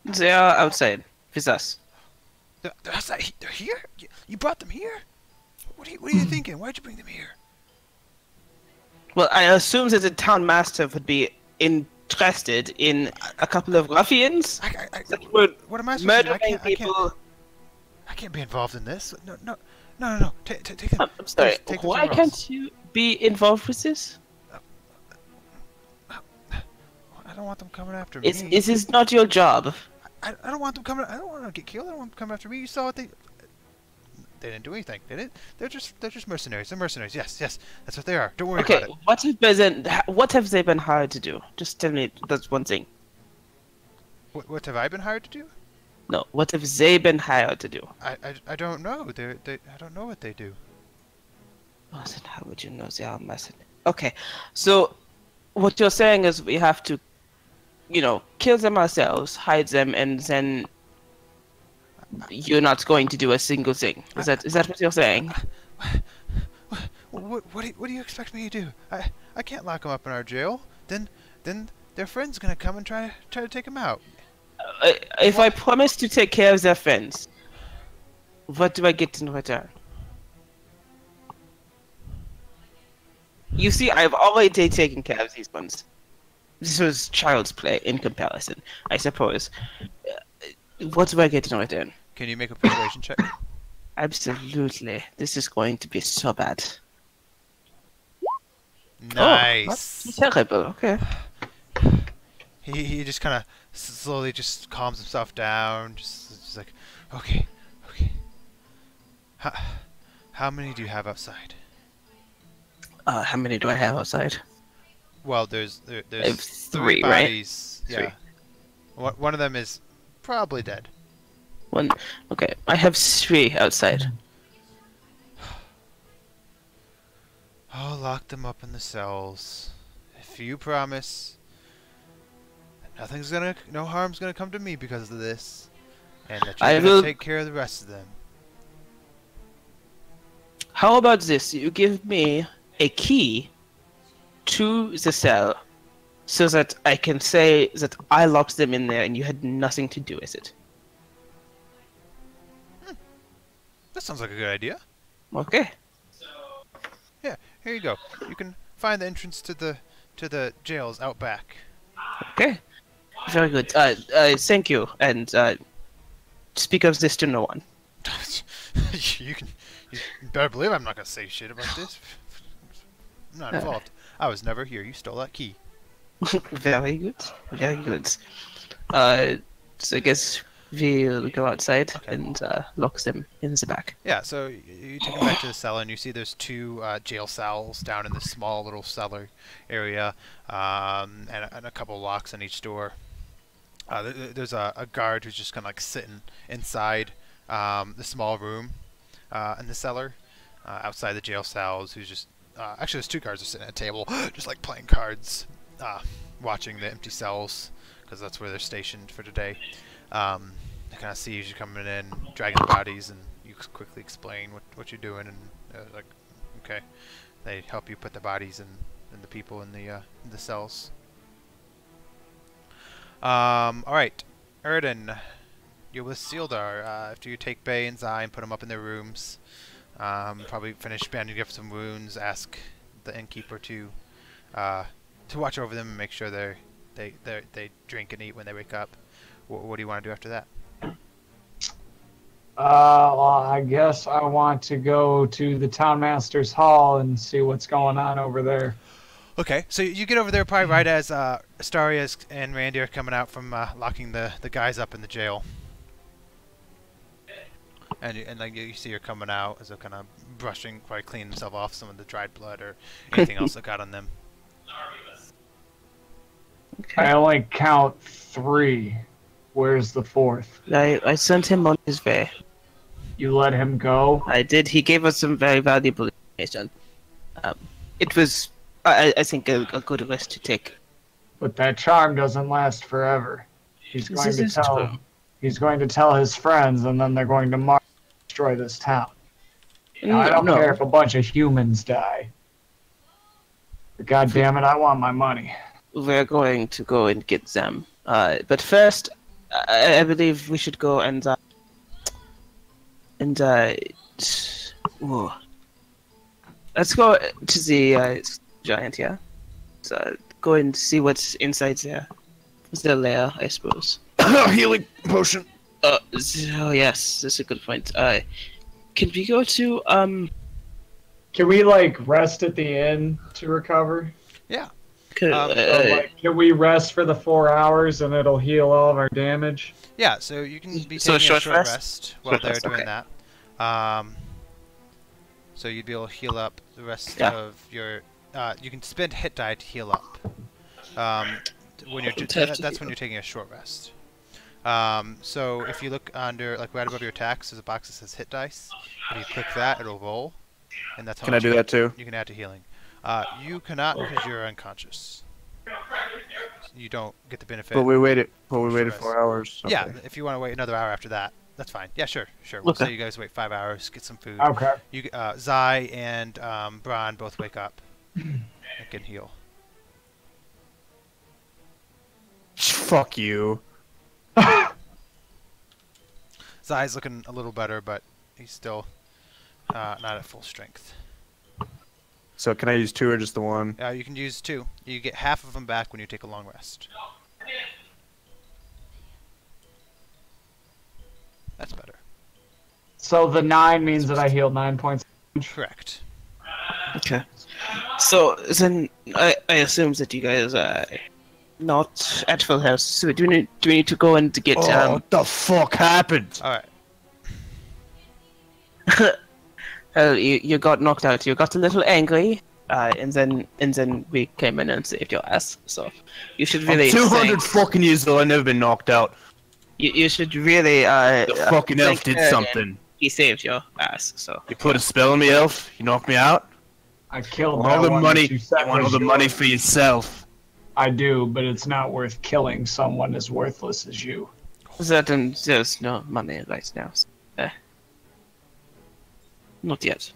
They are outside with us. They're here? You brought them here? What are you thinking? Why'd you bring them here? Well, I assume that the town master would be interested in a couple of ruffians that were What am I supposed to do? murdering people. I can't be involved in this. No. Take them. I'm sorry. Take them Why somewhere else. can't you be involved with this? I don't want them coming after me. Is this not your job? I don't want them coming. I don't want them to get killed. I don't want them coming after me. You saw what they didn't do anything. They didn't. They're just mercenaries. They're mercenaries. Yes. That's what they are. Don't worry Okay, about it. what have they been hired to do? Just tell me that's one thing. What have I been hired to do? No, what have they been hired to do? I don't know. I don't know what they do. Oh, then how would you know they are mercenaries? Okay, so what you're saying is we have to, kill them ourselves, hide them, and then you're not going to do a single thing. Is that what you're saying? what do you expect me to do? I can't lock them up in our jail. Then their friend's gonna come and try to take them out. If I promise to take care of their friends, what do I get in return? You see, I've already taken care of these ones. This was child's play in comparison, I suppose. What do I get in return? Can you make a persuasion check? Absolutely. This is going to be so bad. Nice. Oh, not terrible. Okay. He just kind of slowly just calms himself down. Just like, okay. How many do you have outside? How many do I have outside? Well, there's I have three three, right? bodies. Yeah. One of them is probably dead. One. Okay, I have 3 outside. I'll lock them up in the cells. If you promise no harm's gonna come to me because of this, and that I you're gonna will- take care of the rest of them. How about this? You give me a key to the cell, so that I can say that I locked them in there and you had nothing to do with it. That sounds like a good idea. Okay. Yeah, here you go. You can find the entrance to the jails out back. Okay. Very good. Thank you, and speak of this to no one. you better believe I'm not gonna say shit about this. I'm not involved. I was never here. You stole that key. Very good. Very good. So I guess we'll go outside and lock them in the back. Yeah, so you take them back to the cell, and you see there's 2 jail cells down in this small little cellar area, and a couple locks on each door. There's a guard who's just kind of like sitting inside the small room in the cellar, outside the jail cells, who's just... actually, there's 2 guards who are sitting at a table, just like playing cards, watching the empty cells, because that's where they're stationed for today. They kind of see you coming in, dragging the bodies, and you quickly explain what you're doing, and like, okay. They help you put the bodies and the people in the cells. Alright, Erden, you're with Sealdar. After you take Bay and Zai and put them up in their rooms, probably finish bandaging up some wounds, ask the innkeeper to watch over them and make sure they drink and eat when they wake up. What do you want to do after that? Well, I guess I want to go to the town master's hall and see what's going on over there. Okay, so you get over there probably right as Astarias and Randy are coming out from locking the guys up in the jail. And like you see her coming out as they're kind of brushing, probably cleaning themselves off some of the dried blood or anything else that got on them. I only count 3. Where's the 4th? I sent him on his way. You let him go? I did. He gave us some very valuable information. It was, I think, a good risk to take. But that charm doesn't last forever. He's going This to is tell. true. He's going to tell his friends, and then they're going to destroy this town. Now, I don't care if a bunch of humans die. But God damn it, I want my money. We're going to go and get them. But first, I believe we should go and ooh. Let's go to the giant, yeah? So go and see what's inside there. It's their lair, I suppose. Healing potion. Oh yes, that's a good point. Can we go to Can we, like, rest at the inn to recover? Yeah. Can, Can we rest for the 4 hours and it'll heal all of our damage? Yeah, so you can be So taking a short short rest? rest while Short they're rest, doing okay. that. So you'd be able to heal up the rest Yeah. of your... you can spend hit die to heal up. When you're Tough to that's when heal. you're taking a short rest. So if you look under, like right above your attacks, there's a box that says hit dice. If you click that, it'll roll, and that's how Can I much do that too? you can add to healing. You cannot because you're unconscious. You don't get the benefit. But we waited. rest. 4 hours. Yeah, Okay. if you want to wait another hour after that, that's fine. Yeah, sure. We'll Okay. say you guys wait 5 hours, get some food. Okay. You, Zai and Bron both wake up and can heal. Fuck you. Zai's looking a little better, but he's still not at full strength. So can I use 2 or just the 1? You can use 2. You get half of them back when you take a long rest. That's better. So the 9 means that I healed 9 points. Correct. Okay. So then I assume that you guys are not at full health. So do we need to go and get What the fuck happened? All right. you got knocked out. You got a little angry, and then we came in and saved your ass. So you should really I'm 200 thank- fucking years old. I've never been knocked out. You should really The fucking elf thank did Aaron. something. He saved your ass. So You put a spell on me, elf. You knocked me out. I killed All that the one money. that you said You want all was the money yours. for yourself. I do, but it's not worth killing someone as worthless as you. there's no money right now. So, not yet.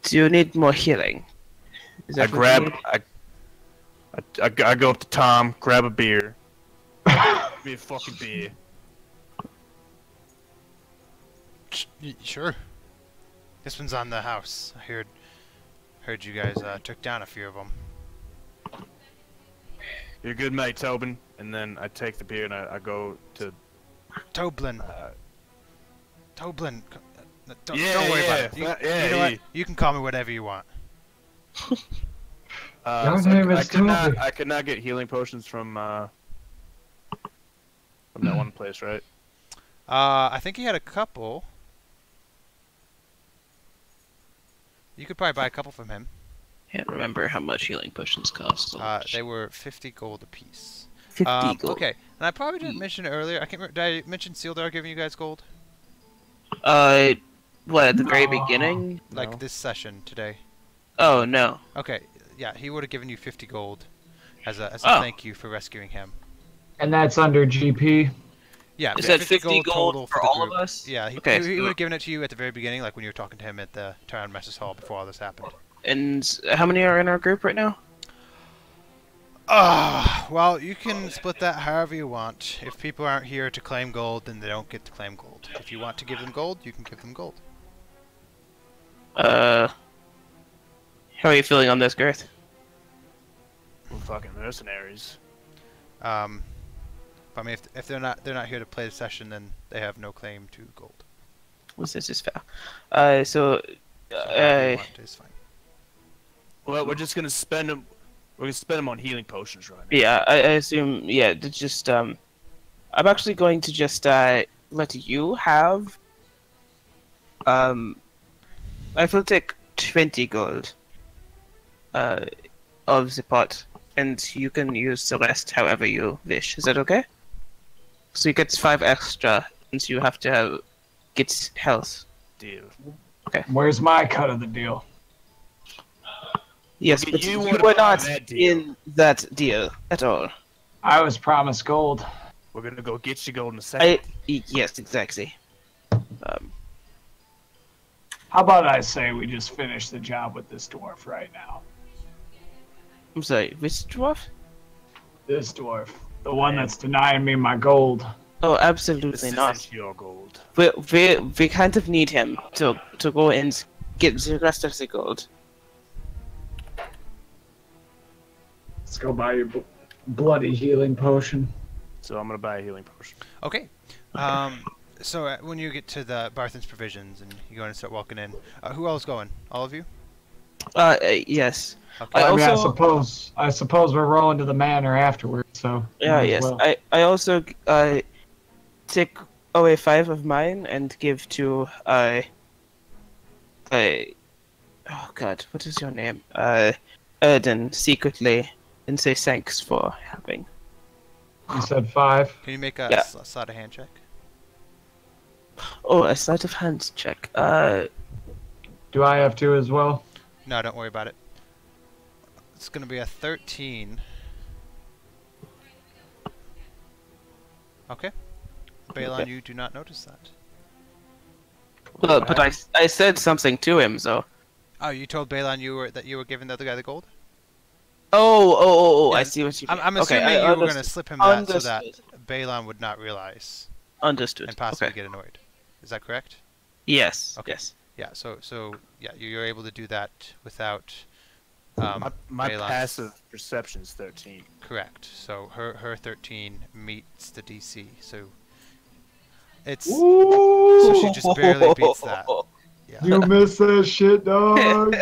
Do you need more healing? Is I that what you grab. need? I go up to Tom, grab a beer. Give me a fucking beer. Sure. This one's on the house. I heard you guys took down a few of them. You're a good mate, Tobin. And then I take the beer and I go to. Toblin. Toblin. Don't Yeah, worry about yeah, it. You, yeah, you know yeah. what? You can call me whatever you want. Your So name I is could not. Toby. I could not get healing potions from that one place, right? I think he had a couple. You could probably buy a couple from him. Can't remember how much healing potions cost. So They were 50 gold apiece. 50 gold. Okay, and I probably didn't mention it earlier. I can't remember. Did I mention Sealdar giving you guys gold? What, at the very No. beginning? Like No. this session today. Oh, no. Okay, yeah, he would have given you 50 gold as a Oh. thank you for rescuing him. And that's under GP. Yeah, Is yeah, that 50 gold total for the all of group. us? Yeah, Okay, he so- would have given it to you at the very beginning, like when you were talking to him at the town message hall before all this happened. And how many are in our group right now? Well, you can split that however you want. If people aren't here to claim gold, then they don't get to claim gold. If you want to give them gold, you can give them gold. How are you feeling on this, Garth? We're fucking mercenaries. I mean, if they're not here to play the session, then they have no claim to gold. Well, this is fair. So however you want is fine. Well, we're just gonna spend them. We're gonna spend them on healing potions right now. yeah, I assume, yeah, just, I'm actually going to just, let you have, I will take 20 gold, of the pot, and you can use the rest however you wish. Is that okay? So you get 5 extra, since you have to get health. Deal. Where's my cut of the deal? Yes, Okay, but you you wanna were buy not that deal. in that deal at all. I was promised gold. We're gonna go get you gold in a second. Yes, exactly. How about I say we just finish the job with this dwarf right now? I'm sorry, which dwarf? This dwarf. The one that's denying me my gold. Oh, This absolutely not. isn't your gold. We kind of need him to go and get the rest of the gold. Let's go buy your bloody healing potion. So I'm gonna buy a healing potion. Okay. So when you get to the Barthen's Provisions and you go in and start walking in, who else going? All of you? Yes. Okay. I I mean, also- I suppose we're rolling to the manor afterwards. So Yeah, might as yes. well. I also take away 5 of mine and give to oh god, what is your name? Erden secretly and say thanks for helping. You said 5. Can you make a Yeah. sleight of hand check? Oh, a sleight of hand check. Do I have to as well? No, don't worry about it. It's gonna be a 13. Okay. Balon, Okay. you do not notice that. Well, but I said something to him, so. Oh, you told Balon that you were giving the other guy the gold? Oh, Yeah, I see what you mean. I'm Okay, assuming I you were going to understood. slip him that so that Understood. Balon would not realize Understood. and possibly Okay. get annoyed. Is that correct? Yes. Okay. Yes. Yeah. So yeah, you're able to do that without My Balon's- passive perception is 13. Correct. So her 13 meets the DC. So it's Ooh, so she just barely beats that. Yeah. you missed that shit, dog.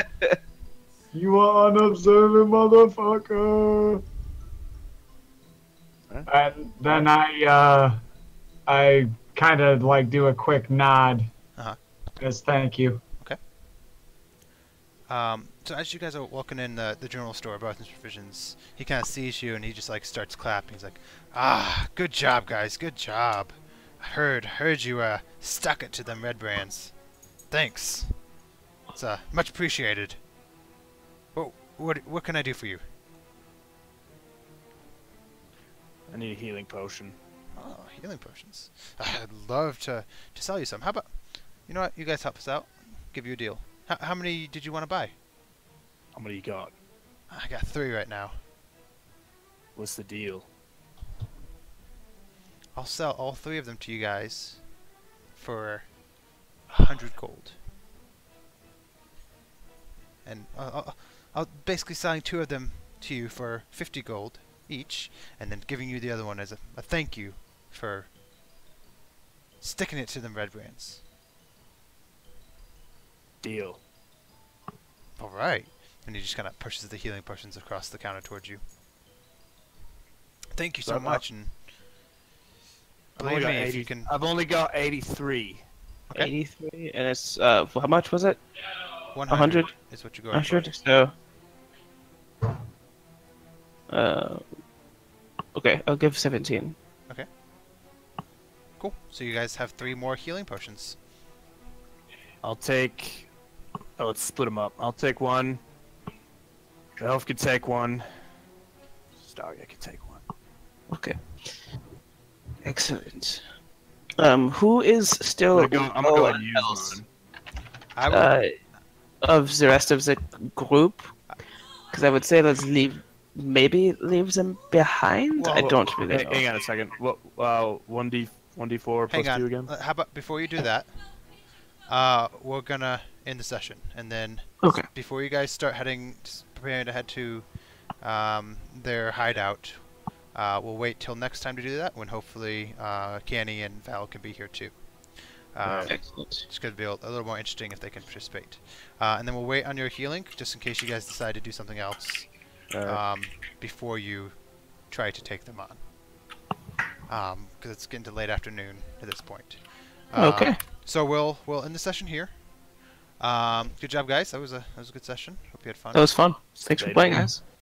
You are unobservant motherfucker. And then I kind of like do a quick nod Uh-huh. as thank you. So as you guys are walking in the general store, Barthen's Provisions, he kind of sees you and he just like starts clapping. He's like, "Ah, good job, guys, good job. I heard you stuck it to them red brands. Thanks. It's much appreciated. What can I do for you?" I need a healing potion. Oh, healing potions. I'd love to sell you some. How about, you know what? You guys help us out. Give you a deal. How many did you want to buy? How many you got? I got 3 right now. What's the deal? I'll sell all 3 of them to you guys for 100 gold. And I'll basically selling 2 of them to you for 50 gold each, and then giving you the other one as a thank you for sticking it to them red brands. Deal. All right. And he just kind of pushes the healing potions across the counter towards you. Thank you so So, much, and I've only believe got me, if 80 you can. I've only got 83. Okay. 83, and it's how much was it? 100 is what you're going for. 100. So. Okay, I'll give 17. Cool. So you guys have 3 more healing potions. I'll take... Oh, let's split them up. I'll take one. The elf could take one. Starga could take one. Okay. Excellent. Who is still I'm gonna go low ahead on and use health, mine. I would. of the rest of the group? Because I would say let's maybe leave them behind. Well, I don't really know. Hang on a second. What? 1d4 Hang plus on. 2 again? How about before you do that, we're gonna end the session, and then Okay. before you guys start preparing to head to their hideout, we'll wait till next time to do that, when hopefully Canny and Val can be here too. Right. Excellent. It's going to be a little more interesting if they can participate. And then we'll wait on your healing, just in case you guys decide to do something else before you try to take them on. Because it's getting to late afternoon at this point. Okay. So we'll end the session here. Good job, guys. That was a good session. Hope you had fun. That was fun. Thanks for playing, guys.